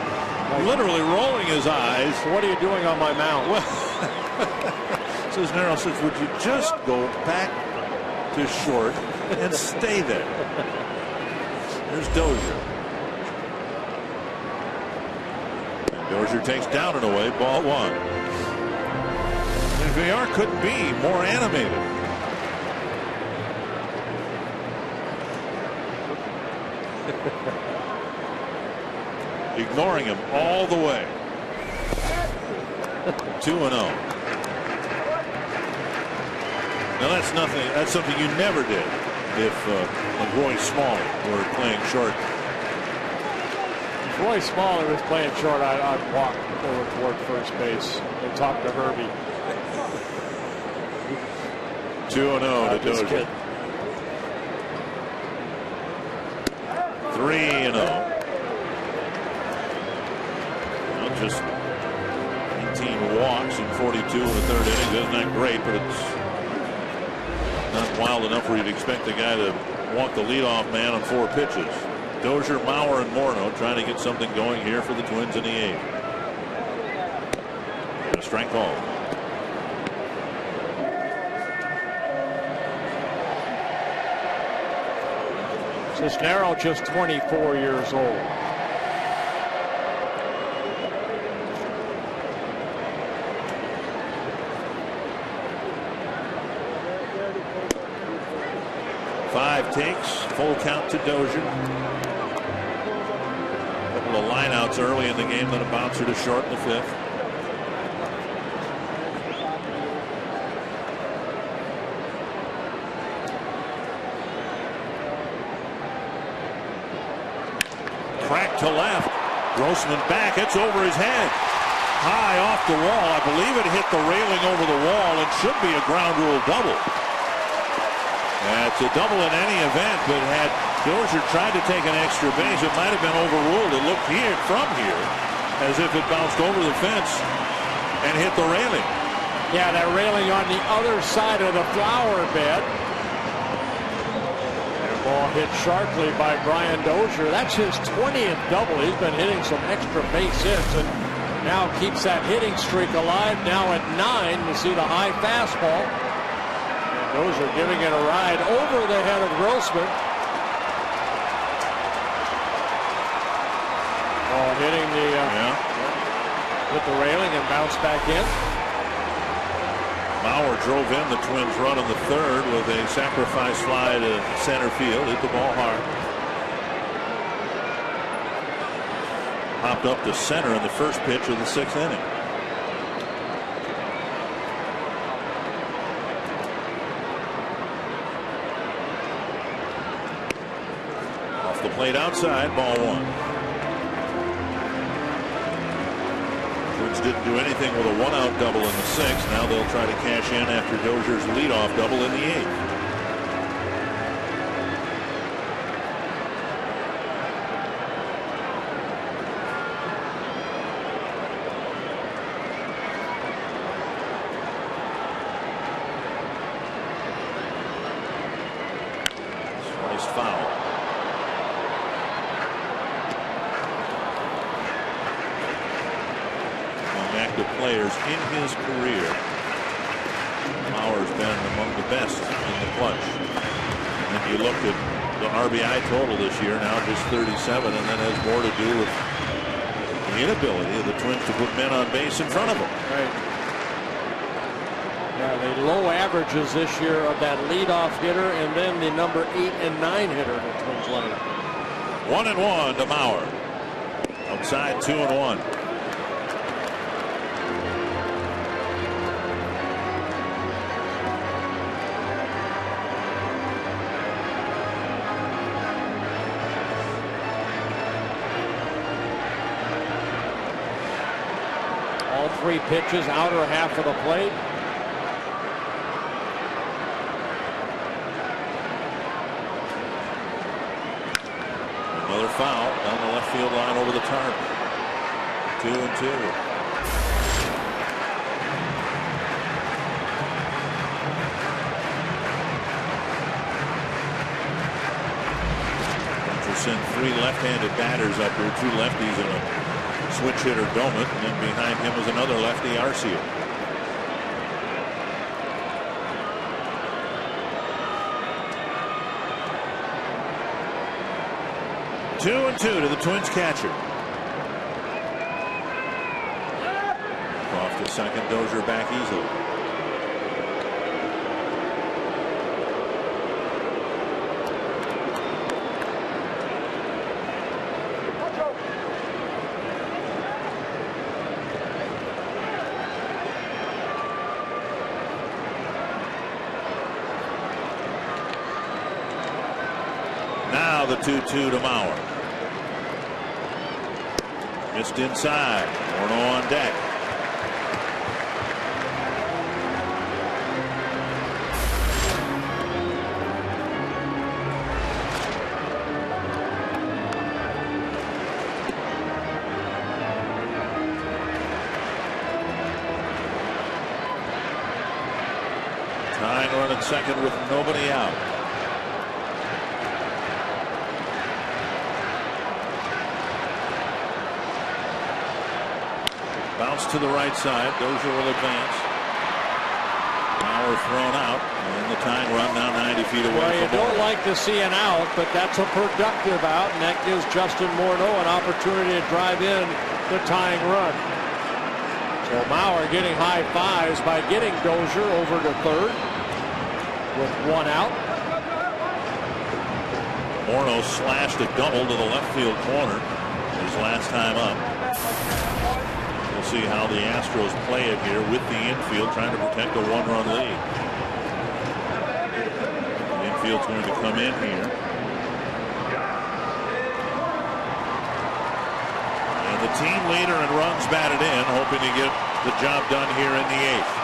F: literally rolling his eyes.
H: What are you doing on my mound?
F: Well, Cisneros says, would you just go back to short and stay there? There's Dozier. And Dozier takes down and away, ball 1. And Villar couldn't be more animated. Ignoring him all the way. 2-0. Now that's nothing. That's something you never did if Roy Smalley were playing short.
H: If Roy Smalley was playing short, I'd walk over toward first base and talk to Herbie.
F: 2-0 to Dozier. 3-0. Just 18 walks in 42 in the third inning. Isn't that great? But it's not wild enough where you'd expect the guy to walk the leadoff man on 4 pitches. Dozier, Mauer, and Morneau trying to get something going here for the Twins in the 8th. And a strike call.
H: Cisneros just 24 years old.
F: Takes full count to Dozier. A couple of lineouts early in the game, then a bouncer to short in the 5th. Crack to left. Grossman back. It's over his head. High off the wall. I believe it hit the railing over the wall and should be a ground rule double. It's a double in any event, but had Dozier tried to take an extra base, it might have been overruled. It looked here from here as if it bounced over the fence and hit the railing.
H: Yeah, that railing on the other side of the flower bed. And a ball hit sharply by Brian Dozier. That's his 20th double. He's been hitting some extra base hits and now keeps that hitting streak alive. Now at 9, we see the high fastball. Dozier giving it a ride over the head of Grossman. Ball hitting the hit the railing and bounced back in.
F: Mauer drove in the Twins' run in the 3rd with a sacrifice fly to center field. Hit the ball hard. Popped up to center in the first pitch of the 6th inning. The plate outside, ball 1. Twins didn't do anything with a 1-out double in the 6th. Now they'll try to cash in after Dozier's leadoff double in the 8th. Sliced foul. Active players in his career. Mauer's been among the best in the clutch. And you look at the RBI total this year, now just 37, and that has more to do with the inability of the Twins to put men on base in front of them.
H: Right. Yeah, the low averages this year of that leadoff hitter and then the number 8 and 9 hitter in the Twins lineup.
F: 1-1 to Mauer. Outside 2-1.
H: All 3 pitches, outer half of the plate.
F: Another foul down the left field line over the tarp. 2-2. send 3 left-handed batters up here, 2 lefties and a switch hitter Domet, and then behind him was another lefty, Arcia. Two and 2 to the Twins catcher. Off to second, Dozier back easily. Now the 2-2 to Mauer. Missed inside. Morneau on deck. Tying run at second with nobody out. Bounce to the right side. Dozier will advance. Mauer thrown out. And the tying run now 90 feet away.
H: Well, you don't like to see an out, but that's a productive out, and that gives Justin Morneau an opportunity to drive in the tying run. So Mauer getting high fives by getting Dozier over to third with 1 out.
F: Morneau slashed a double to the left field corner his last time up. We'll see how the Astros play it here with the infield, trying to protect a 1-run lead. The infield's going to come in here. And the team leader in runs batted in, hoping to get the job done here in the 8th.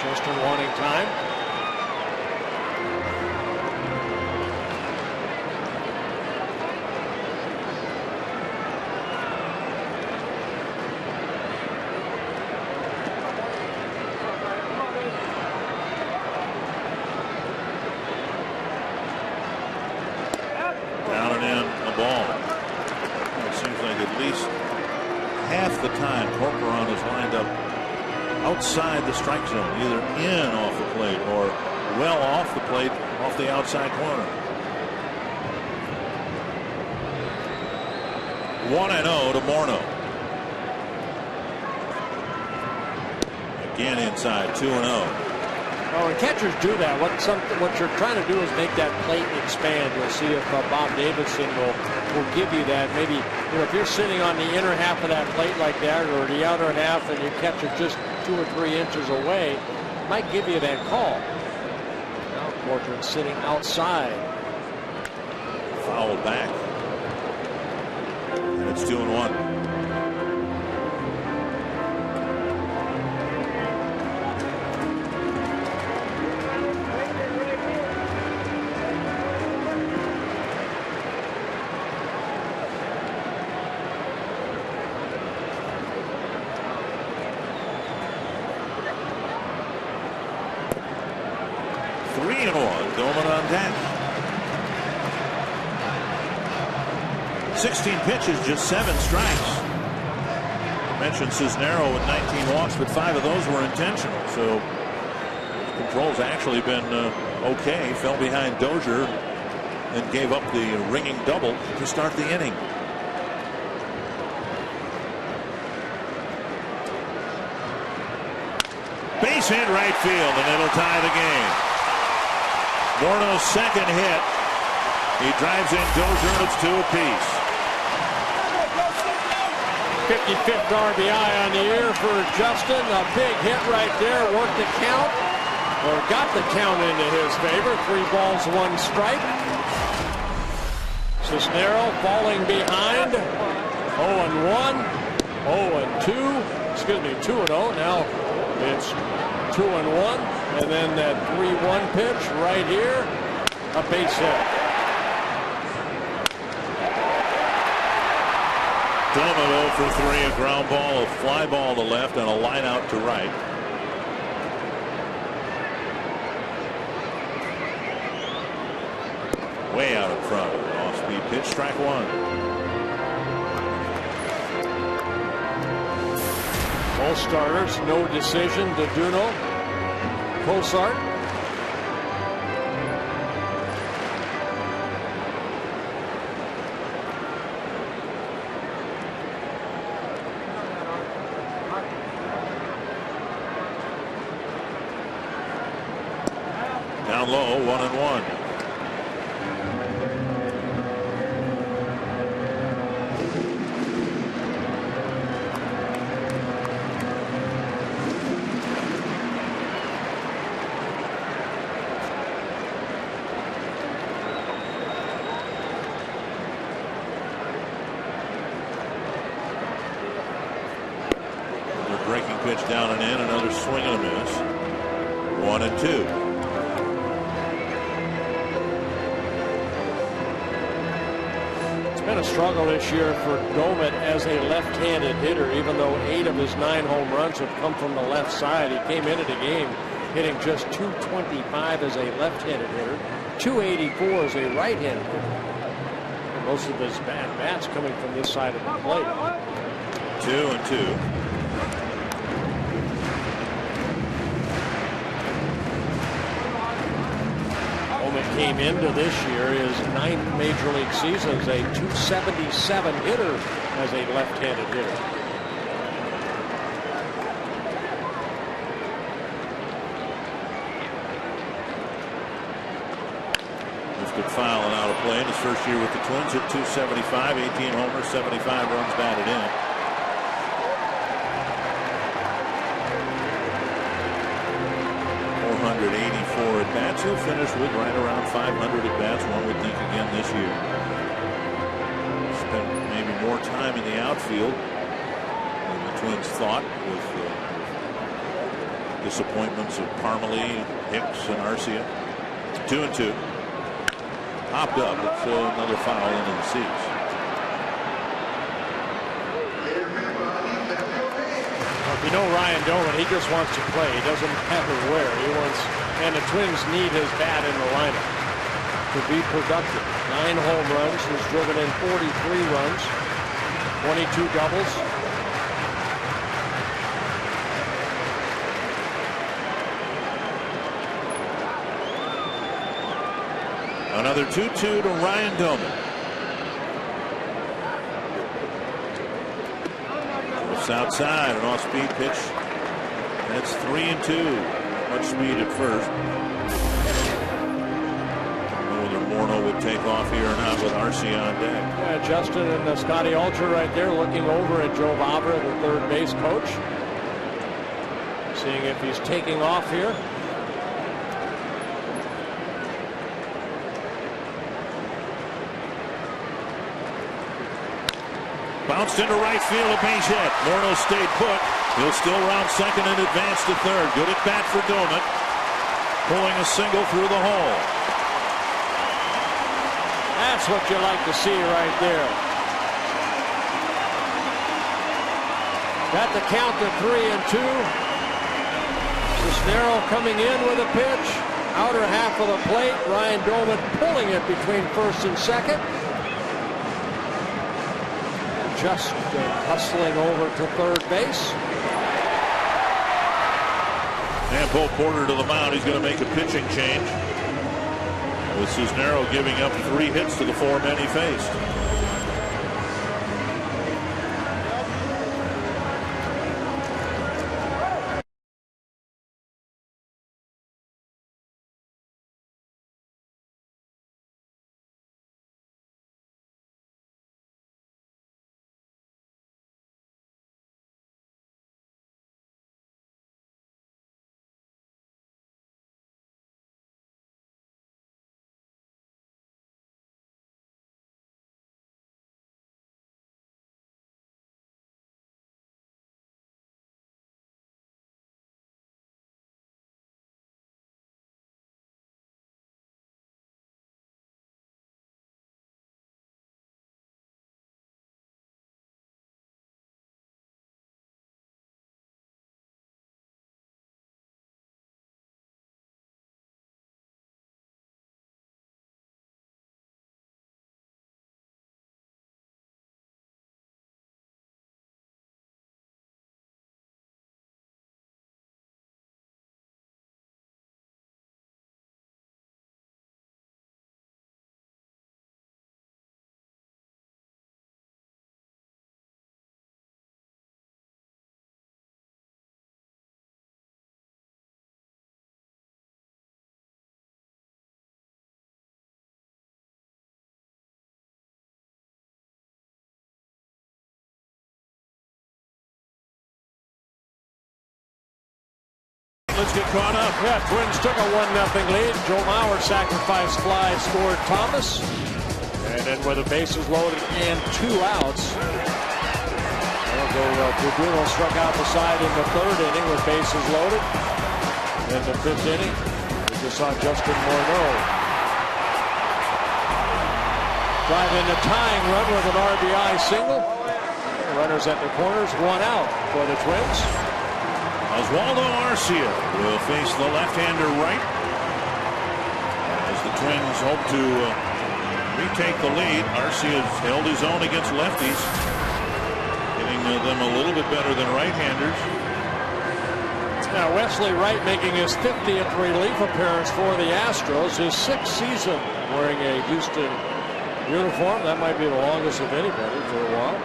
H: Justin wanting time.
F: Outside the strike zone, either in off the plate or well off the plate, off the outside corner. 1-0 to Morneau. Again inside, 2-0.
H: Well, when catchers do that, what you're trying to do is make that plate expand. You'll see if Bob Davidson will give you that. Maybe, if you're sitting on the inner half of that plate like that, or the outer half, and your catcher just 2 or 3 inches away, it might give you that call. Now Portland sitting outside.
F: Foul back. And it's 2-1. Doman on deck. 16 pitches, just 7 strikes. I mentioned Cisnero with 19 walks, but 5 of those were intentional. So control's actually been okay. Fell behind Dozier and gave up the ringing double to start the inning. Base hit right field, and it'll tie the game. Morneau's second hit. He drives in Dozier, and it's 2 apiece.
H: 55th RBI on the year for Justin. A big hit right there. Worked the count, or got the count into his favor. 3 balls, 1 strike. Cisnero falling behind. 0-1. 0-2. Excuse me, 2-0. Now it's 2-1. And then that 3-1 pitch right here, a base hit.
F: Doman 0 for 3, a ground ball, a fly ball to left, and a line out to right. Way out in front. Off-speed pitch, strike one.
H: Both starters, no decision. Duno, Cosart.
F: Down low, 1-1. Breaking pitch down and in, another swing and a miss. 1-2.
H: It's been a struggle this year for Domet as a left-handed hitter, even though 8 of his 9 home runs have come from the left side. He came into the game hitting just .225 as a left-handed hitter, .284 as a right-handed hitter. And most of his bats coming from this side of the plate.
F: 2-2.
H: Came into this year, his 9th major league season as a .277 hitter as a left-handed hitter.
F: Lifted foul and out of play in his first year with the Twins at .275, 18 homers, 75 runs batted in. .484 at bats. He'll finish with right around 500 at bats. One would think again this year. Spent maybe more time in the outfield than the Twins thought, with disappointments of Parmalee, Hicks, and Arcia. 2-2. Popped up. It's another foul into the seats.
H: You know Ryan Dolan, he just wants to play. He doesn't have to wear. He wants, and the Twins need his bat in the lineup to be productive. 9 home runs. He's driven in 43 runs, 22 doubles.
F: Another 2-2 to Ryan Dolan. Outside, an off-speed pitch. That's 3-2. Much speed at first. I don't know whether Morneau would take off here or not with Arcia on deck.
H: Yeah, Justin and Scotty Alger right there looking over at Joe Vavra, the third base coach. Seeing if he's taking off here.
F: Bounced into right field, a base hit. Morneau stayed put. He'll still round second and advance to third. Good at bat for Dolan. Pulling a single through the hole.
H: That's what you like to see right there. Got the count to 3-2. Cisnero coming in with a pitch. Outer half of the plate. Ryan Dolan pulling it between first and second. Just hustling over to third base.
F: And Bo Porter to the mound. He's going to make a pitching change, with Cisnero giving up 3 hits to the 4 men he faced. Let's get caught up.
H: Yeah, Twins took a 1-0 lead. Joe Mauer sacrifice fly scored Thomas. And then with the bases loaded and 2 outs. Duduno struck out the side in the 3rd inning with bases loaded. In the 5th inning, we just saw Justin Morneau drive in the tying run with an RBI single. Runners at the corners, 1 out for the Twins.
F: Oswaldo Arcia will face the left-hander right as the Twins hope to retake the lead. Arcia has held his own against lefties, hitting them a little bit better than right-handers.
H: Now Wesley Wright making his 50th relief appearance for the Astros, his 6th season wearing a Houston uniform. That might be the longest of anybody for a while.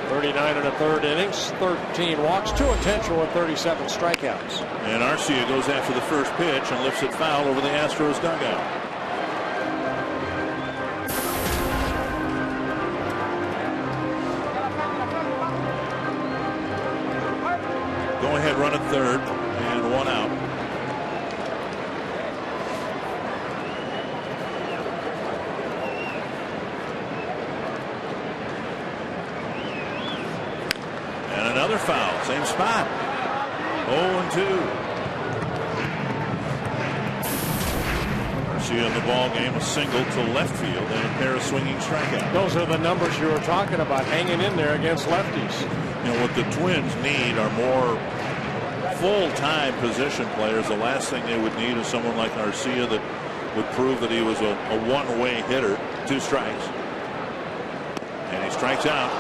H: 39 1/3 innings, 13 walks, 2 intentional and 37 strikeouts.
F: And Arcia goes after the first pitch and lifts it foul over the Astros dugout. Go ahead run at 3rd and 1 out. Another foul, same spot. 0-2. Arcia in the ball game, a single to left field and a pair of swinging strikeouts.
H: Those are the numbers you were talking about, hanging in there against lefties.
F: You know what the Twins need are more full-time position players. The last thing they would need is someone like Arcia that would prove that he was a one-way hitter. 2 strikes, and he strikes out.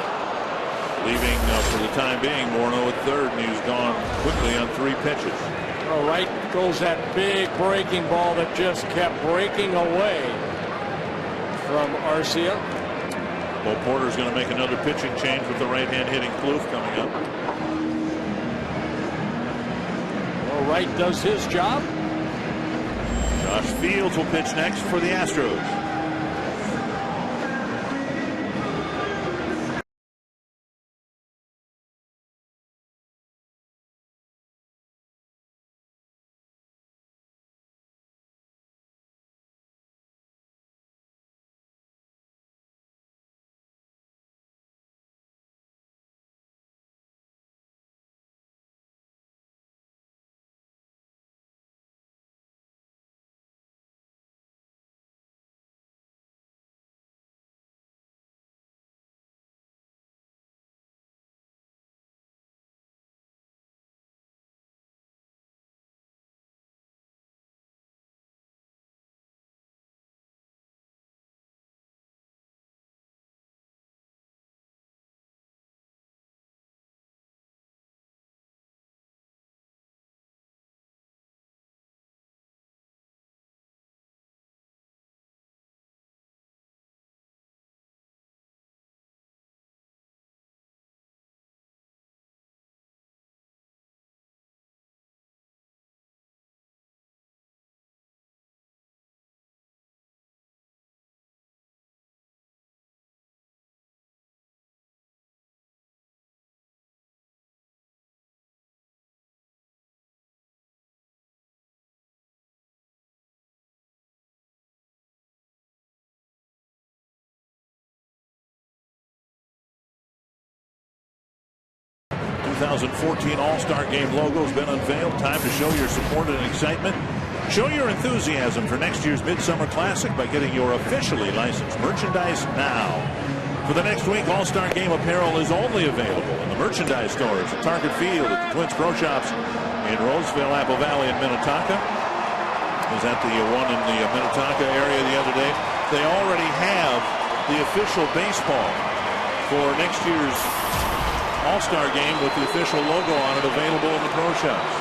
F: Leaving for the time being Morneau at 3rd, and he's gone quickly on 3 pitches.
H: Oh, right goes that big breaking ball that just kept breaking away from Arcia.
F: Bo Porter's going to make another pitching change with the right-hand hitting Plouffe coming up.
H: Well, Wright does his job.
F: Josh Fields will pitch next for the Astros. The 2014 All-Star Game logo has been unveiled. Time to show your support and excitement. Show your enthusiasm for next year's Midsummer Classic by getting your officially licensed merchandise now. For the next week, All-Star Game apparel is only available in the merchandise stores at Target Field, at the Twins Pro Shops in Roseville, Apple Valley, and Minnetonka. I was at the one in the Minnetonka area the other day. They already have the official baseball for next year's All-Star Game with the official logo on it available in the Pro Shops.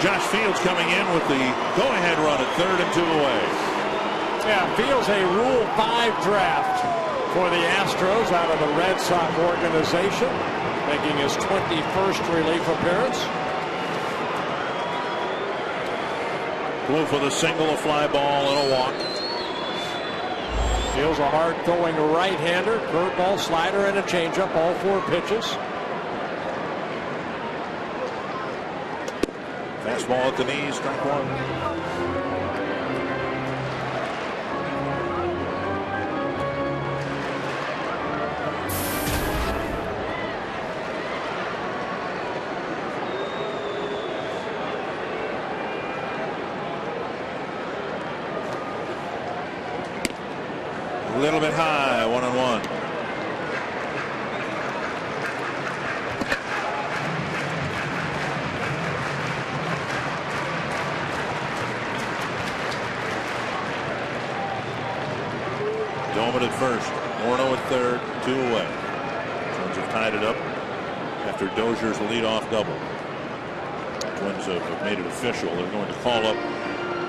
F: Josh Fields coming in with the go-ahead run at 3rd and 2 away.
H: Yeah, Fields a Rule 5 draft for the Astros out of the Red Sox organization, making his 21st relief appearance.
F: Plouffe with a single, a fly ball, and a walk.
H: Fields a hard-throwing right-hander, curveball, slider, and a changeup, all 4 pitches.
F: Fastball at the knees, strike one. A little bit high, 1-1. Doman at first, Morneau at third, 2 away. Twins have tied it up after Dozier's leadoff double. Twins have made it official. They're going to call up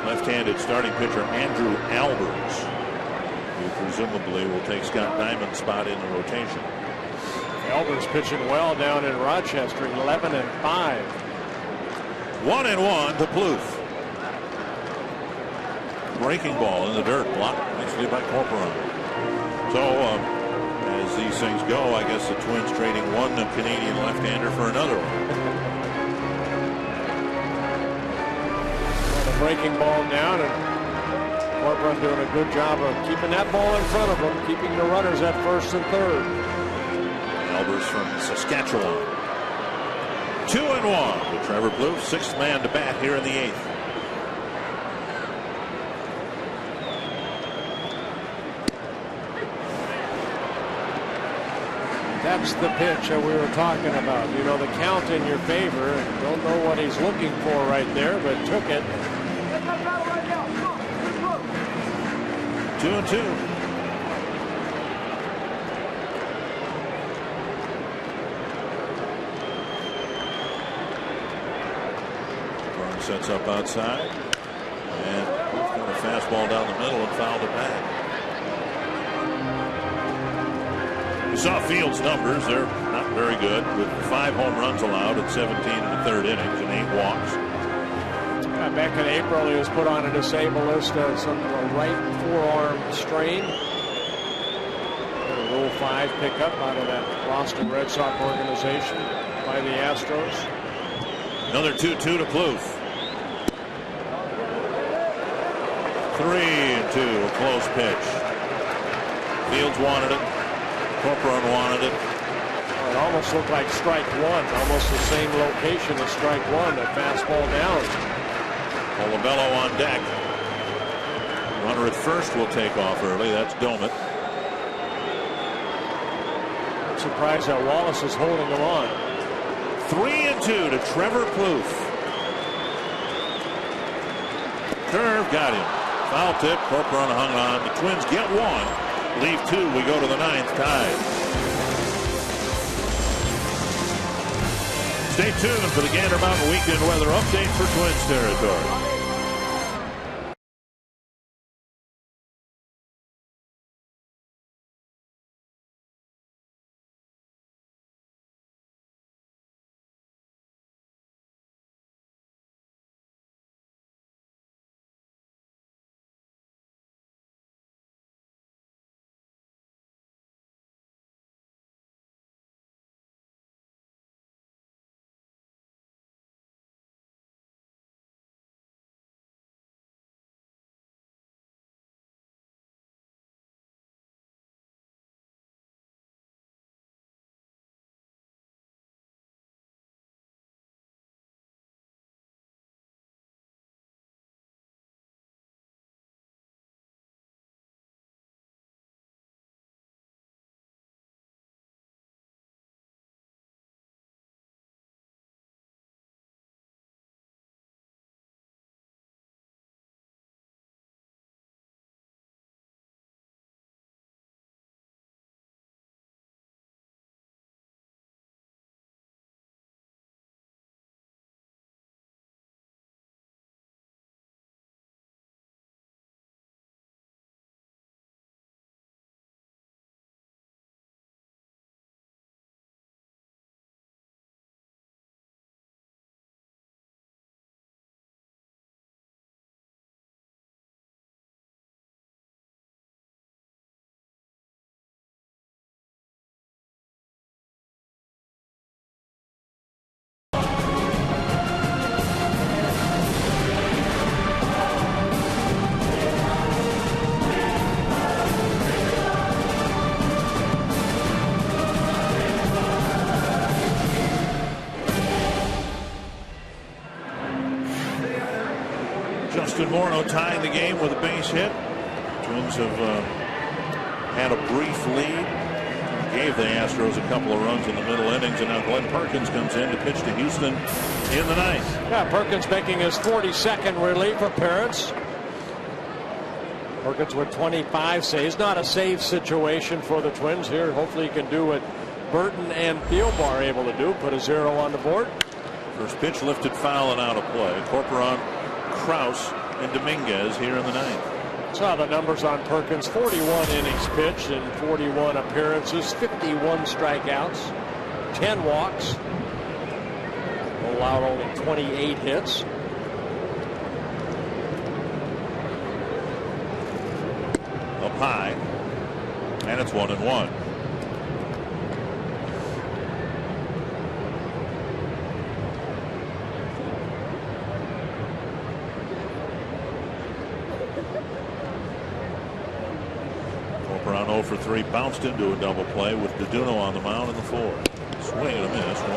F: left-handed starting pitcher Andrew Albers, who presumably will take Scott Diamond's spot in the rotation.
H: Albers pitching well down in Rochester, 11-5.
F: 1-1 to Plouffe. Breaking ball in the dirt, blocked nicely by Corporon. So, as these things go, I guess the Twins trading one Canadian left-hander for another one.
H: Well, the breaking ball down, and Corporon doing a good job of keeping that ball in front of him, keeping the runners at first and third.
F: Albers from Saskatchewan. 2-1 with Trevor Plouffe, sixth man to bat here in the eighth.
H: That's the pitch that we were talking about. You know, the count in your favor, and don't know what he's looking for right there, but took it.
F: 2-2. Burns sets up outside, and got a fastball down the middle and fouled it back. You saw Fields' numbers. They're not very good, with 5 home runs allowed in 17 and a third innings and 8 walks.
H: Back in April, he was put on a disabled list of some right forearm strain. A Rule 5 pickup out of that Boston Red Sox organization by the Astros.
F: Another 2-2 to Plouffe. 3-2, a close pitch. Fields wanted it. Corporon wanted it.
H: Well, it almost looked like strike one, almost the same location as strike one. The fastball down.
F: Olabello on deck. Runner at first will take off early. That's Doman.
H: I'm surprised that Wallace is holding him on.
F: 3-2 to Trevor Plouffe. Curve got him. Foul tip. Corporon hung on. The Twins get one. Leave 2. We go to the 9th, tied. Stay tuned for the Gander Mountain Weekend Weather Update for Twins territory. Justin Morneau tying the game with a base hit. Twins have had a brief lead. Gave the Astros a couple of runs in the middle innings, and now Glenn Perkins comes in to pitch to Houston in the ninth.
H: Yeah, Perkins making his 42nd relief appearance. Perkins with 25 saves. Not a save situation for the Twins here. Hopefully he can do what Burton and Thielbar are able to do. Put a 0 on the board.
F: First pitch lifted foul and out of play. Corcoran, Kraus, and Dominguez here in the ninth.
H: Saw the numbers on Perkins. 41 innings pitched and 41 appearances. 51 strikeouts. 10 walks. Allowed only 28 hits.
F: Up high, and it's 1-1. Corcoran 0 for 3, bounced into a double play with Deduno on the mound in the fourth. Swing and a miss, 1-2.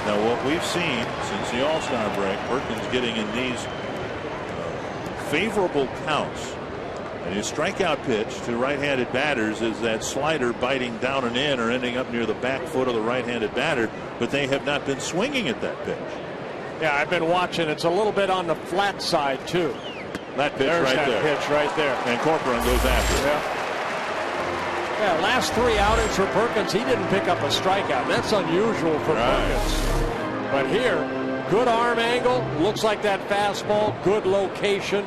F: Now what we've seen since the All-Star break, Perkins getting in these favorable counts. And his strikeout pitch to right-handed batters is that slider biting down and in or ending up near the back foot of the right-handed batter, but they have not been swinging at that pitch.
H: Yeah, I've been watching. It's a little bit on the flat side, too.
F: That pitch
H: There's
F: right
H: that
F: there.
H: pitch right there.
F: And Corcoran goes after it.
H: Yeah, last 3 outings for Perkins, he didn't pick up a strikeout. That's unusual for Perkins. But here, good arm angle. Looks like that fastball. Good location.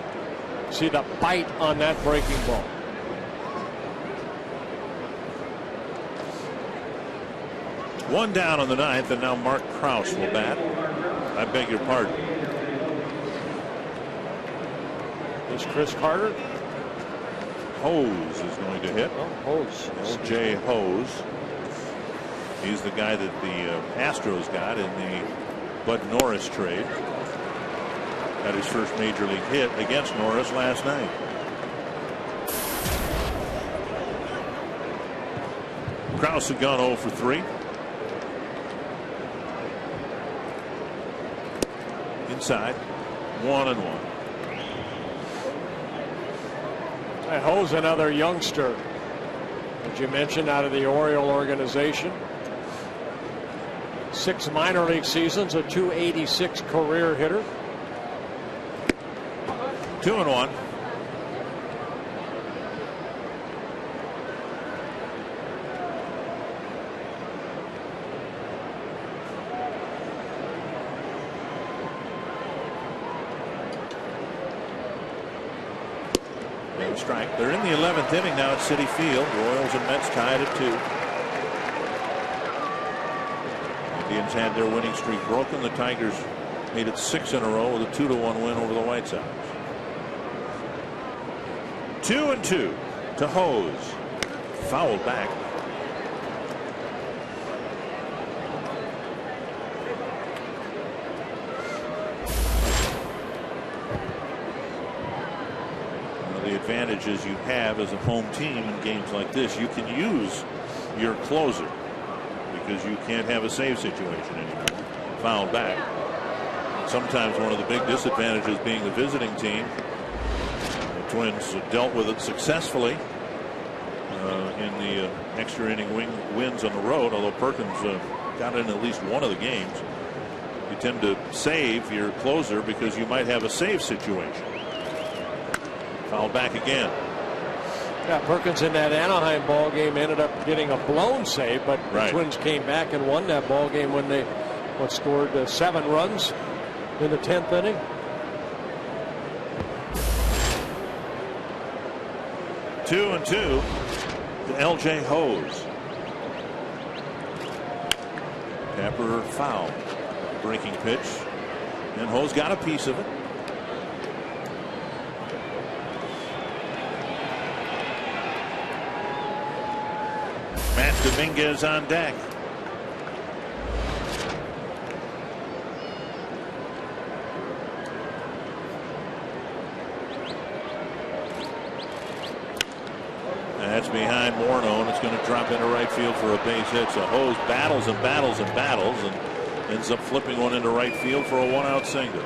H: See the bite on that breaking ball.
F: One down on the ninth, and now Mark Kraus will bat. I beg your pardon.
H: Is Chris Carter?
F: Hose is going to hit.
H: Hose.
F: L.J. Hose. He's the guy that the Astros got in the Bud Norris trade. Got his first major league hit against Norris last night. Kraus had gone 0 for 3. Inside, 1-1.
H: Ho's another youngster, as you mentioned, out of the Oriole organization. 6 minor league seasons, a .286 career hitter.
F: 2-1. No strike. They're in the 11th inning now at Citi Field. Royals and Mets tied at 2. Indians had their winning streak broken. The Tigers made it 6 in a row with a 2-1 win over the White Sox. 2-2 to Hose. Fouled back. One of the advantages you have as a home team in games like this, you can use your closer because you can't have a save situation anymore. Fouled back. Sometimes one of the big disadvantages being the visiting team. The Twins dealt with it successfully in the extra inning wins on the road, although Perkins got in at least one of the games. You tend to save your closer because you might have a save situation. Fouled back again.
H: Yeah, Perkins in that Anaheim ball game ended up getting a blown save, but the Twins came back and won that ball game when they scored 7 runs in the 10th inning.
F: Two and 2 to L.J. Hose. Tapper foul. Breaking pitch. And Hose got a piece of it. Matt Dominguez on deck. That's behind Morneau, and it's going to drop into right field for a base hit. So Hose battles and battles and battles and ends up flipping one into right field for a 1-out single.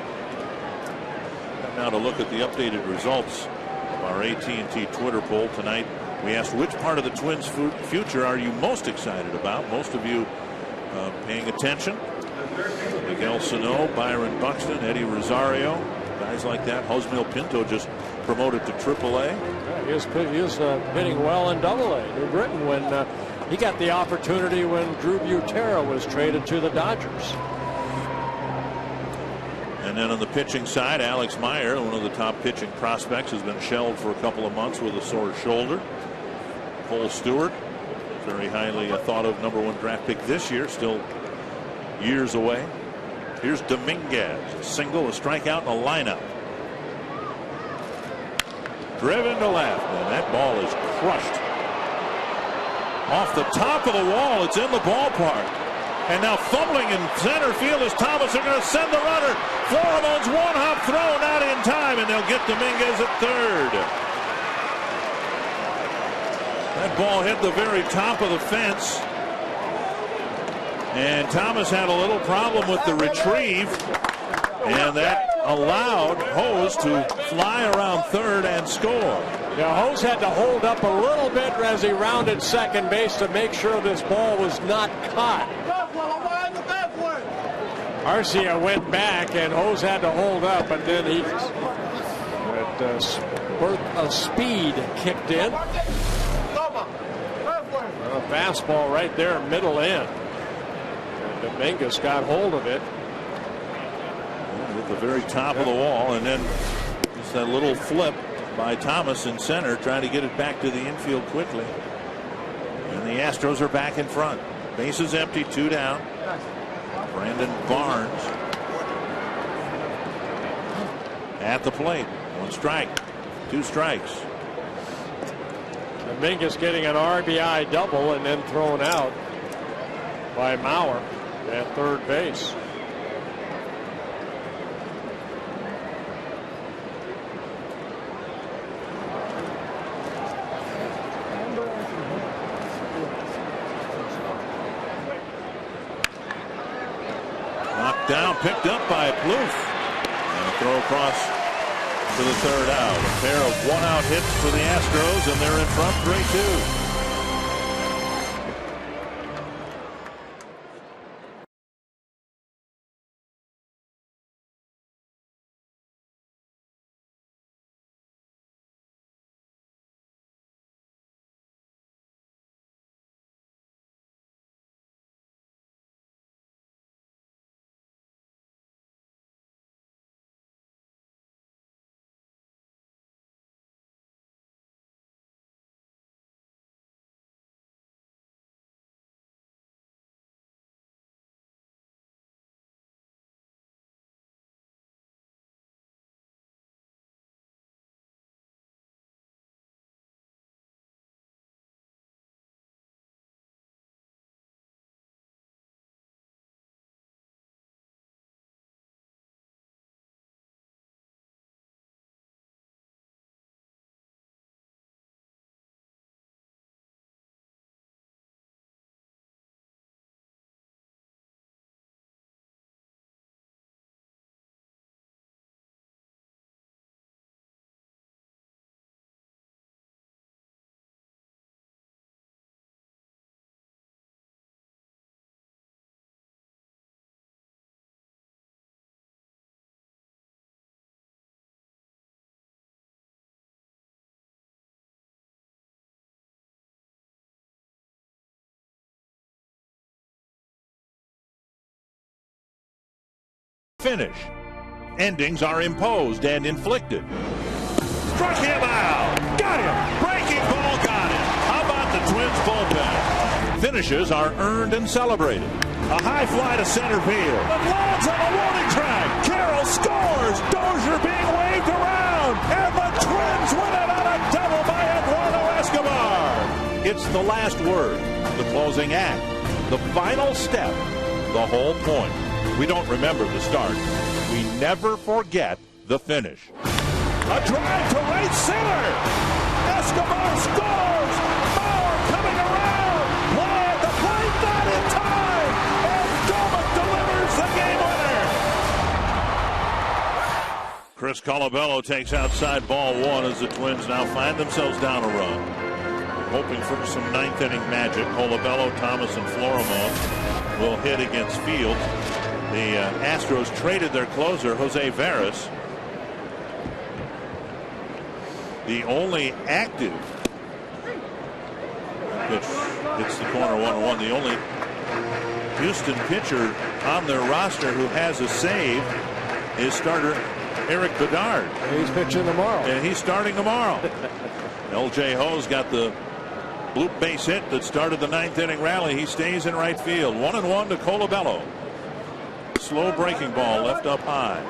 F: Now to look at the updated results of our AT&T Twitter poll tonight. We asked which part of the Twins' future are you most excited about? Most of you paying attention. Miguel Sano, Byron Buxton, Eddie Rosario, guys like that. Josmil Pinto just promoted to AAA.
H: Yeah, he was hitting well in AA. New Britain when he got the opportunity when Drew Butera was traded to the Dodgers.
F: And then on the pitching side, Alex Meyer, one of the top pitching prospects, has been shelved for a couple of months with a sore shoulder. Cole Stewart, very highly thought of #1 draft pick this year, still years away. Here's Dominguez, a single, a strikeout, and a lineup. Driven to left, and that ball is crushed. Off the top of the wall, it's in the ballpark. And now fumbling in center field as Thomas are going to send the runner. Florimon's one-hop throw, not in time, and they'll get Dominguez at third. That ball hit the very top of the fence. And Thomas had a little problem with the retrieve. And that allowed Hose to fly around third and score.
H: Yeah, Hose had to hold up a little bit as he rounded second base to make sure this ball was not caught. Arcia went back and Hose had to hold up, but then he with spurt of speed kicked in. A fastball right there, middle end. Dominguez got hold of it.
F: At the very top of the wall, and then just that little flip by Thomas in center, trying to get it back to the infield quickly. And the Astros are back in front. Bases empty, 2 down. Brandon Barnes at the plate. 1 strike, 2 strikes.
H: Dominguez getting an RBI double and then thrown out by Mauer at third base.
F: Knocked down, picked up by Plouffe. And a throw across to the third out. A pair of 1-out hits for the Astros, and they're in front 3-2. Finish. Endings are imposed and inflicted. Struck him out. Got him. Breaking ball got him. How about the Twins bullpen? Finishes are earned and celebrated. A high fly to center field. It lands on a warning track. Carroll scores. Dozier being waved around. And the Twins win it on a double by Eduardo Escobar. It's the last word. The closing act. The final step. The whole point. We don't remember the start. We never forget the finish. A drive to right center. Escobar scores. Bauer coming around. Play at the plate, not in time. And Goma delivers the game winner. Chris Chris Colabello takes outside ball one as the Twins now find themselves down a run. Hoping for some ninth inning magic. Colabello, Thomas, and Florimon will hit against Fields. The Astros traded their closer, Jose Veras. The only active pitch hits the corner 1-1. The only Houston pitcher on their roster who has a save is starter Eric Bedard.
C: He's pitching tomorrow.
F: And he's starting tomorrow. LJ Ho's got the bloop base hit that started the ninth inning rally. He stays in right field. 1-1 to Colabello. Slow breaking ball left up high.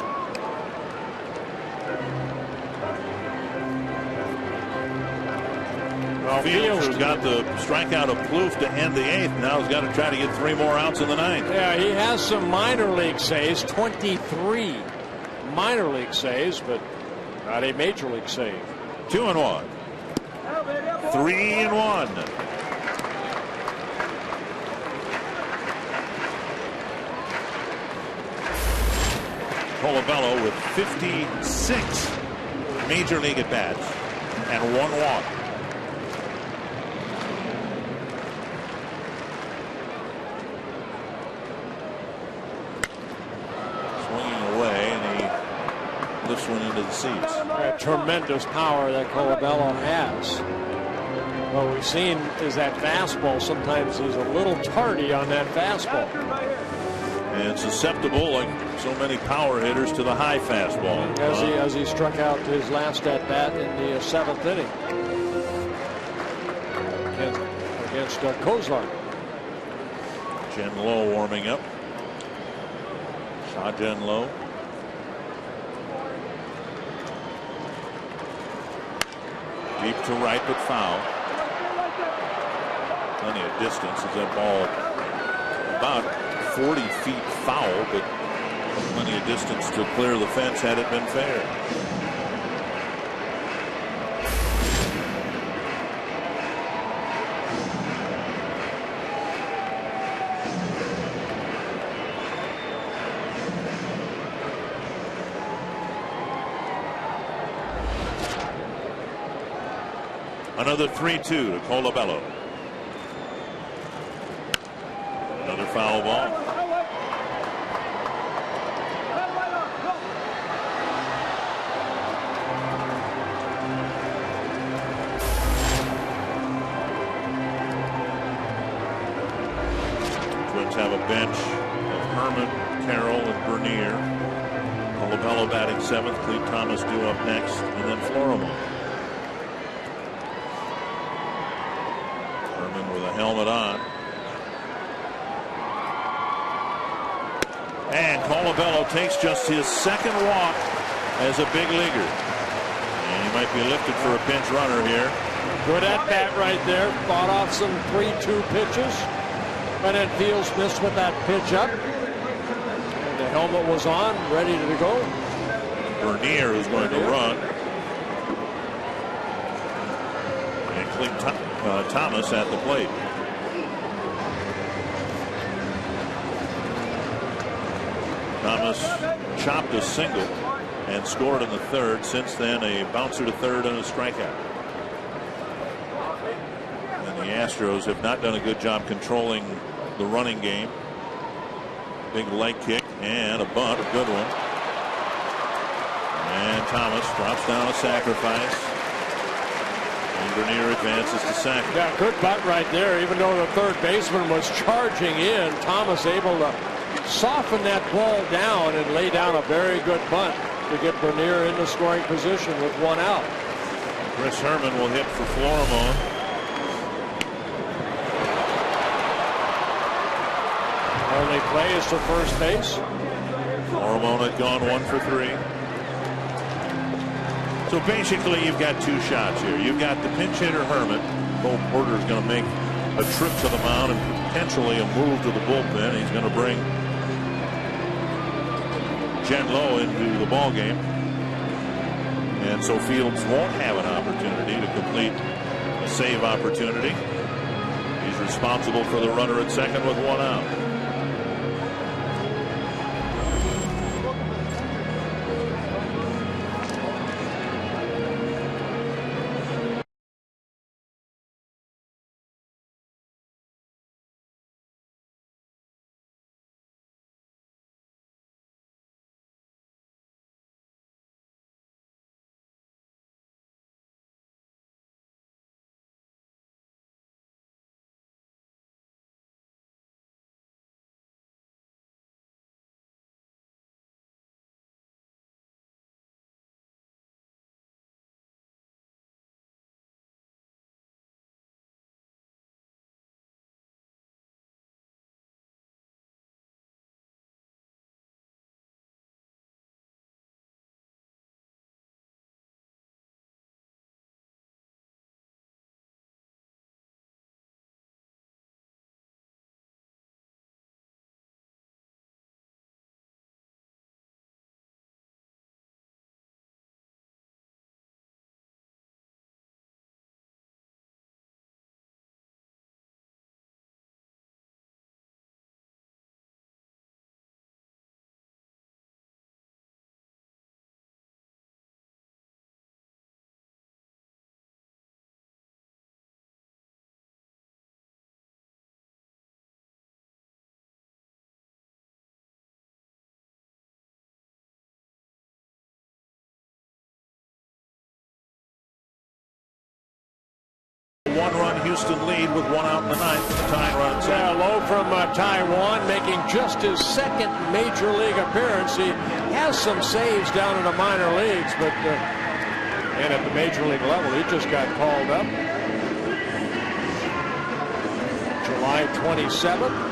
F: Fields, who's got the strikeout of Plouffe to end the eighth, now has got to try to get 3 more outs in the ninth.
H: Yeah, he has some minor league saves, 23 minor league saves, but not a major league save.
F: 2-1. 3-1. Colabello with 56 major league at bats and 1 walk. This one into the seats.
H: Tremendous power that Colabello has. What we've seen is that fastball. Sometimes he's a little tardy on that fastball.
F: And susceptible, like so many power hitters, to the high fastball.
H: As he struck out his last at bat in the 7th inning against Kozar.
F: Jen Lowe warming up. Sha-Jen Lowe. Deep to right, but foul. Plenty of distance as that ball about 40 feet foul, but plenty of distance to clear the fence had it been fair. Another 3-2 to Colabello. Another foul ball. Twins have a bench of Herman, Carroll, and Bernier. Colabello batting 7th. Clete Thomas due up next, and then Florimon. Helmet on. And Colabello takes just his 2nd walk as a big leaguer. And he might be lifted for a pinch runner here.
H: Good at bat right there. Fought off some 3-2 pitches. But then Fields missed with that pitch up. And the helmet was on, ready to go.
F: Bernier who's going to run. And Clete Thomas at the plate. Thomas chopped a single and scored in the 3rd. Since then, a bouncer to 3rd and a strikeout. And the Astros have not done a good job controlling the running game. Big leg kick and a bunt, a good one. And Thomas drops down a sacrifice. And Bernier advances to second.
H: Yeah, good bunt right there. Even though the 3rd baseman was charging in, Thomas able to soften that ball down and lay down a very good bunt to get Bernier into scoring position with 1 out.
F: Chris Herman will hit for Florimon.
H: Only play is to first base.
F: Florimon had gone 1 for 3. So basically you've got 2 shots here. You've got the pinch hitter Herman. Cole Porter is going to make a trip to the mound and potentially a move to the bullpen. He's going to bring Jen Lowe into the ball game. And so Fields won't have an opportunity to complete a save opportunity. He's responsible for the runner at second with 1 out. one-run Houston lead with 1 out in the ninth. The tying run.
H: Yeah, Lowe from Taiwan making just his second major league appearance. He has some saves down in the minor leagues, but and at the major league level, he just got called up. July 27th.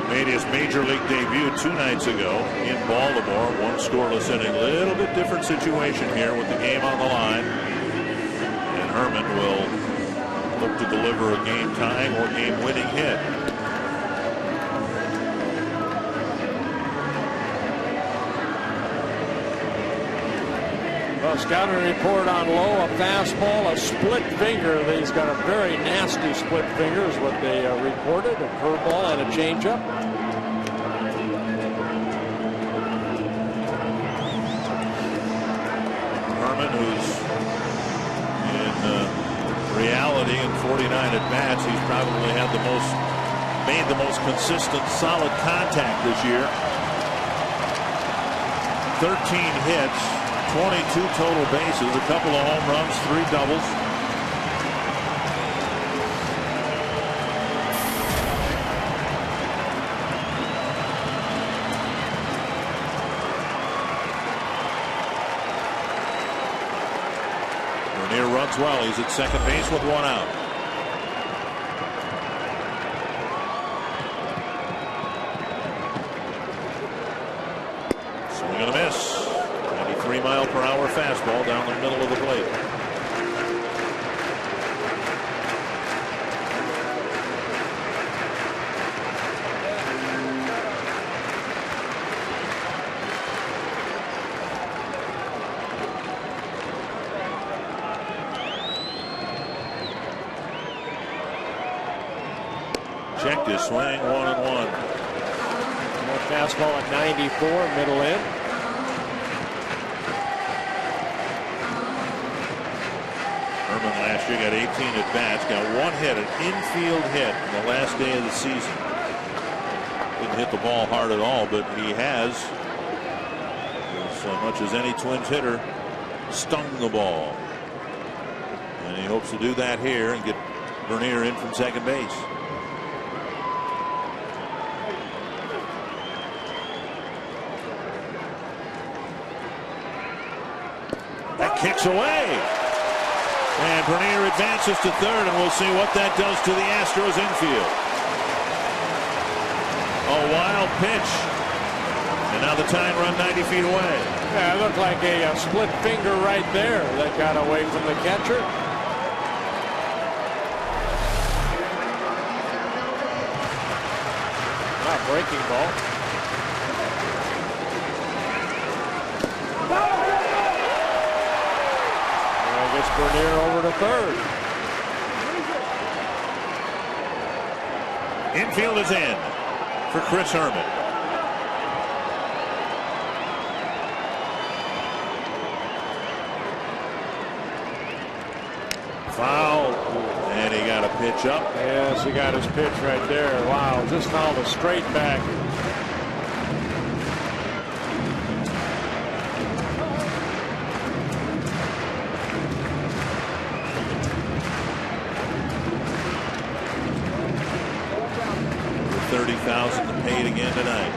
F: Made his major league debut 2 nights ago in Baltimore. 1 scoreless inning. Little bit different situation here with the game on the line. And Herman will look to deliver a game-tying or game-winning hit.
H: Well, scouting report on Lowe, a fastball, a split finger. He's got a very nasty split finger is what they reported. A curveball and a changeup.
F: Herman, who's in reality in 49 at-bats, he's probably had made the most consistent, solid contact this year. 13 hits. 22 total bases, a couple of home runs, 3 doubles. Bernier runs well. He's at second base with 1 out. Swing and a miss. 93-mile-per-hour fastball down the middle of the plate. Checked his swing, 1-1.
H: Fastball at 94, middle in.
F: Last year got 18 at bats, got 1 hit, an infield hit on the last day of the season. Didn't hit the ball hard at all, but he has, as much as any Twins hitter, stung the ball. And he hopes to do that here and get Bernier in from second base. That kicks away. And Bernier advances to third, and we'll see what that does to the Astros infield. A wild pitch. And now the tying run 90 feet away.
H: Yeah, it looked like a split finger right there that got away from the catcher. Breaking ball. Gets Bernier over to third.
F: Infield is in for Chris Herman. Foul. And he got a pitch up.
H: Yes, he got his pitch right there. Wow, just fouled a straight back.
F: $30,000 to pay it again tonight.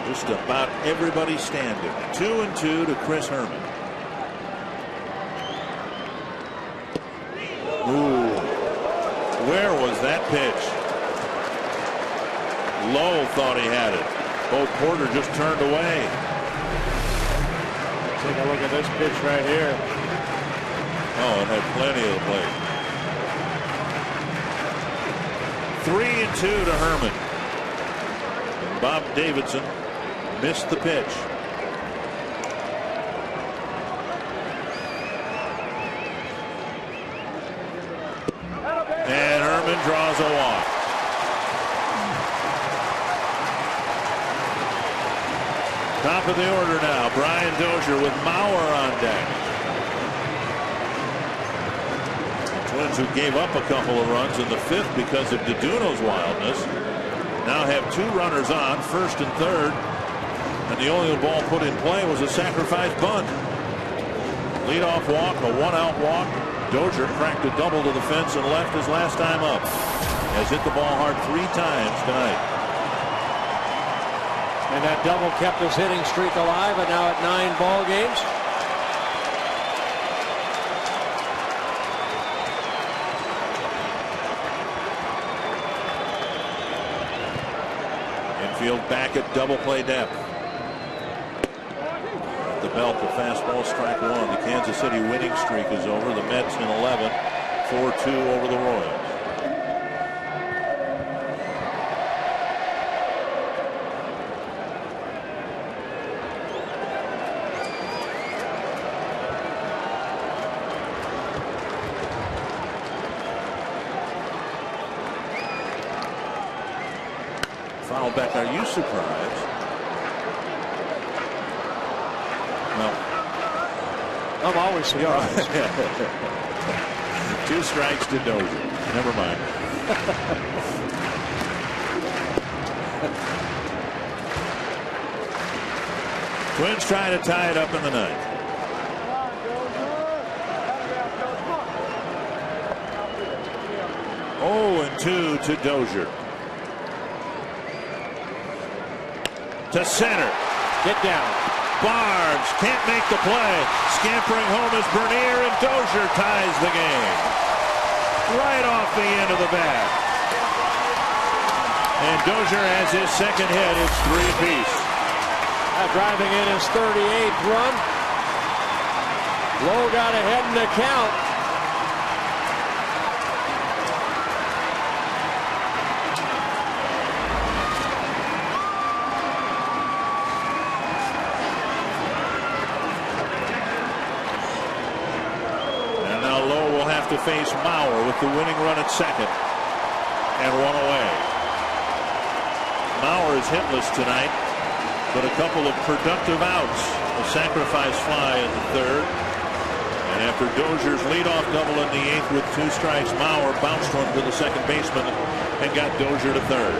F: Just about everybody standing. 2-2 to Chris Herman. Ooh, where was that pitch? Lowe thought he had it. Bo Porter just turned away.
H: Take a look at this pitch right here.
F: Oh, it had plenty of the plate. 3-2 to Herman. And Bob Davidson missed the pitch. And Herman draws a walk. Top of the order now, Brian Dozier with Mauer on deck. Twins, who gave up a couple of runs in the 5th because of DeDuno's wildness, now have 2 runners on, first and third, and the only ball put in play was a sacrifice bunt. Leadoff walk, a one-out walk. Dozier cracked a double to the fence and left his last time up. Has hit the ball hard 3 times tonight.
C: And that double kept his hitting streak alive, and now at 9 ball games.
F: Infield back at double play depth. The belt, the fastball, strike 1. The Kansas City winning streak is over. The Mets in 11, 4-2 over the Royals. Foul back. Are you surprised? No.
C: I'm always surprised.
F: 2 strikes to Dozier. Never mind. Twins trying to tie it up in the 9th. Oh, and 2 to Dozier. To center.
C: Get down.
F: Barnes can't make the play. Scampering home is Bernier, and Dozier ties the game. Right off the end of the bat. And Dozier has his second hit. It's 3 apiece.
C: Driving in his 38th run. Lowe got ahead in the count.
F: To face Mauer with the winning run at second and 1 away. Mauer is hitless tonight, but a couple of productive outs. A sacrifice fly in the 3rd, and after Dozier's leadoff double in the 8th with 2 strikes, Mauer bounced one to the second baseman and got Dozier to 3rd.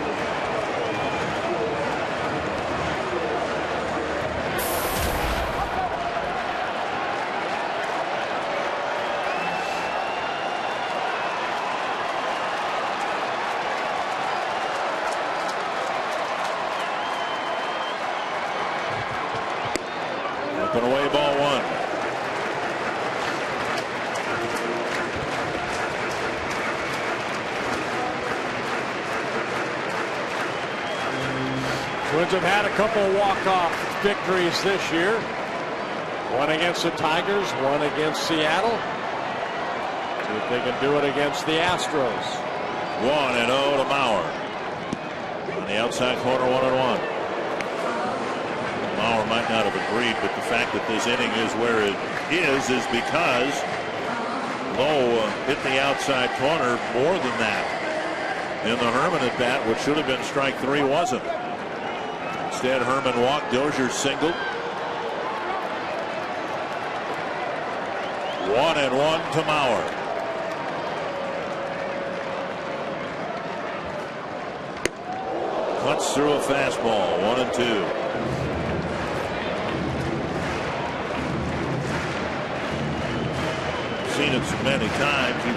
F: Up and away, ball 1.
C: Twins have had a couple of walk-off victories this year. One against the Tigers, one against Seattle. See if they can do it against the Astros.
F: 1-0 to Mauer. On the outside corner, 1-1. Mauer might not have agreed, but the fact that this inning is where it is because Lowe hit the outside corner more than that. In the Herman at bat, what should have been strike 3 wasn't. Instead, Herman walked, Dozier singled. 1-1 to Mauer. Cuts through a fastball, 1-2. Seen it so many times, you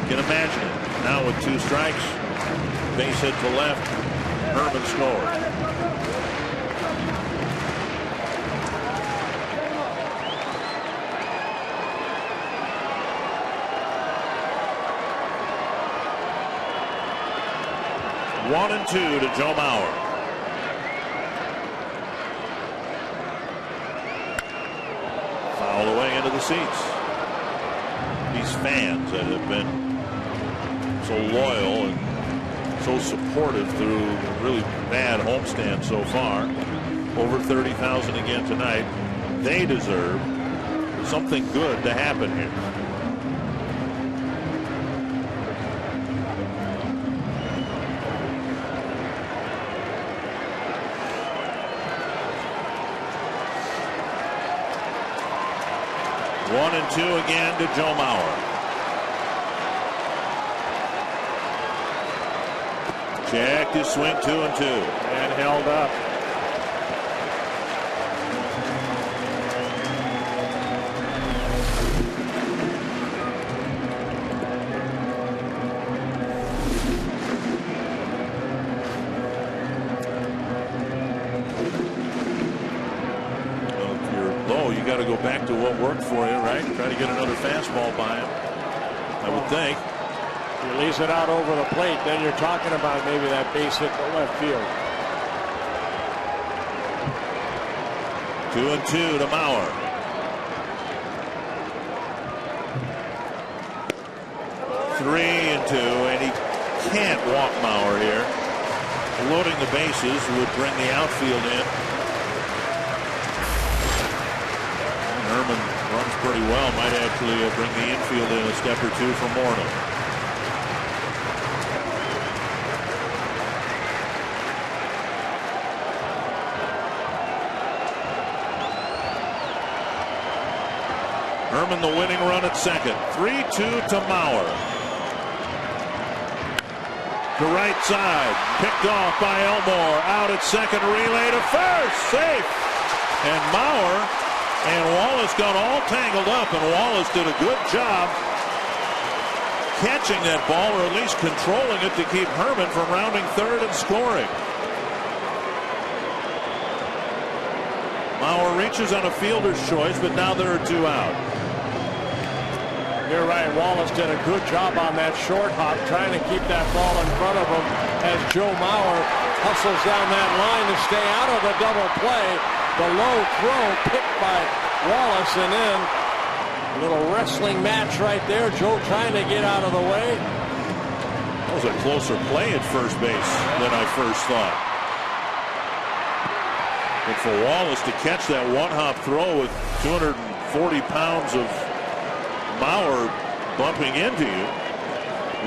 F: can imagine it. Now with 2 strikes, base hit to left, Herman scored. One and 2 to Joe Mauer. Foul away into the seats. These fans that have been so loyal and so supportive through really bad homestand so far, over 30,000 again tonight, they deserve something good to happen here. One and 2 again to Joe Mauer. Checked his swing, 2-2.
C: And held up.
F: got to go back to what worked for you, right? Try to get another fastball by him, I would think.
H: You lease it out over the plate, then you're talking about maybe that base hit to left field.
F: 2-2 to Mauer. 3-2, and he can't walk Mauer here. Loading the bases would bring the outfield in. Herman runs pretty well. Might actually bring the infield in a step or two for Morton. Herman the winning run at second. 3-2 to Mauer. To right side. Picked off by Elmore. Out at second. Relay to first. Safe. And Mauer and Wallace got all tangled up. And Wallace did a good job catching that ball, or at least controlling it to keep Herman from rounding third and scoring. Mauer reaches on a fielder's choice, but now there are 2 out.
H: You're right. Wallace did a good job on that short hop, trying to keep that ball in front of him as Joe Mauer hustles down that line to stay out of the double play. The low throw picked by Wallace, and then a little wrestling match right there. Joe trying to get out of the way.
F: That was a closer play at first base than I first thought. But for Wallace to catch that one-hop throw with 240 pounds of Mauer bumping into you.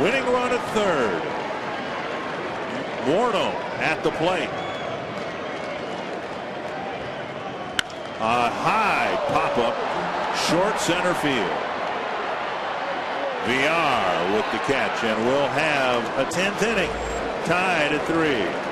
F: Winning run at third. Morno at the plate. A high pop-up, short center field. VR with the catch, and we'll have a 10th inning tied at 3.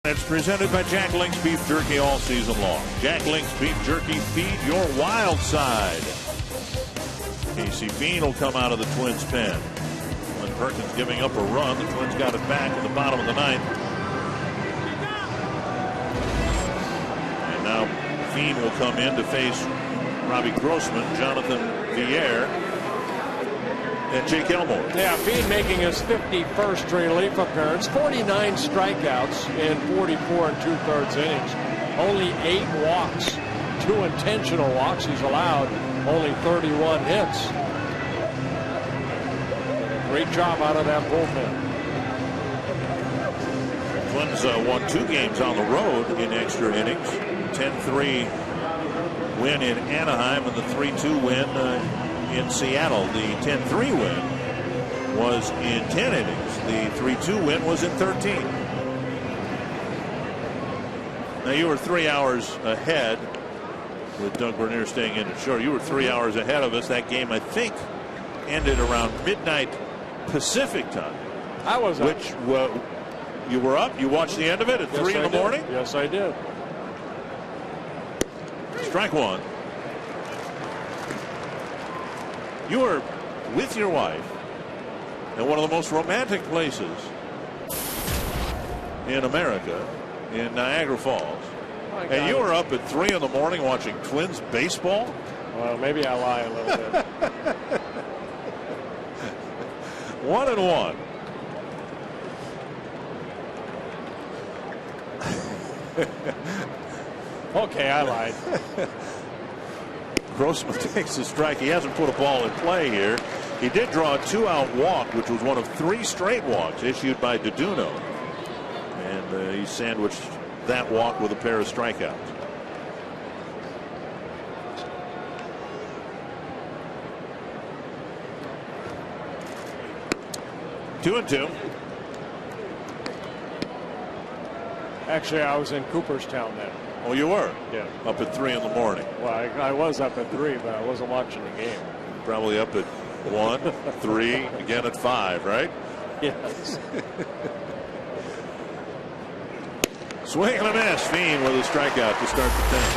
F: It's presented by Jack Link's Beef Jerky all season long. Jack Link's Beef Jerky, feed your wild side. Casey Bean will come out of the Twins' pen. When Perkins giving up a run, the Twins got it back in the bottom of the ninth. And now Bean will come in to face Robbie Grossman, Jonathan Villar, and Jake Elmore.
H: Yeah, Bean making his 51st relief appearance, 49 strikeouts in 44 2/3 innings. Only 8 walks, 2 intentional walks. He's allowed only 31 hits. Great job out of that bullpen.
F: Twins won 2 games on the road in extra innings. 10-3 win in Anaheim and the 3-2 win in Seattle. The 10-3 win was in 10 innings. The 3-2 win was in 13. Now you were 3 hours ahead with Doug Bernier staying in at short. You were 3 hours ahead of us. That game, I think, ended around midnight Pacific time.
H: I was up.
F: Which, you were up? You watched the end of it at 3 in the morning?
H: Yes, I did.
F: Strike one. You were with your wife in one of the most romantic places in America, in Niagara Falls. And you were up at 3 in the morning watching Twins baseball?
H: Well, maybe I lie a little bit.
F: 1-1.
H: Okay, I lied.
F: Grossman takes a strike. He hasn't put a ball in play here. He did draw a 2-out walk, which was one of 3 straight walks issued by Deduno. And he sandwiched that walk with a pair of strikeouts. Two and two.
H: Actually, I was in Cooperstown then.
F: Oh, you were?
H: Yeah.
F: Up at 3 in the morning.
H: Well, I was up at 3, but I wasn't watching the game.
F: Probably up at 1, 3, again at 5, right?
H: Yes.
F: Swing and a miss. Fiend with a strikeout to start the 10th.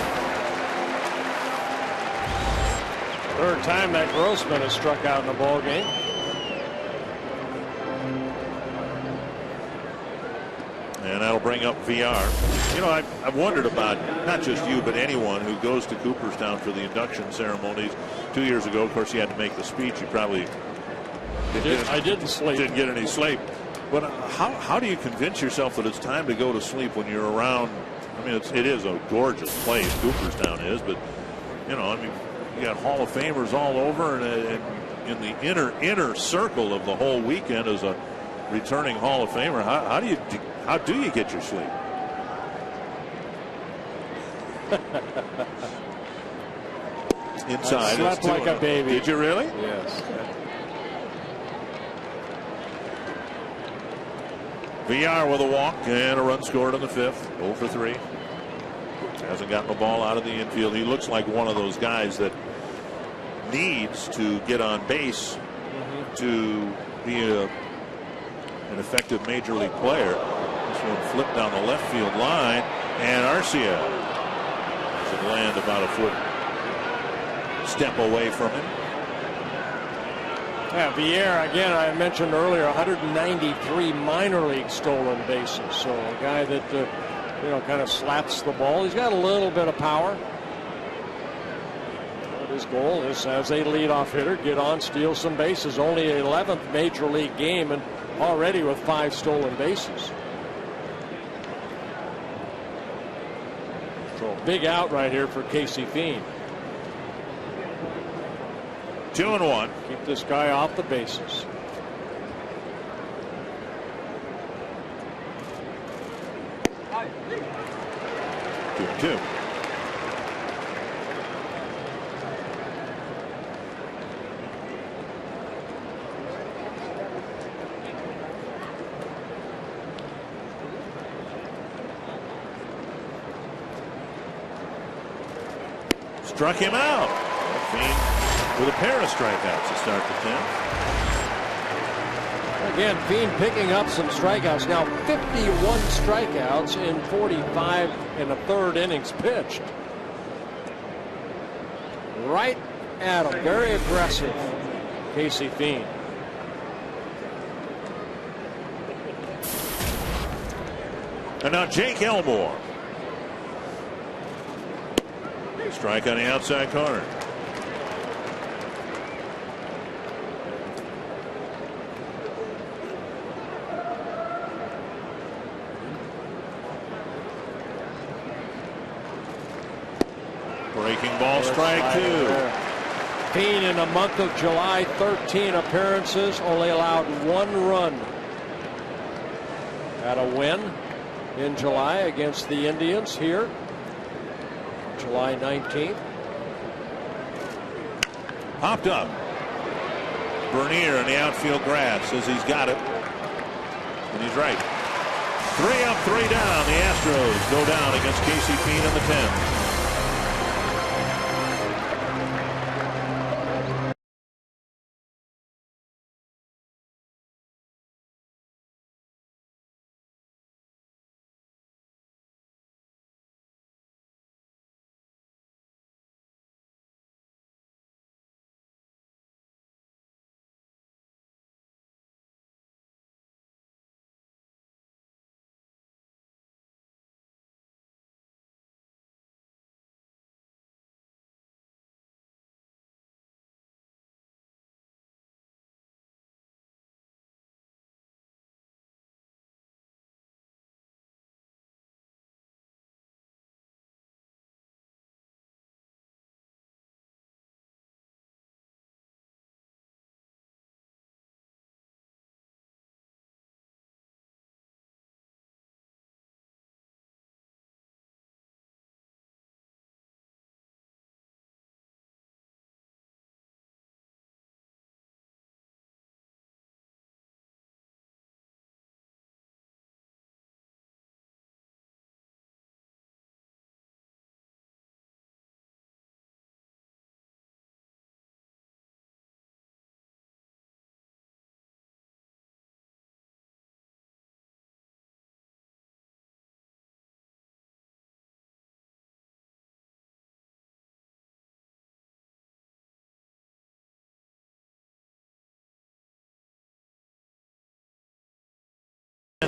H: Third time that Grossman has struck out in the ball game.
F: And that'll bring up VR. You know, I've wondered about not just you, but anyone who goes to Cooperstown for the induction ceremonies. 2 years ago, of course, you had to make the speech. You probably
H: didn't sleep.
F: Didn't get any sleep. But how do you convince yourself that it's time to go to sleep when you're around? I mean, it is a gorgeous place, Cooperstown is, but you know, I mean, you got Hall of Famers all over, and in the inner circle of the whole weekend is a returning Hall of Famer. How do you get your sleep? Inside.
H: I slept like a baby.
F: Did you really?
H: Yes.
F: VR with a walk and a run scored in the 5th. 0 for 3. Hasn't gotten the ball out of the infield. He looks like one of those guys that needs to get on base to be an effective major league player. This one flipped down the left field line, and Arcia should land about a step away from him.
H: Yeah, Vieira, again, I mentioned earlier, 193 minor league stolen bases. So a guy that, you know, kind of slaps the ball. He's got a little bit of power. But his goal is, as a leadoff hitter, get on, steal some bases. Only 11th major league game, and already with 5 stolen bases. So big out right here for Casey Fiend.
F: 2-1.
H: Keep this guy off the bases.
F: Two. Struck him out. Fiend with a pair of strikeouts to start the 10th.
H: Again, Fiend picking up some strikeouts. Now 51 strikeouts in 45 and a third innings pitched. Right at him. Very aggressive, Casey Fiend.
F: And now Jake Elmore. Strike on the outside corner. Breaking ball, strike 2.
H: Fiend in the month of July, 13 appearances, only allowed 1 run. Had a win in July against the Indians here, July 19th.
F: Popped up. Bernier in the outfield grass says he's got it. And he's right. 3 up, 3 down. The Astros go down against Casey Fiend in the 10th.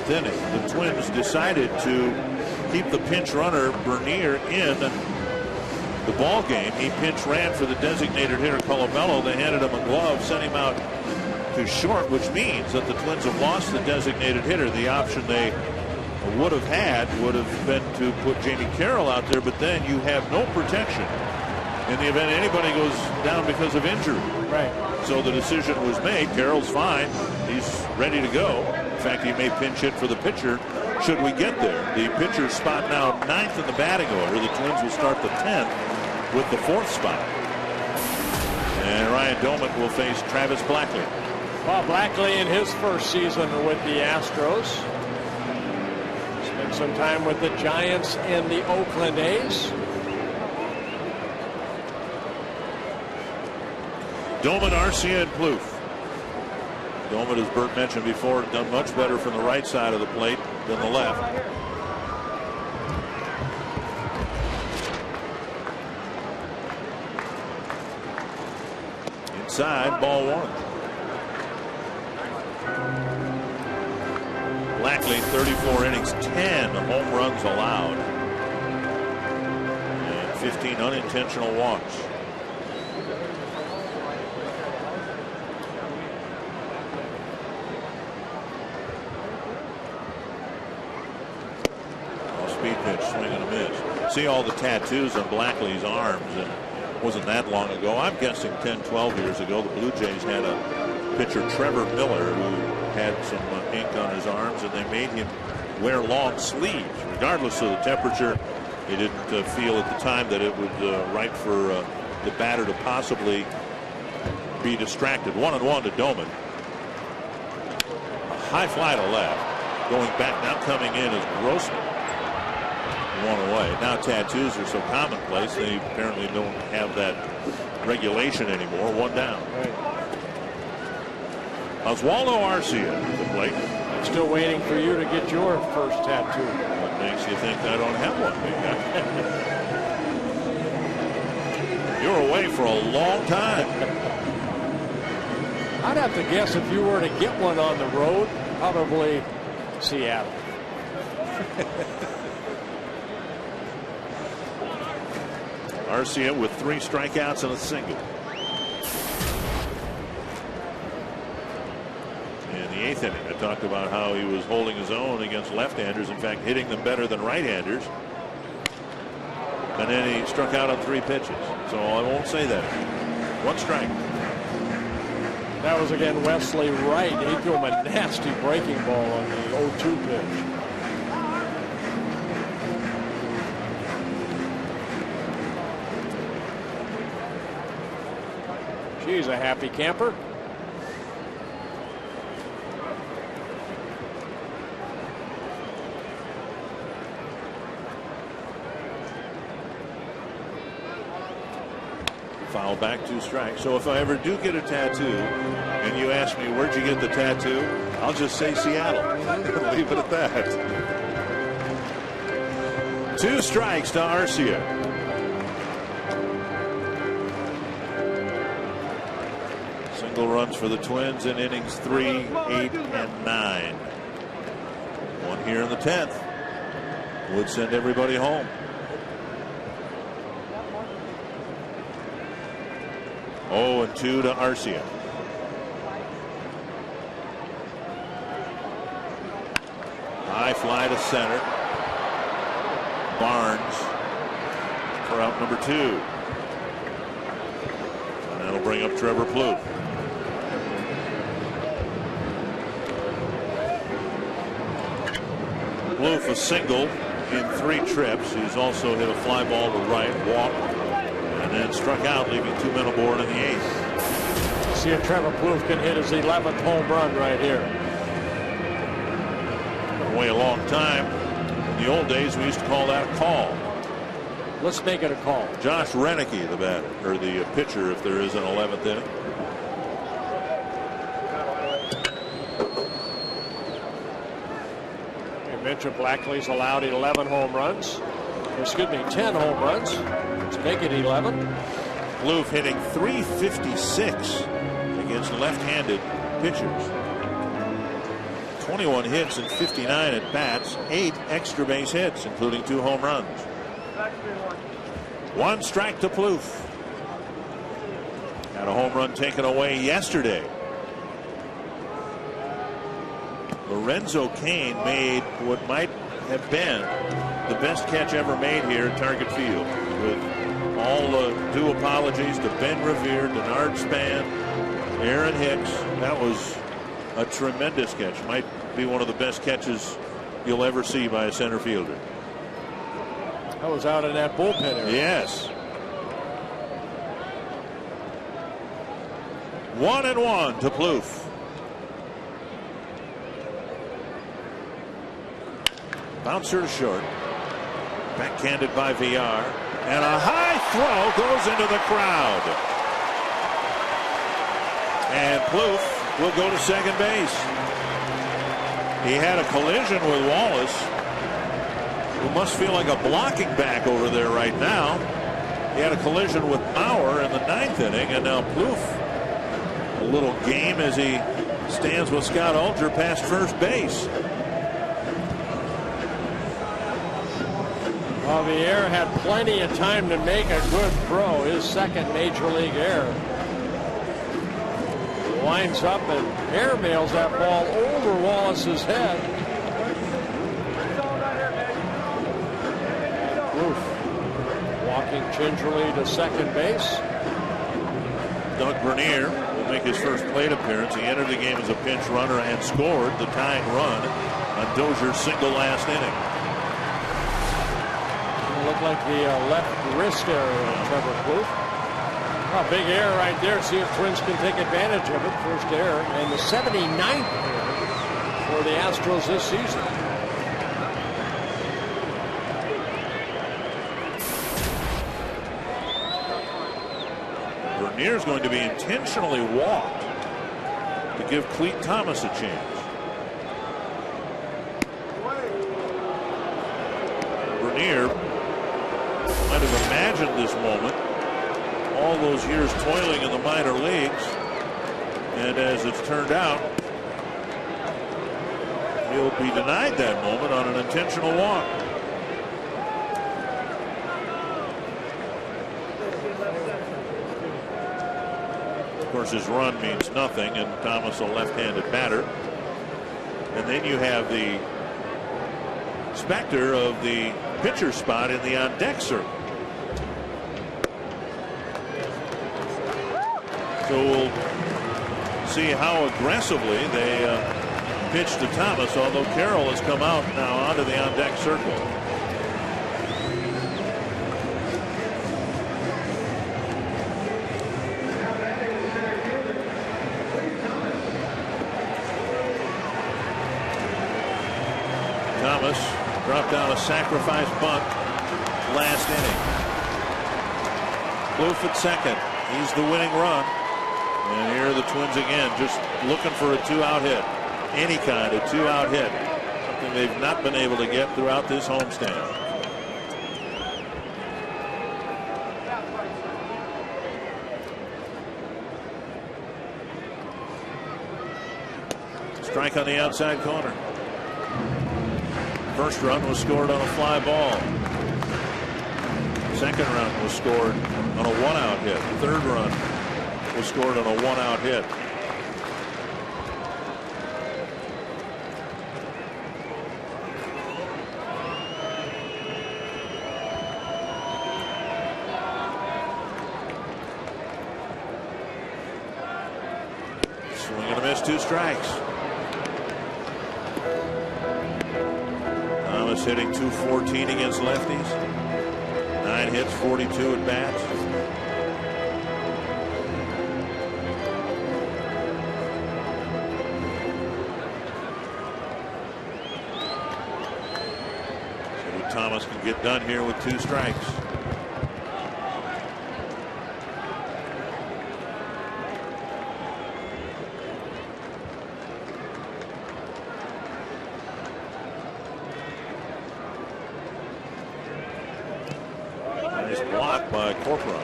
F: 11th inning. The Twins decided to keep the pinch runner Bernier in the ball game. He pinch ran for the designated hitter Colomelo. They handed him a glove, sent him out to short, which means that the Twins have lost the designated hitter. The option they would have had would have been to put Jamie Carroll out there, but then you have no protection in the event anybody goes down because of injury.
C: Right.
F: So the decision was made. Carroll's fine. He's ready to go. In fact, he may pinch hit for the pitcher should we get there. The pitcher's spot now 9th in the batting order. The Twins will start the 10th with the 4th spot. And Ryan Doumit will face Travis Blackley.
H: Well, Blackley in his first season with the Astros. Spent some time with the Giants and the Oakland A's.
F: Doumit, Arcia, and Plouffe. Doumit, as Bert mentioned before, done much better from the right side of the plate than the left. Inside, ball 1. Blackley, 34 innings, 10 home runs allowed, and 15 unintentional walks. Speed pitch, swing and a miss. See all the tattoos on Blackley's arms, and it wasn't that long ago. I'm guessing 10, 12 years ago, the Blue Jays had a pitcher, Trevor Miller, who had some ink on his arms, and they made him wear long sleeves. Regardless of the temperature, they didn't feel at the time that it was right for the batter to possibly be distracted. 1-1 to Doumit. A high fly to left. Going back, now coming in is Grossman. 1 away. Now tattoos are so commonplace, they apparently don't have that regulation anymore. 1 down.
H: Right.
F: Oswaldo Arcia at the plate.
H: I'm still waiting for you to get your first tattoo.
F: What makes you think I don't have one, big guy? You're away for a long time.
H: I'd have to guess if you were to get one on the road, probably Seattle.
F: Arcia with 3 strikeouts and a single. In the 8th inning, I talked about how he was holding his own against left-handers, in fact hitting them better than right-handers. And then he struck out on 3 pitches. So I won't say that. 1 strike.
H: That was again Wesley Wright. He threw him a nasty breaking ball on the 0-2 pitch. She's a happy camper.
F: Foul back, 2 strikes. So if I ever do get a tattoo and you ask me where'd you get the tattoo, I'll just say Seattle. Leave it at that. 2 strikes to Arcia. Single runs for the Twins in innings 3, 8, and 9. 1 here in the 10th would send everybody home. 0-2 to Arcia. High fly to center. Barnes for out number 2. And that'll bring up Trevor Plouffe. Plouffe a single in 3 trips. He's also hit a fly ball to right, walk, and then struck out, leaving 2 men aboard in the 8th.
H: See if Trevor Plouffe can hit his 11th home run right here.
F: Been away a long time. In the old days, we used to call that a call.
H: Let's make it a call.
F: Josh Renicky, the batter, or the pitcher, if there is an 11th inning.
H: You mentioned Blackley's allowed 11 home runs. Excuse me, 10 home runs. Let's make it 11.
F: Plouffe hitting .356 against left-handed pitchers. 21 hits and 59 at bats, 8 extra base hits, including 2 home runs. 1 strike to Plouffe. Had a home run taken away yesterday. Lorenzo Cain made what might have been the best catch ever made here at Target Field. With all due apologies to Ben Revere, Denard Span, Aaron Hicks. That was a tremendous catch. Might be one of the best catches you'll ever see by a center fielder.
C: That was out in that bullpen area.
F: Yes. 1-1 to Plouffe. Bouncer to short. Backhanded by VR. And a high throw goes into the crowd. And Plouffe will go to second base. He had a collision with Wallace, who must feel like a blocking back over there right now. He had a collision with Mauer in the 9th inning, and now Plouffe, a little game as he stands with Scott Alger past first base.
C: Javier had plenty of time to make a good throw, his second major league error. Winds up and airmails that ball over Wallace's head. Roof walking gingerly to second base.
F: Doug Bernier will make his first plate appearance. He entered the game as a pinch runner and scored the tying run on Dozier's single last inning.
C: Looked like the left wrist area of Trevor Plouffe. A big error right there. See if Twins can take advantage of it. First error and the 79th error for the Astros this season.
F: Bernier's going to be intentionally walked to give Cleet Thomas a chance. Bernier might have imagined this moment all those years toiling in the minor leagues, and as it's turned out, he'll be denied that moment on an intentional walk. Of course, his run means nothing, and Thomas a left-handed batter. And then you have the specter of the pitcher spot in the on-deck circle. So we'll see how aggressively they pitch to Thomas, although Carroll has come out now onto the on-deck circle. Thomas dropped down a sacrifice bunt last inning. Plouffe at second. He's the winning run. And here are the Twins again, just looking for a 2-out hit. Any kind of 2-out hit. Something they've not been able to get throughout this homestand. Strike on the outside corner. First run was scored on a fly ball. Second run was scored on a 1-out hit. Third run was scored on a 1-out hit. Swing and a miss, 2 strikes. Thomas hitting .214 against lefties. 9 hits, 42 at bats. Thomas can get done here with 2 strikes. Nice block by Corcoran.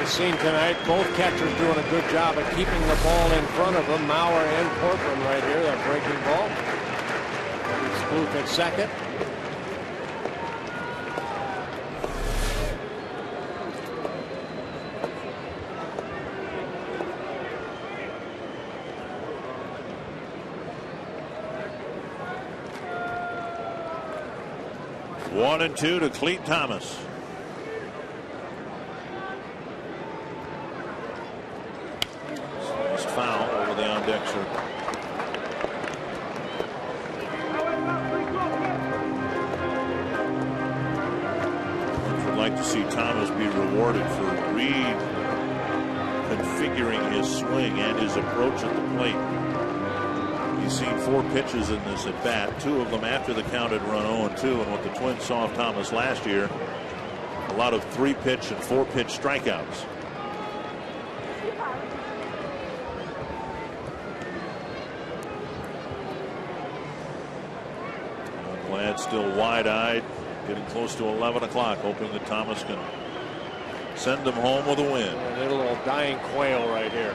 H: We've seen tonight both catchers doing a good job of keeping the ball in front of them. Mauer and Corcoran right here, that breaking ball. Spluth at second.
F: One and two to Cleet Thomas. Nice foul over the on-deck circle. I'd like to see Thomas be rewarded for reconfiguring his swing and his approach at the plate. He's seen 4 pitches in this at bat, 2 of them after the count had run 0-2, and what the Twins saw of Thomas last year, a lot of 3-pitch and 4-pitch strikeouts. Glad still wide-eyed, getting close to 11 o'clock, hoping that Thomas can send them home with a win.
H: A little dying quail right here.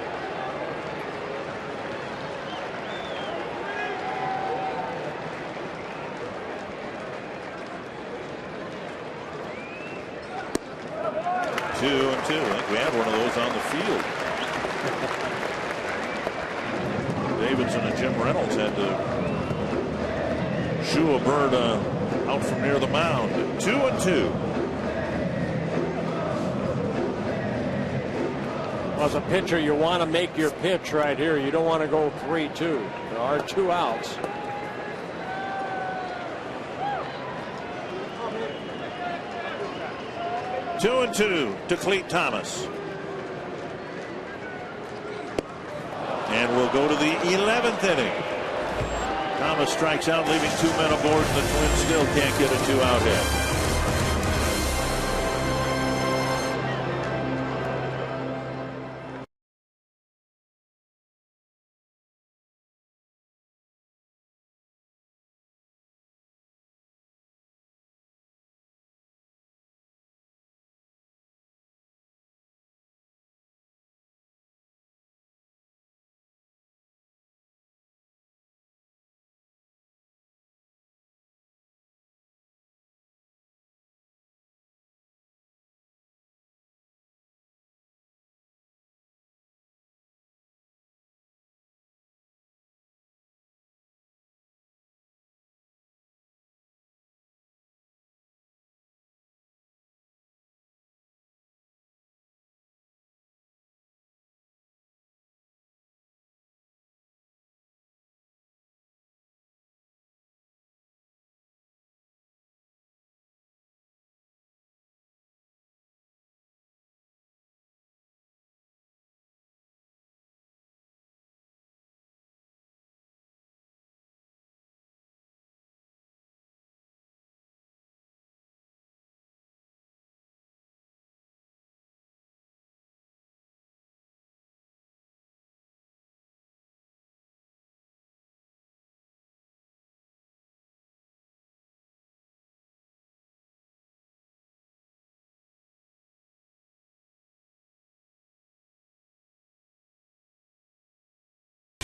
F: Two and two. I think we have one of those on the field. Davidson and Jim Reynolds had to shoo a bird out from near the mound. 2 and 2.
H: Well, as a pitcher, you want to make your pitch right here. You don't want to go 3-2. There are 2 outs.
F: Two and two to Cleet Thomas. And we'll go to the 11th inning. Thomas strikes out, leaving 2 men aboard, and the Twins still can't get a 2-out hit.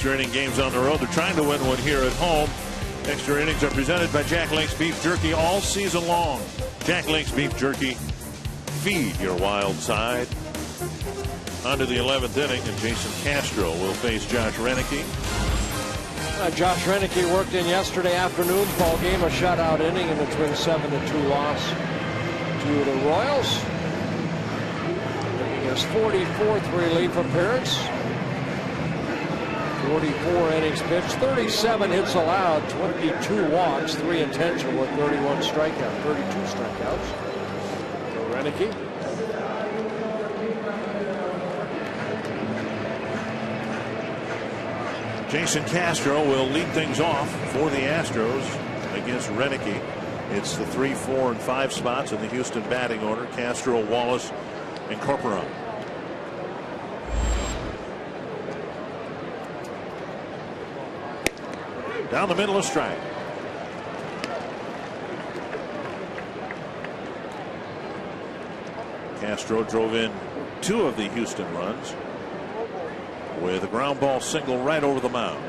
F: Extra inning games on the road. They're trying to win one here at home. Extra innings are presented by Jack Link's Beef Jerky all season long. Jack Link's Beef Jerky. Feed your wild side. On to the 11th inning, and Jason Castro will face Josh Renicky.
H: Josh Renicky worked in yesterday afternoon ball game, a shutout inning in the Twins 7-2 loss to the Royals. Making his 44th relief appearance. 44 innings pitched, 37 hits allowed, 22 walks, 3 intentional with 31 strikeouts, 32 strikeouts. So Renicky.
F: Jason Castro will lead things off for the Astros against Renicky. It's the 3, 4, and 5 spots in the Houston batting order. Castro, Wallace, and Corcoran. Down the middle, a strike. Castro drove in two of the Houston runs with a ground ball single right over the mound.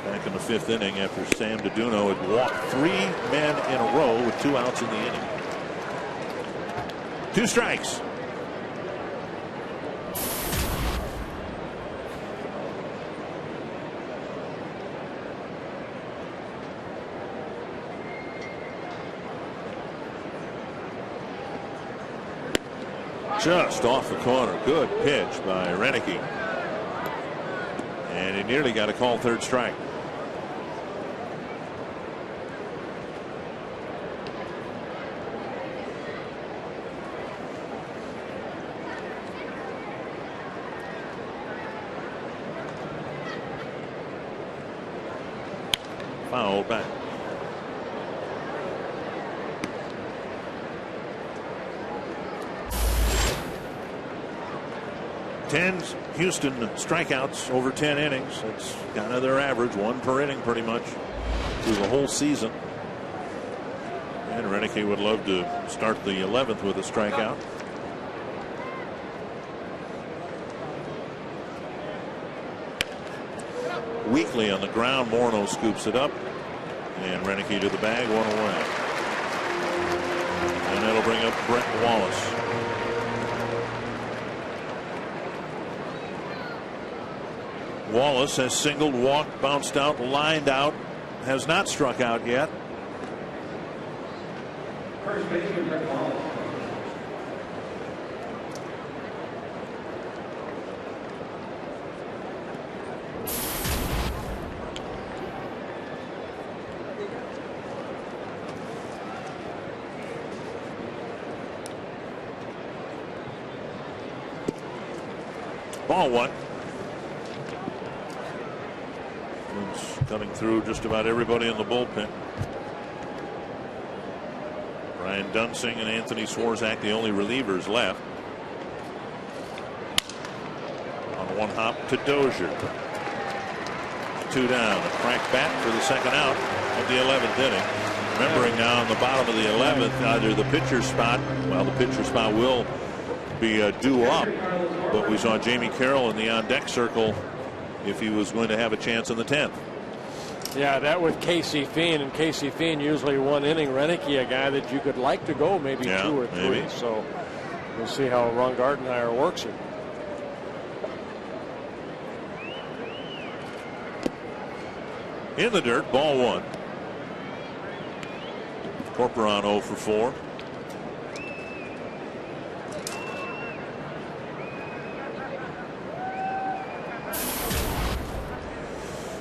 F: Back in the 5th inning after Sam DeDuno had walked 3 men in a row with 2 outs in the inning. 2 strikes. Just off the corner. Good pitch by Renicky. And he nearly got a call 3rd strike. Foul back. Houston strikeouts over 10 innings. That's kind of their average, 1 per inning pretty much through the whole season. And Renicky would love to start the 11th with a strikeout. Weekly on the ground. Morneau scoops it up. And Renicky to the bag, 1 away. And that'll bring up Brett Wallace. Wallace has singled, walked, bounced out, lined out, has not struck out yet.
K: First baseman Brett Wallace.
F: Ball 1. Coming through just about everybody in the bullpen. Ryan Dunsing and Anthony Swarzak, the only relievers left. On 1 hop to Dozier. 2 down. A crack bat for the 2nd out of the 11th inning. Remembering now on the bottom of the 11th, either the pitcher spot, well, the pitcher spot will be due up, but we saw Jamie Carroll in the on-deck circle if he was going to have a chance in the 10th.
C: Yeah, that with Casey Fiend, and Casey Fiend usually 1 inning. Renicky, a guy that you could like to go maybe 2 or 3.
F: Maybe.
C: So we'll see how Ron Gardenhire works it.
F: In the dirt, ball 1. Corporon 0 for 4.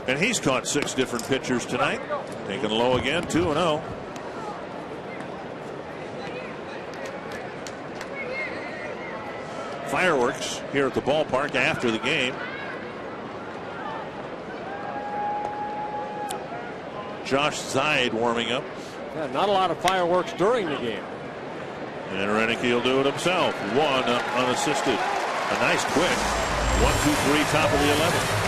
F: And he's caught 6 different pitchers tonight. Taken low again, 2-0. Fireworks here at the ballpark after the game. Josh Zeid warming up.
C: Yeah, not a lot of fireworks during the game.
F: And Renicky will do it himself. 1 unassisted. A nice quick 1-2-3 top of the 11th.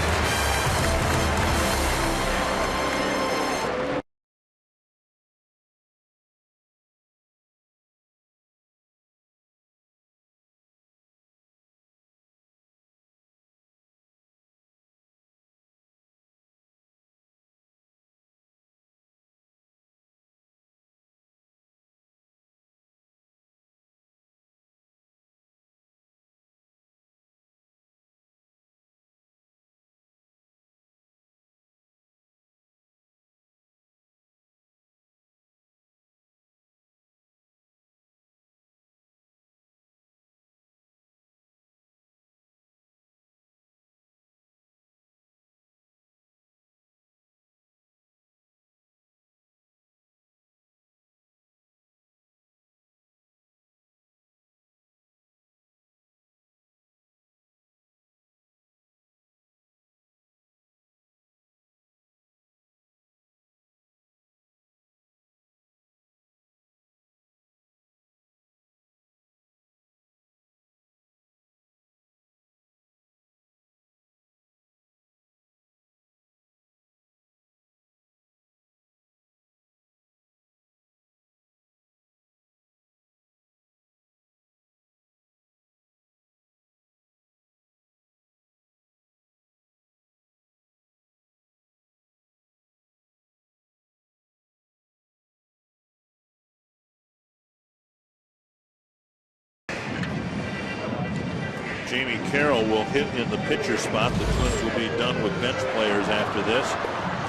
F: Jamie Carroll will hit in the pitcher spot. The Twins will be done with bench players after this.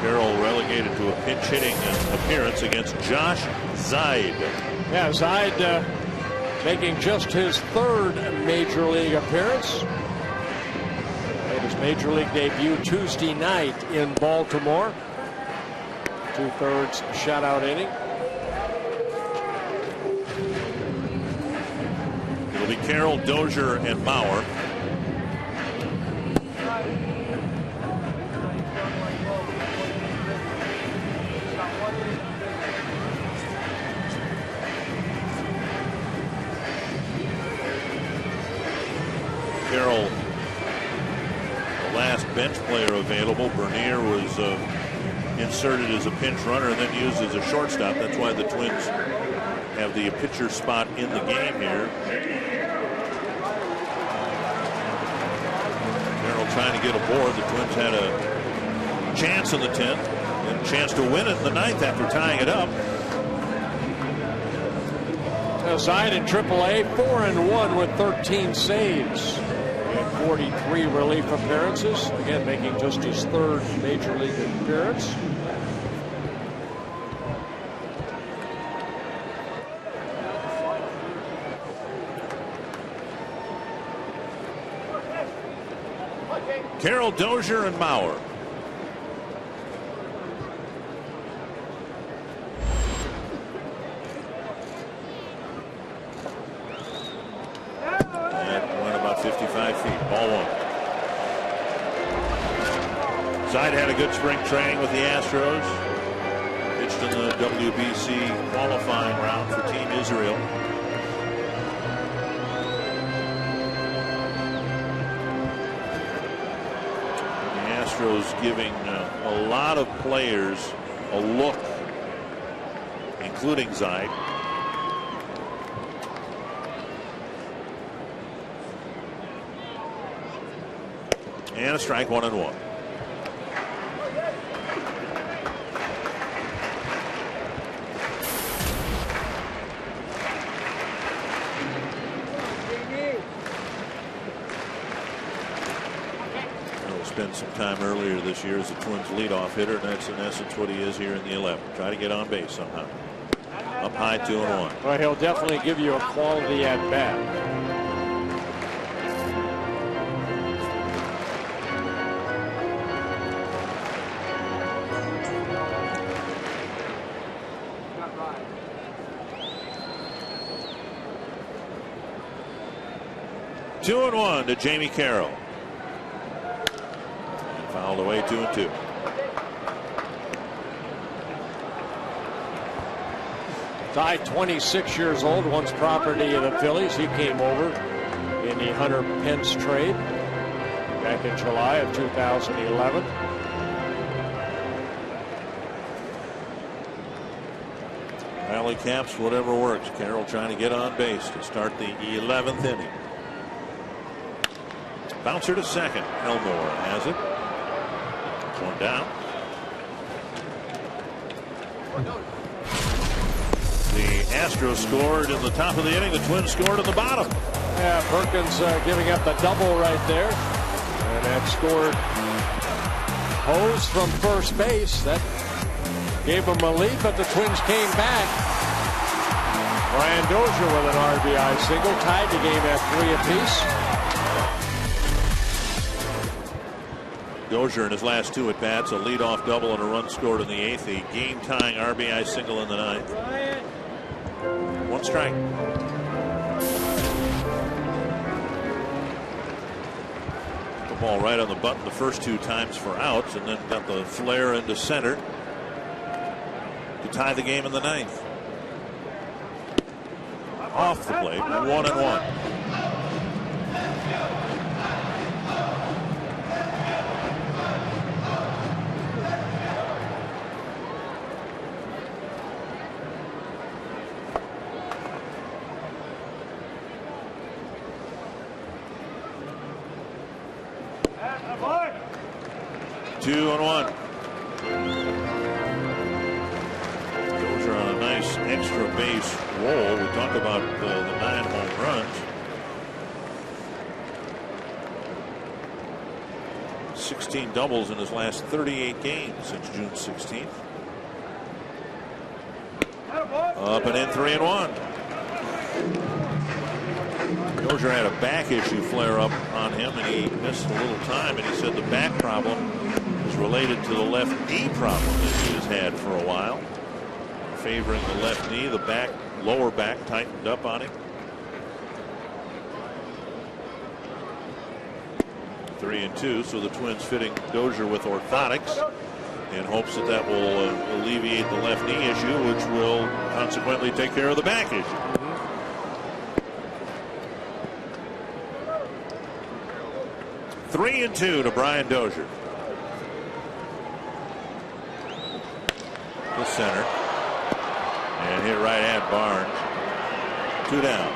F: Carroll relegated to a pinch hitting appearance against Josh Zeid.
H: Yeah, Zeid making just his 3rd major league appearance. Made his major league debut Tuesday night in Baltimore. 2/3 shutout inning.
F: It'll be Carroll, Dozier, and Mauer. Carroll, the last bench player available. Bernier was inserted as a pinch runner and then used as a shortstop. That's why the Twins have the pitcher spot in the game here. Carroll trying to get aboard. The Twins had a chance in the 10th and a chance to win it in the 9th after tying it up.
H: Zeid in AAA, 4-1 with 13 saves. 43 relief appearances. Again, making just his 3rd major league appearance.
F: Carroll, Dozier, and Mauer. About 55 feet. Ball 1. Zeid had a good spring training with the Astros. Pitched in the WBC qualifying round for Team Israel. The Astros giving a lot of players a look, including Zeid. And a strike, 1-1. He'll spend some time earlier this year as the Twins leadoff hitter, and that's in essence what he is here in the 11th. Try to get on base somehow. Up high, 2-1.
H: Well, he'll definitely give you a quality at bat.
F: Two and 1 to Jamie Carroll. Fouled away, 2-2.
H: Zeid, 26 years old, once property of the Phillies. He came over in the Hunter Pence trade back in July of 2011.
F: Rally caps, whatever works. Carroll trying to get on base to start the 11th inning. Bouncer to second. Elmore has it. One down. The Astros scored in the top of the inning. The Twins scored in the bottom.
H: Yeah, Perkins giving up the double right there. And that scored Hose from first base. That gave him a lead, but the Twins came back. Brian Dozier with an RBI single, tied the game at 3 apiece.
F: Dozier in his last 2 at bats, a leadoff double and a run scored in the 8th. A game-tying RBI single in the 9th. 1 strike. The ball right on the button the first 2 times for outs, and then got the flare into center to tie the game in the 9th. Off the plate, 1-1. Two and 1. Those are on a nice extra base roll. We talked about the 9 home runs. 16 doubles in his last 38 games since June 16th. Up and in, 3-1. Dozier had a back issue flare up on him, and he missed a little time, and he said the back problem is related to the left knee problem that he has had for a while. Favoring the left knee, the back, lower back tightened up on him. 3-2, so the Twins fitting Dozier with orthotics in hopes that that will alleviate the left knee issue, which will consequently take care of the back issue. 3-2 to Brian Dozier. The center. And hit right at Barnes. 2 down.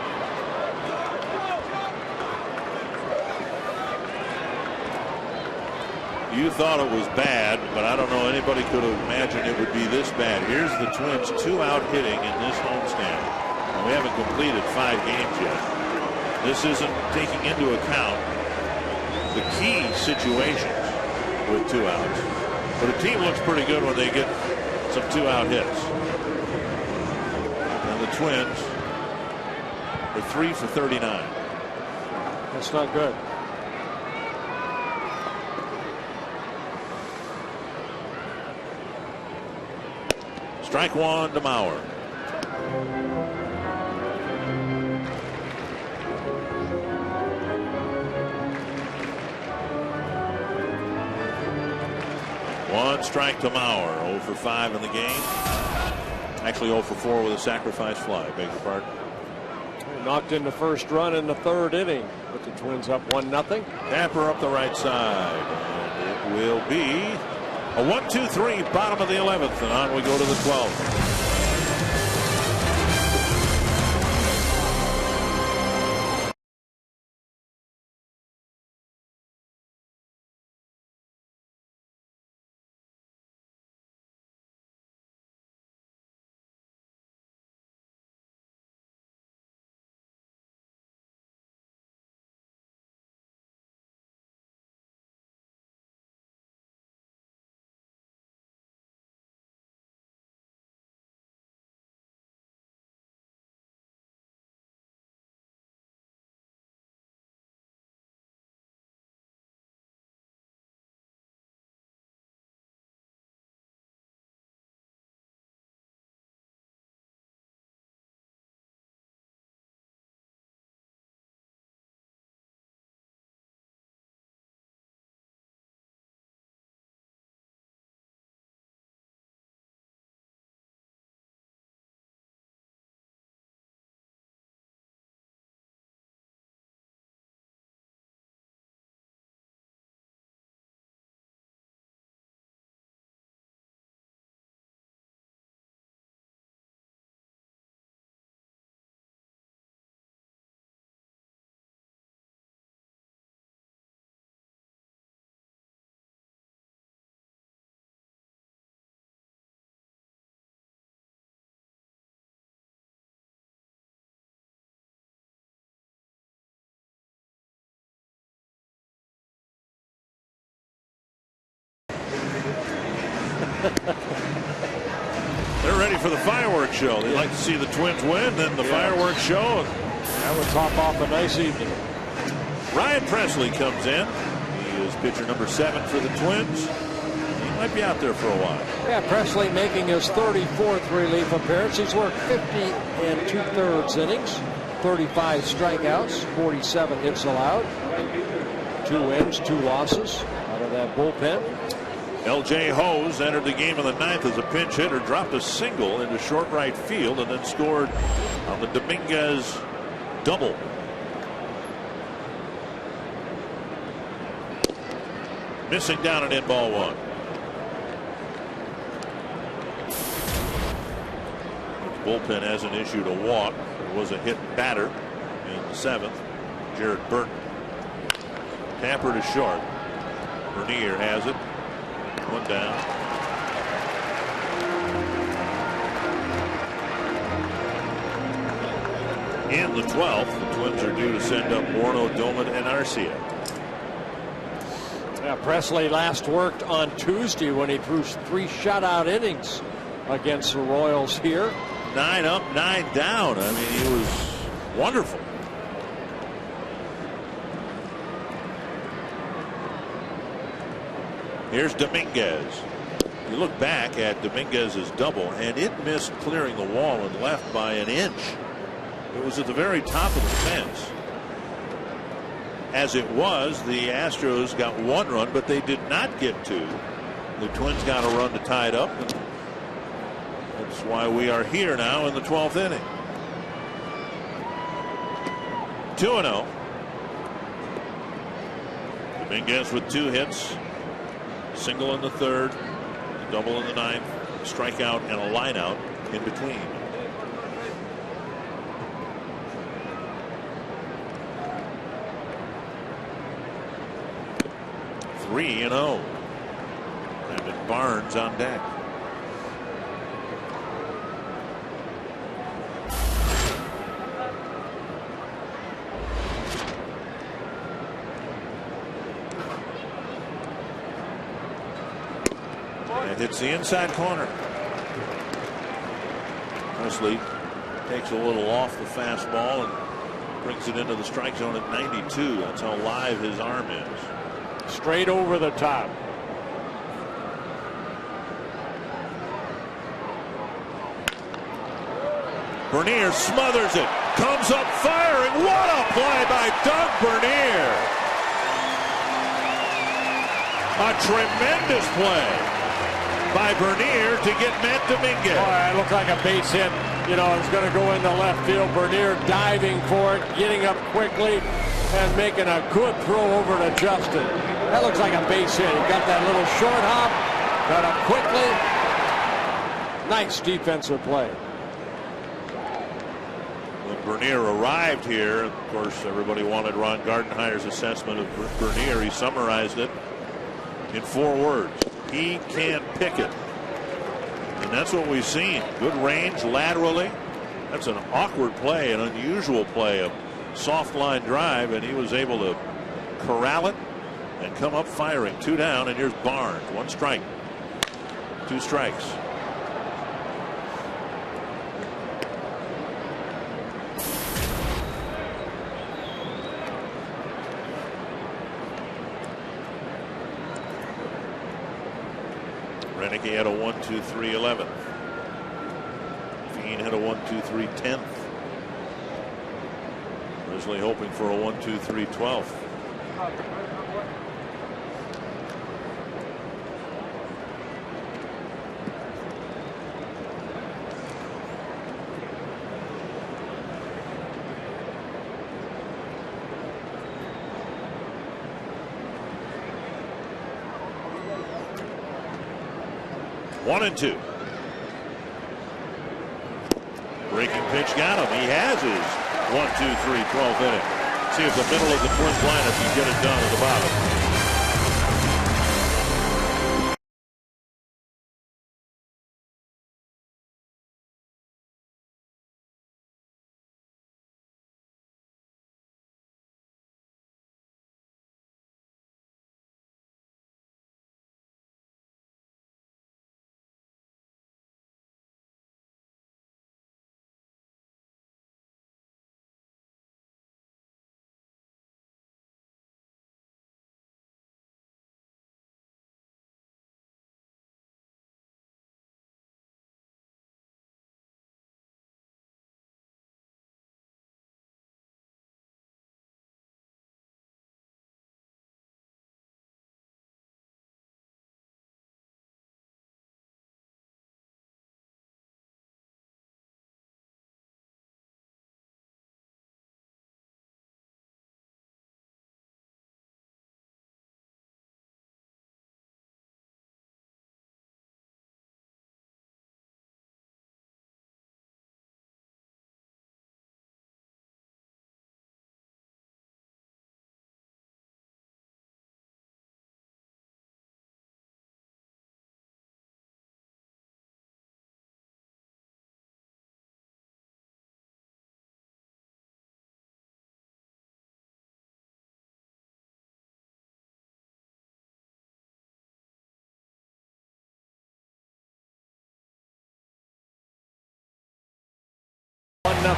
F: You thought it was bad, but I don't know anybody could have imagined it would be this bad. Here's the Twins 2-out hitting in this homestand. And we haven't completed 5 games yet. This isn't taking into account the key situations with 2 outs. But the team looks pretty good when they get some 2-out hits. And the Twins are 3 for 39.
C: That's not good.
F: Strike 1 to Mauer. One strike to Mauer. 0 for 5 in the game. Actually 0 for 4 with a sacrifice fly. Beg your pardon.
C: He knocked in the first run in the 3rd inning. Put the Twins up 1-0.
F: Tapper up the right side. And it will be a 1-2-3, bottom of the 11th, and on we go to the 12th. They're ready for the fireworks show. They'd like to see the Twins win, then the fireworks show.
C: That would top off a nice evening.
F: Ryan Presley comes in. He is pitcher number 7 for the Twins. He might be out there for a while.
C: Yeah, Presley making his 34th relief appearance. He's worked 50 2/3 innings, 35 strikeouts, 47 hits allowed, 2 wins, 2 losses out of that bullpen.
F: L.J. Hose entered the game in the 9th as a pinch hitter, dropped a single into short right field, and then scored on the Dominguez double. Missing down and in, ball 1. The bullpen hasn't issued a walk. There was a hit batter in the 7th. Jared Burton. Tapper to short. Bernier has it. 1 down. In the 12th, the Twins are due to send up Morneau, Doman, and Arcia.
C: Yeah, Presley last worked on Tuesday when he threw 3 shutout innings against the Royals here.
F: 9 up, 9 down. I mean, he was wonderful. Here's Dominguez. You look back at Dominguez's double, and it missed clearing the wall and left by an inch. It was at the very top of the fence. As it was, the Astros got 1 run, but they did not get 2. The Twins got a run to tie it up, and that's why we are here now in the 12th inning. 2-0. Dominguez with 2 hits, single in the 3rd, double in the 9th, strikeout and a line out in between. Three and 0. Brandon Barnes on deck. And hits the inside corner. Presley takes a little off the fastball and brings it into the strike zone at 92. That's how live his arm is.
C: Straight over the top.
F: Bernier smothers it. Comes up firing. What a play by Doug Bernier. A tremendous play by Bernier to get Matt Dominguez.
C: Boy, it looked like a base hit. You know, it's going to go into left field. Bernier diving for it, getting up quickly, and making a good throw over to Justin. That looks like a base hit. He got that little short hop, got up quickly. Nice defensive play.
F: When Bernier arrived here, of course, everybody wanted Ron Gardenhire's assessment of Bernier. He summarized it in 4 words. He can pick it. And that's what we've seen. Good range laterally. That's an awkward play, an unusual play, a soft line drive, and he was able to corral it and come up firing. 2 down, and here's Barnes. 1 strike. 2 strikes. Renicky had a 1-2-3 11th. Fiend had a 1-2-3 10th. Presley hoping for a 1-2-3 12th. One and 2. Breaking pitch got him. He has his 1-2-3 12th inning. See if the middle of the Twins lineup can get it done at the bottom.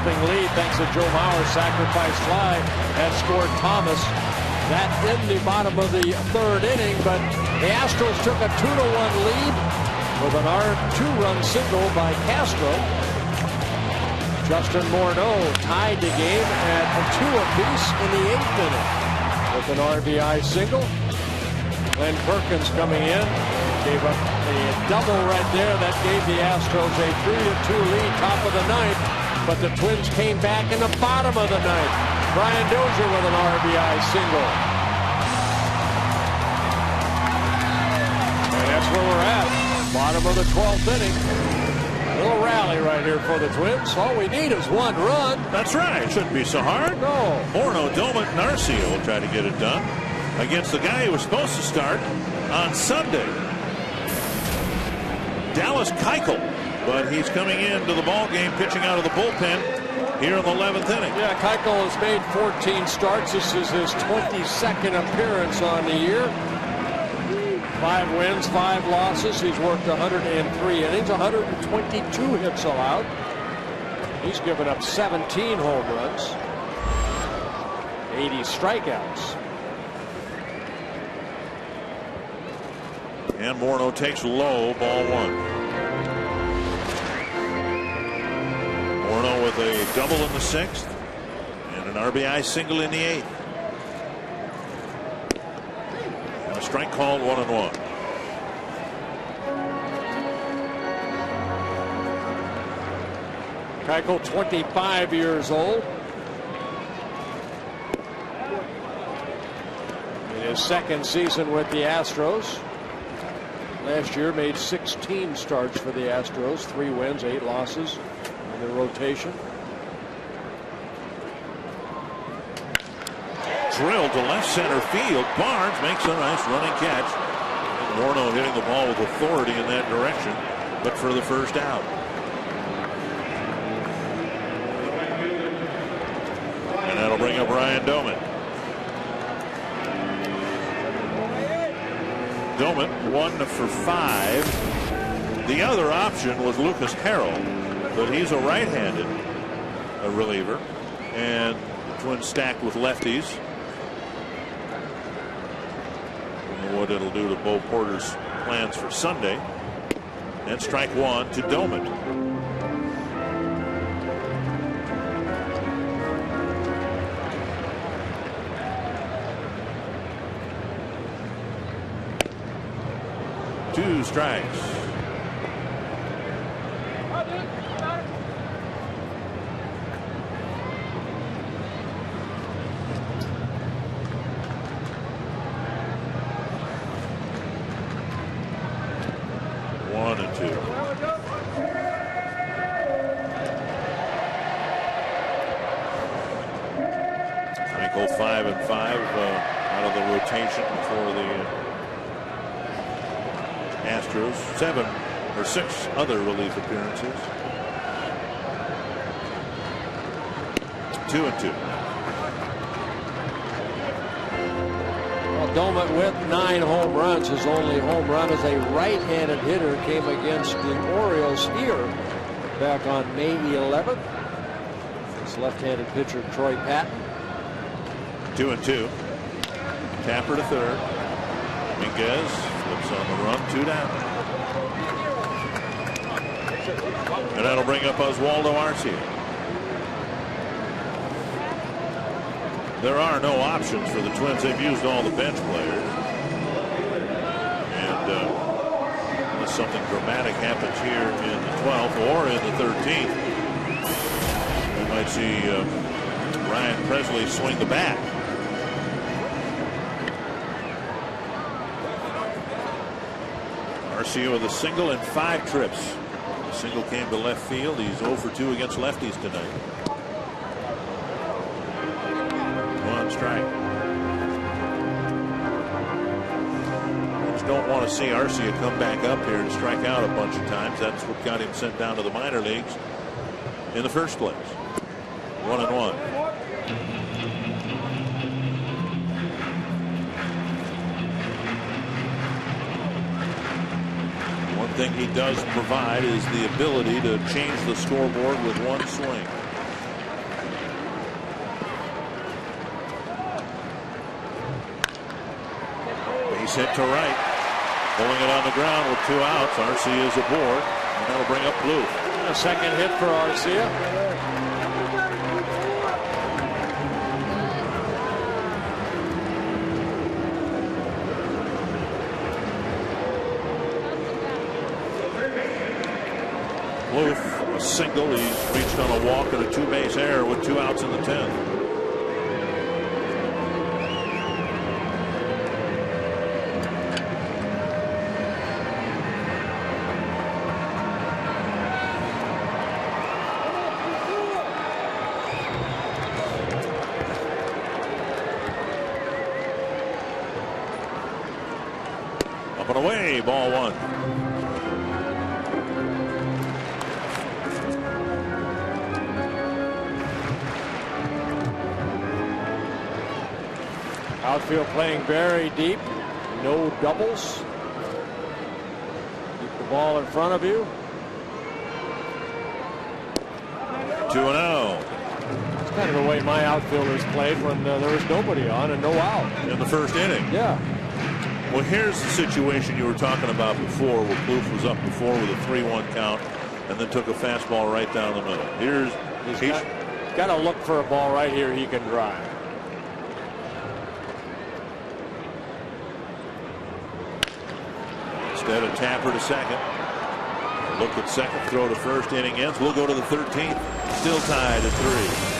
H: lead thanks to Joe Mauer's sacrifice fly that scored Thomas. That in the bottom of the third inning, but the Astros took a 2-1 lead with an two-run single by Castro. Justin Morneau tied the game at a 2 apiece in the 8th inning with an RBI single. Glenn Perkins coming in, gave up a double right there that gave the Astros a 3-2 lead, top of the 9th. But the Twins came back in the bottom of the 9th. Brian Dozier with an RBI single. And that's where we're at, bottom of the 12th inning. A little rally right here for the Twins. All we need is one run.
F: That's right. Shouldn't be so hard.
H: No.
F: Morneau, Domet, and Arcia will try to get it done against the guy who was supposed to start on Sunday, Dallas Keuchel. But he's coming into the ball game, pitching out of the bullpen here in the 11th inning.
H: Yeah, Keuchel has made 14 starts. This is his 22nd appearance on the year. 5 wins, 5 losses. He's worked 103 innings, 122 hits allowed. He's given up 17 home runs, 80 strikeouts.
F: And Morneau takes low, ball 1. Morneau with a double in the 6th and an RBI single in the 8th. And a strike called, 1-1.
H: Keuchel, 25 years old. In his 2nd season with the Astros. Last year made 16 starts for the Astros, 3 wins, 8 losses in the rotation.
F: Drilled to left center field. Barnes makes a nice running catch. Morneau hitting the ball with authority in that direction, but for the first out. And that'll bring up Ryan Domet. Domet 1 for 5. The other option was Lucas Harrell, but he's a right-handed reliever, and the Twins stacked with lefties. Don't know what it'll do to Bo Porter's plans for Sunday. And strike 1 to Domet. Two strikes. One and 2. Michael 5 and 5 out of the rotation for the Astros. 7 or 6 other relief appearances. 2 and 2.
H: Well, Domet with 9 home runs. His only home run as a right-handed hitter came against the Orioles here back on May 11th. This left-handed pitcher Troy Patton.
F: 2 and 2. Tapper to third. Dominguez flips on the run, 2 down. And that'll bring up Oswaldo Arcia. There are no options for the Twins. They've used all the bench players. And unless something dramatic happens here in the 12th or in the 13th, we might see Ryan Presley swing the bat. Arcia with a single and 5 trips. The single came to left field. He's 0 for 2 against lefties tonight. 1 strike. Just don't want to see Arcia come back up here and strike out a bunch of times. That's what got him sent down to the minor leagues in the first place. 1-1. One thing he does provide is the ability to change the scoreboard with one swing. Base hit to right. Pulling it on the ground with 2 outs. Arcia is aboard. And that'll bring up Blue.
H: A second hit for Arcia.
F: Blue, a single. He's reached on a walk and a 2-base error with 2 outs in the 10th. Up and away, ball 1.
H: Outfield playing very deep. No doubles. Keep the ball in front of you.
F: 2-0.
H: It's kind of the way my outfielders played when there was nobody on and no out.
F: In the first inning.
H: Yeah.
F: Well, here's the situation you were talking about before, where Plouffe was up before with a 3-1 count and then took a fastball right down the middle.
H: He's got to look for a ball right here he can drive.
F: Instead of Tapper to second. Look at second, throw to first, inning ends. We'll go to the 13th. Still tied at 3.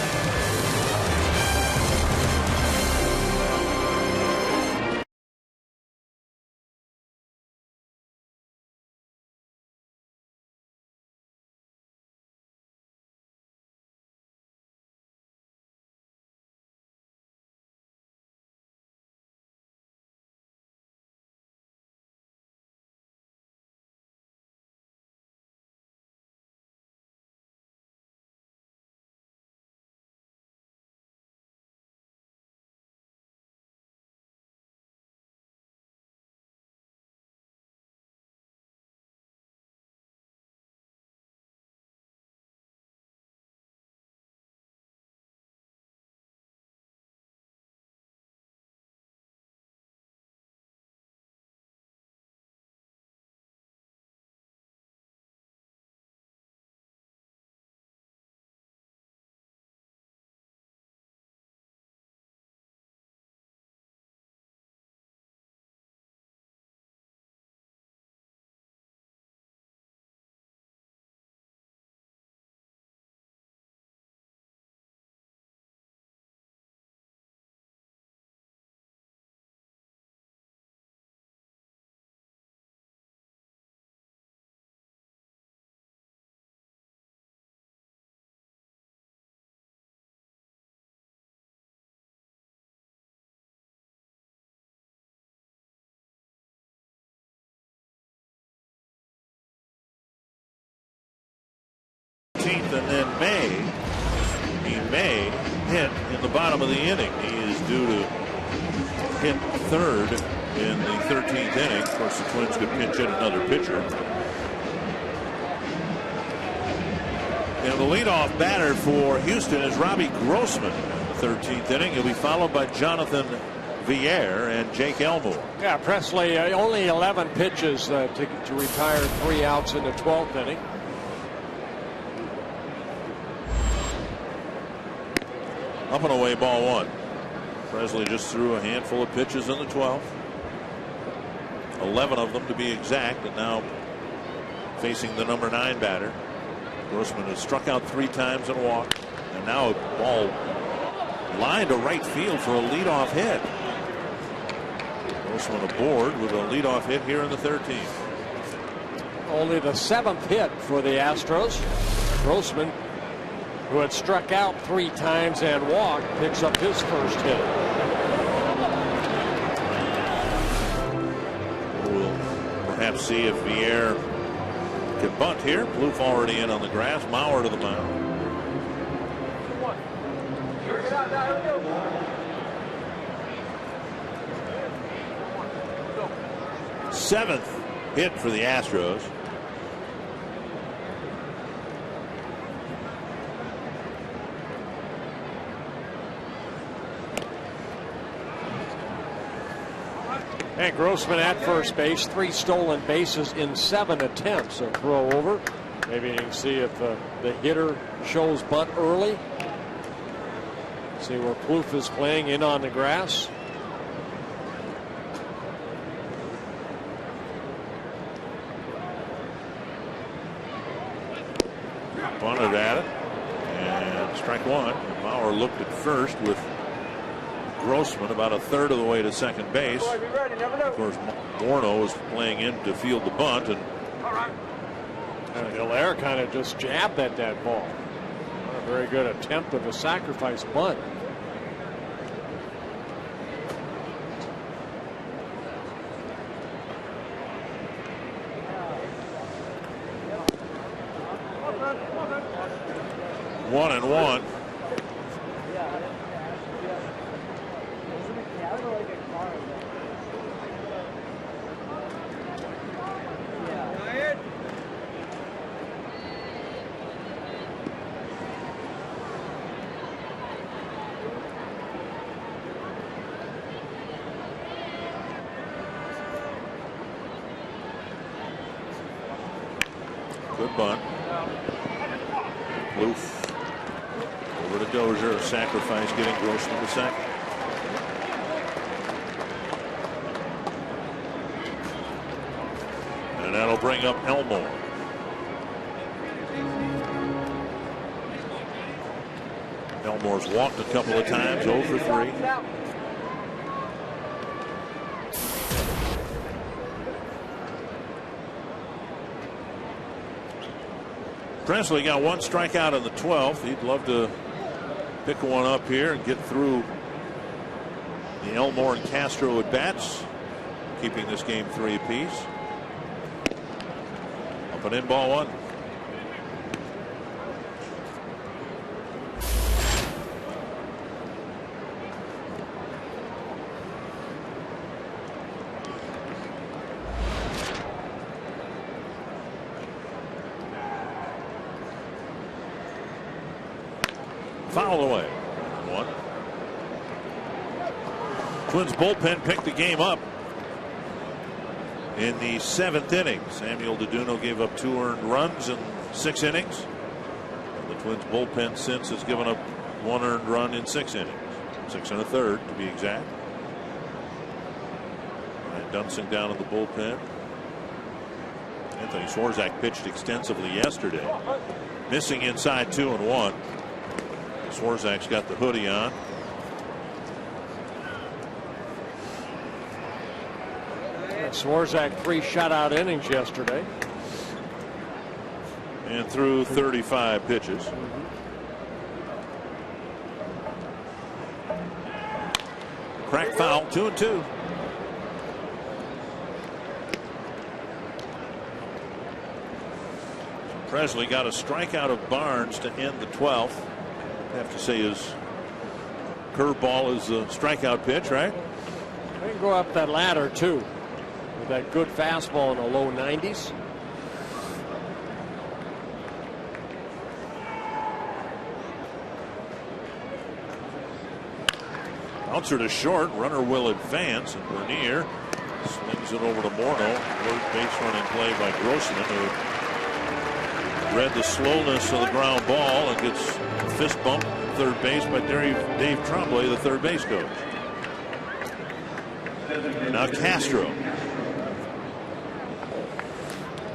F: And then he may hit in the bottom of the inning. He is due to hit third in the 13th inning. Of course, the Twins could pinch hit another pitcher. And the leadoff batter for Houston is Robbie Grossman in the 13th inning. He'll be followed by Jonathan Villar and Jake Elmore.
H: Yeah, Presley only 11 pitches to retire 3 outs in the 12th inning.
F: Up and away, ball 1. Presley just threw a handful of pitches in the 12th. 11 of them to be exact, and now facing the number 9 batter. Grossman has struck out 3 times and walked, and now a ball lined to right field for a leadoff hit. Grossman aboard with a leadoff hit here in the 13th.
H: Only the 7th hit for the Astros. Grossman, who had struck out 3 times and walked, picks up his first hit.
F: We'll perhaps see if Villar can bunt here. Plouffe already in on the grass. Mauer to the mound. Seventh hit for the Astros.
H: And Grossman at first base, 3 stolen bases in 7 attempts. A throw over. Maybe you can see if the hitter shows bunt early. See where Plouffe is playing in on the grass.
F: Bunted at it. And strike one. Bauer looked at first with Grossman about a third of the way to second base. Of course, Morneau was playing in to field the bunt, and
H: Hilaire kind of just jabbed at that ball. Not a very good attempt of a sacrifice bunt.
F: One and one. Good bunt. Plouffe over to Dozier. A sacrifice getting Grossman to second. And that'll bring up Elmore. Elmore's walked a couple of times, 0 for 3. Presley got 1 strikeout in the 12th. He'd love to pick one up here and get through the Elmore and Castro at bats, keeping this game 3 apiece. Up and in, ball 1. Foul away. 1. Twins bullpen picked the game up in the 7th inning. Samuel DeDuno gave up 2 earned runs in 6 innings. And the Twins bullpen since has given up 1 earned run in 6 innings. 6 1/3 to be exact. Ryan Dunsing down in the bullpen. Anthony Swarzak pitched extensively yesterday. Missing inside 2 and 1. Swarzak's got the hoodie on.
H: Swarzak 3 shutout innings yesterday.
F: And threw 35 pitches. Crack foul, 2 and 2. Presley got a strikeout of Barnes to end the 12th. I have to say his curveball is a strikeout pitch, right?
H: They can go up that ladder too with that good fastball in the low 90s.
F: Bouncer to short. Runner will advance, and Bernier slings it over to Morneau. Third base run in play by Grossman, who read the slowness of the ground ball and gets fist bump at third base by Dave Tremblay, the third base coach. Now Castro.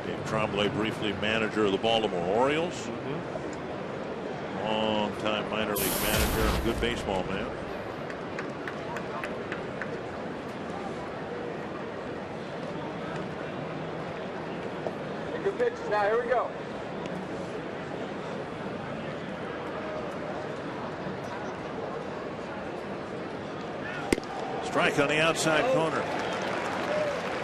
F: Dave Tremblay, briefly manager of the Baltimore Orioles. Long time minor league manager and a good baseball man.
J: Good pitches now. Here we go.
F: Strike on the outside corner.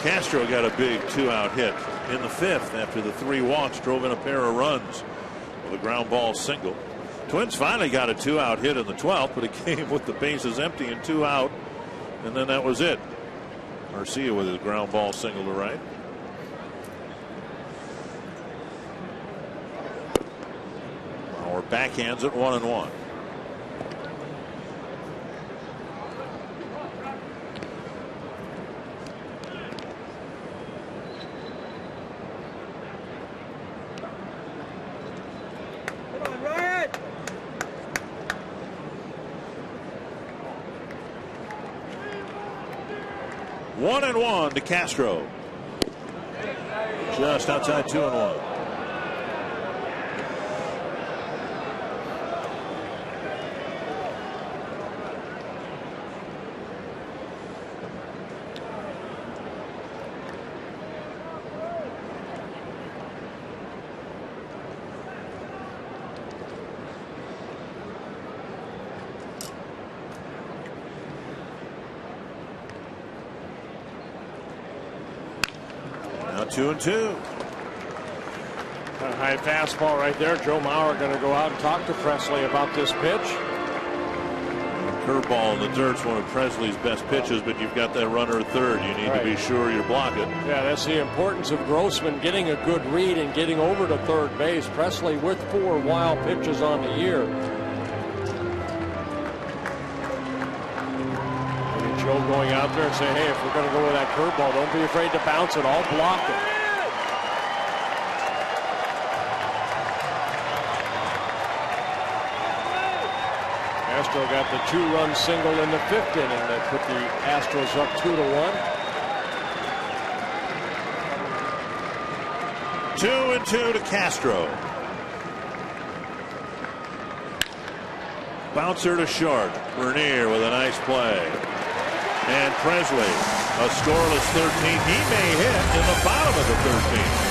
F: Castro got a big 2-out hit in the 5th after the 3 walks drove in a pair of runs with a ground ball single. Twins finally got a 2-out hit in the 12th, but it came with the bases empty and 2 out, and then that was it. Garcia with his ground ball single to right. Our backhands at 1 and 1. 1-1 to Castro. Just outside 2-1. Now 2-2.
H: A high fastball right there. Joe Mauer going to go out and talk to Presley about this pitch.
F: Curveball in the dirt's one of Presley's best pitches, but you've got that runner at third. You need to be sure you're blocking.
H: Yeah, that's the importance of Grossman getting a good read and getting over to third base. Presley with 4 wild pitches on the year. Maybe Joe going out there and say, hey, if we're going to go with that curveball, don't be afraid to bounce it. I'll block it. Castro got the 2-run single in the 5th inning that put the Astros up 2-1.
F: 2-2 to Castro. Bouncer to short. Bernier with a nice play. And Presley, a scoreless 13. He may hit in the bottom of the 13th.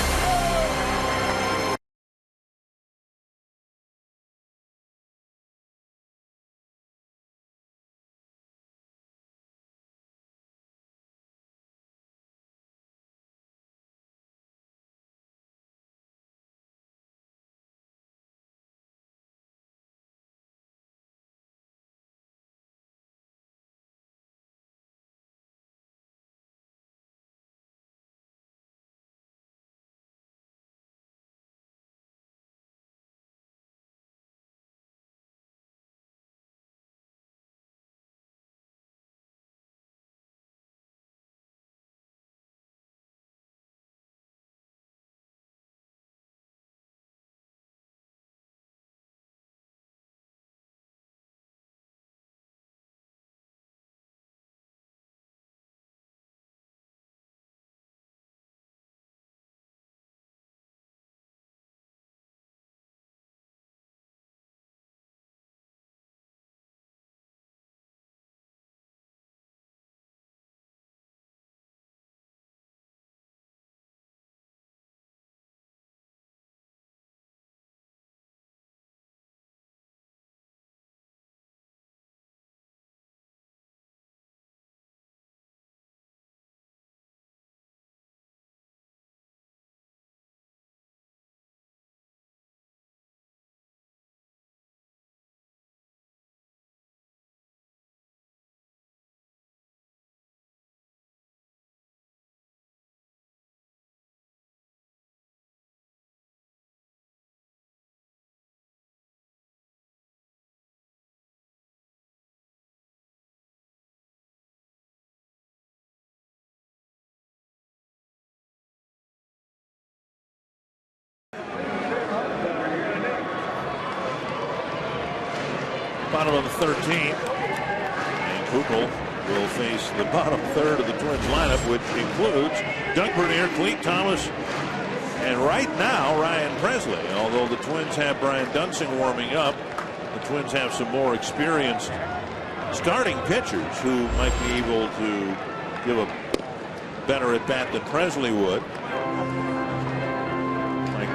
F: Bottom of the 13th. And Kukl will face the bottom third of the Twins lineup, which includes Doug Bernier, Clete Thomas, and right now Ryan Presley. Although the Twins have Brian Dunsing warming up, the Twins have some more experienced starting pitchers who might be able to give a better at bat than Presley would. Mike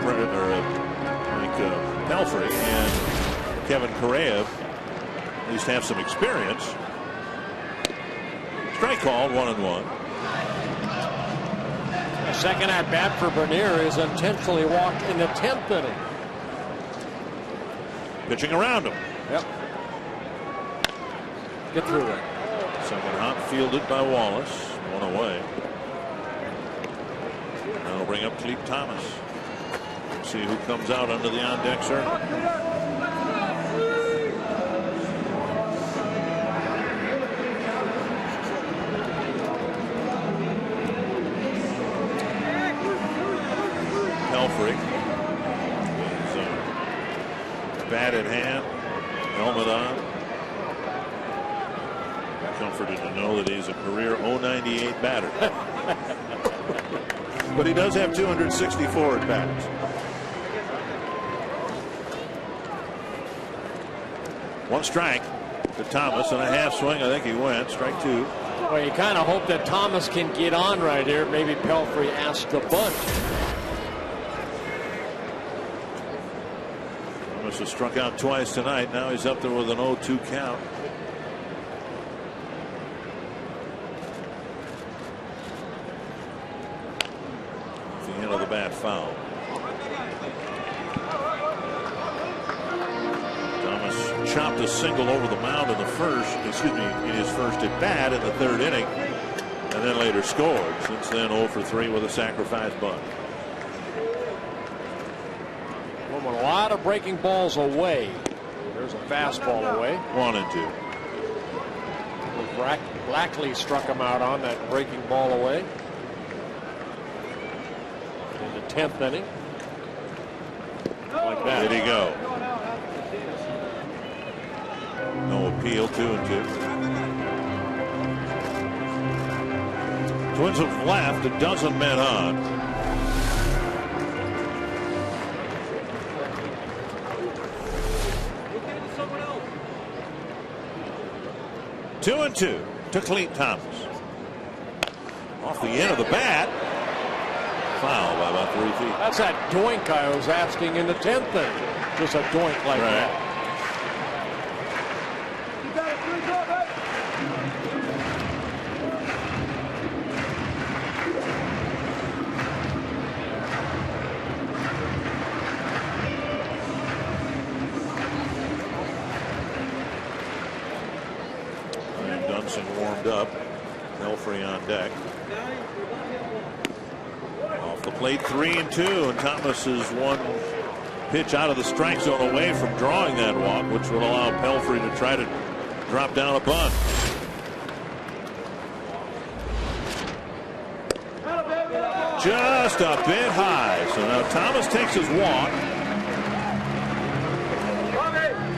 F: Pelfrey and Kevin Correa at least have some experience. Strike called, 1-1.
H: A second at bat for Bernier is intentionally walked in the 10th inning.
F: Pitching around him.
H: Yep. Get through it.
F: Second hop fielded by Wallace. One away. That'll bring up Clete Thomas. See who comes out under the on-deck circle. Pelfrey. His bat in hand. Helmet on. Come Pelfrey to know that he's a career .098 batter. But he does have 264 at bats. One strike to Thomas and a half swing. I think he went strike 2.
C: Well, you kind of hope that Thomas can get on right here. Maybe Pelfrey asks the bunt.
F: Thomas has struck out twice tonight. Now he's up there with an 0-2 count. The end of the bat foul. Thomas chopped a single over the mound in the first, in his first at bat in the 3rd inning, and then later scored. Since then 0 for 3 with a sacrifice bunt.
C: Well, a lot of breaking balls away. There's a fastball away.
F: 1 and 2.
C: Blackley struck him out on that breaking ball away in the 10th inning. Like that.
F: Did he go? No appeal. 2 and 2. Twins have left a dozen men on. Two and 2 to Cleat Thomas. Off the end of the bat. Foul by about 3 feet.
C: That's that doink I was asking in the 10th inning. Just a doink like that.
F: Warmed up. Pelfrey on deck. Off the plate 3 and 2, and Thomas is 1 pitch out of the strike zone away from drawing that walk, which would allow Pelfrey to try to drop down a bunt. Just a bit high. So now Thomas takes his walk.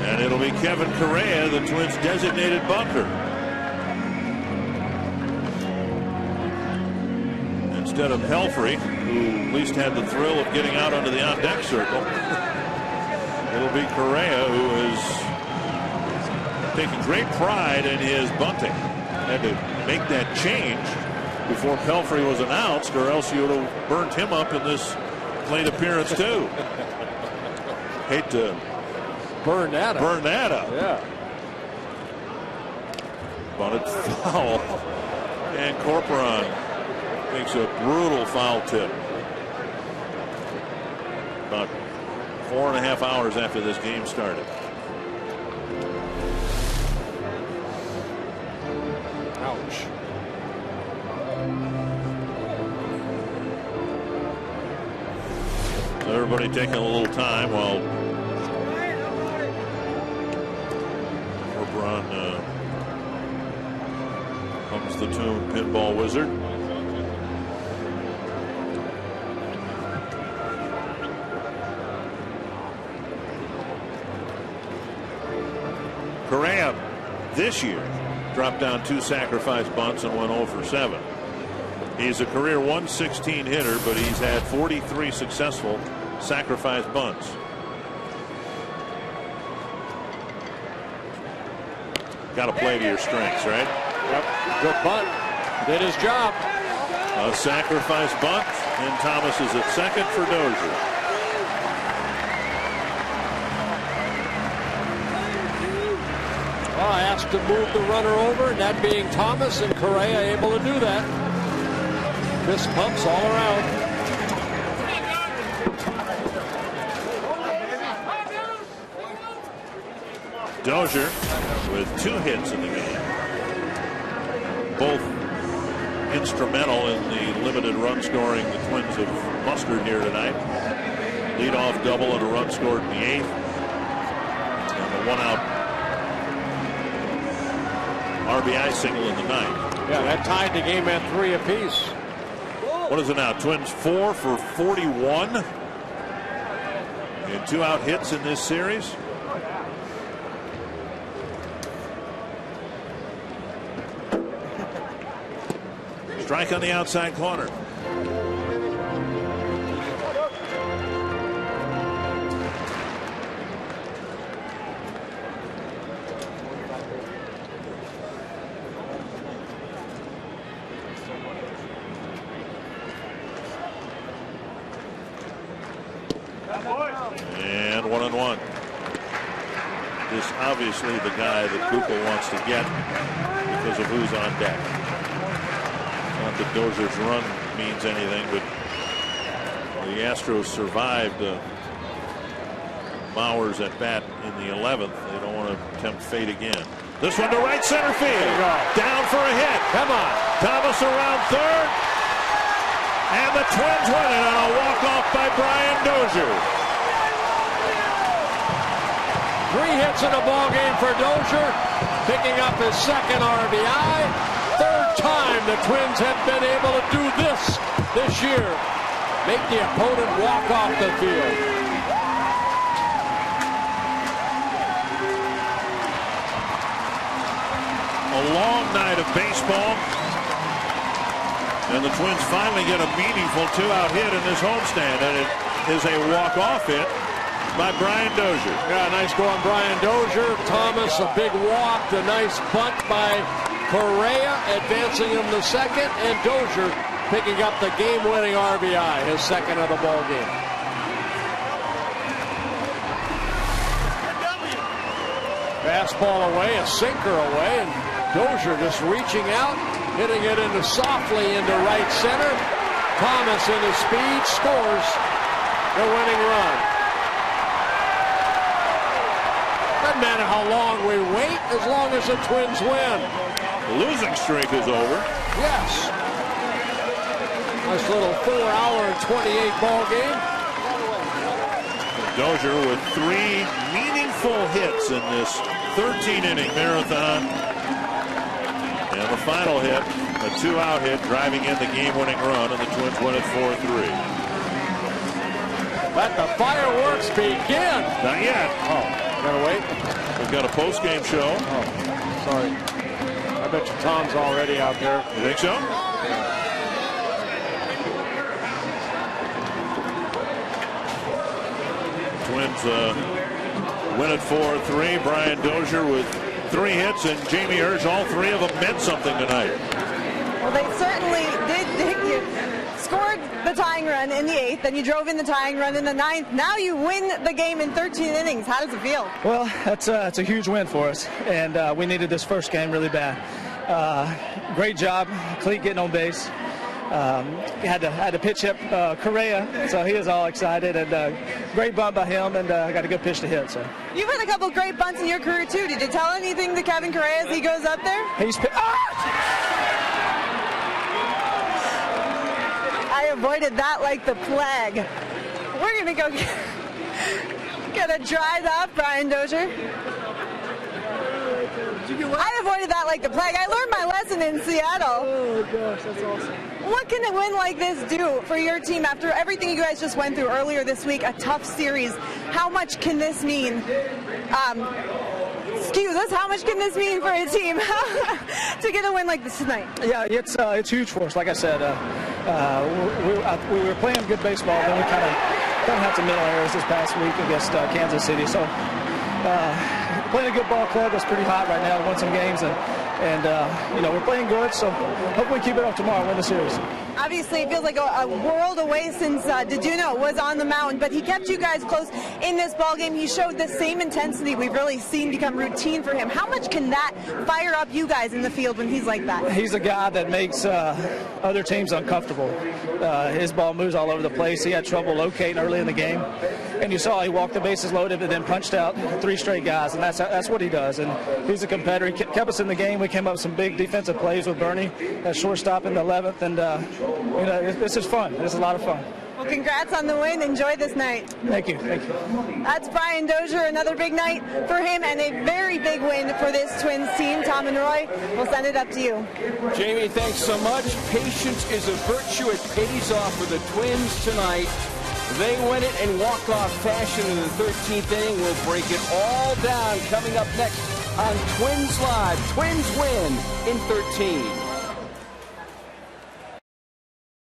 F: And it'll be Kevin Correa, the Twins' designated bunter. Instead of Pelfrey, who at least had the thrill of getting out onto the on-deck circle. It'll be Correa, who is taking great pride in his bunting. Had to make that change before Pelfrey was announced, or else you would have burnt him up in this plate appearance too. Hate to
C: burn that up. Yeah.
F: Bunted foul. And Corcoran makes a brutal foul tip. About 4.5 hours after this game started.
C: Ouch.
F: So everybody taking a little time while Corcoran hums the tune Pinball Wizard. Correa this year dropped down 2 sacrifice bunts and went 0 for 7. He's a career 116 hitter, but he's had 43 successful sacrifice bunts. Got to play to your strengths, right?
C: Yep. Good bunt. Did his job.
F: A sacrifice bunt, and Thomas is at second for Dozier.
C: Well, asked to move the runner over, and that being Thomas, and Correa able to do that. Fist pumps all around.
F: Dozier with 2 hits in the game. Both instrumental in the limited run scoring the Twins have mustered here tonight. Leadoff double and a run scored in the 8th. And a 1-out RBI single in the 9th.
C: Yeah, that tied the game at 3 apiece.
F: What is it now? Twins 4 for 41 and 2-out hits in this series. Strike on the outside corner. And 1-1. This obviously the guy that Kukla wants to get because of who's on deck. Not that Dozier's run means anything, but the Astros survived Mauer's at bat in the 11th. They don't want to tempt fate again. This one to right center field. Down for a hit.
C: Come on.
F: Thomas around third. And the Twins win it on a walk-off by Brian Dozier.
H: 3 hits in a ball game for Dozier, picking up his second RBI. Third time the Twins have been able to do this year. Make the opponent walk off the field.
F: A long night of baseball. And the Twins finally get a meaningful 2-out hit in this homestand. And it is a walk-off hit by Brian Dozier.
H: Yeah, nice go on Brian Dozier. Thomas, a big walk. The nice bunt by Correa, advancing him to second. And Dozier picking up the game-winning RBI, his second of the ball game. Fastball away, a sinker away, and Dozier just reaching out, hitting it softly into right center. Thomas in his speed scores the winning run. Doesn't matter how long we wait, as long as the Twins win.
F: The losing streak is over.
H: Yes. Nice little 4-hour and 28 ball game.
F: Dozier with 3 meaningful hits in this 13-inning marathon. And the final hit, a 2-out hit, driving in the game-winning run, and the Twins win it 4-3.
H: Let the fireworks begin.
F: Not yet.
H: Oh, gotta wait.
F: We've got a post-game show.
H: Oh, sorry. I bet you Tom's already out there.
F: You think so? Twins win it 4-3. Brian Dozier with 3 hits, and Jamie Hirsch, all 3 of them meant something tonight.
D: Well, they certainly did. You scored the tying run in the 8th, then you drove in the tying run in the 9th. Now you win the game in 13 innings. How does it feel?
L: Well, it's a huge win for us, and we needed this first game really bad. Great job, Cleat getting on base. Had to pitch hit Correa, so he is all excited, and great bunt by him, and got a good pitch to hit. So
D: you've had a couple great bunts in your career too. Did you tell anything to Kevin Correa as he goes up there? I avoided that like the plague. We're gonna go get a dry that, Brian Dozier. I avoided that like the plague. I learned my lesson in Seattle.
L: Oh gosh, that's awesome.
D: What can a win like this do for your team after everything you guys just went through earlier this week? A tough series. How much can this mean? Excuse us. How much can this mean for a team to get a win like this tonight?
L: Yeah, it's huge for us. Like I said, we were playing good baseball, then we kind of had some middle errors this past week against Kansas City. So playing a good ball club. It's pretty hot right now. We won some games, and we're playing good. So hopefully we keep it up tomorrow and win the series.
D: Obviously, it feels like a world away since Deduno was on the mound, but he kept you guys close in this ball game. He showed the same intensity we've really seen become routine for him. How much can that fire up you guys in the field when he's like that?
L: He's a guy that makes other teams uncomfortable. His ball moves all over the place. He had trouble locating early in the game, and you saw he walked the bases loaded and then punched out 3 straight guys, and that's what he does. And he's a competitor. He kept us in the game. We came up with some big defensive plays with Bernie at shortstop in the 11th, and this is fun. This is a lot of fun.
D: Well, congrats on the win. Enjoy this night.
L: Thank you. Thank you.
D: That's Brian Dozier. Another big night for him and a very big win for this Twins team. Tom and Roy, we'll send it up to you.
B: Jamie, thanks so much. Patience is a virtue. It pays off for the Twins tonight. They win it in walk-off fashion in the 13th inning. We'll break it all down coming up next on Twins Live. Twins win in 13.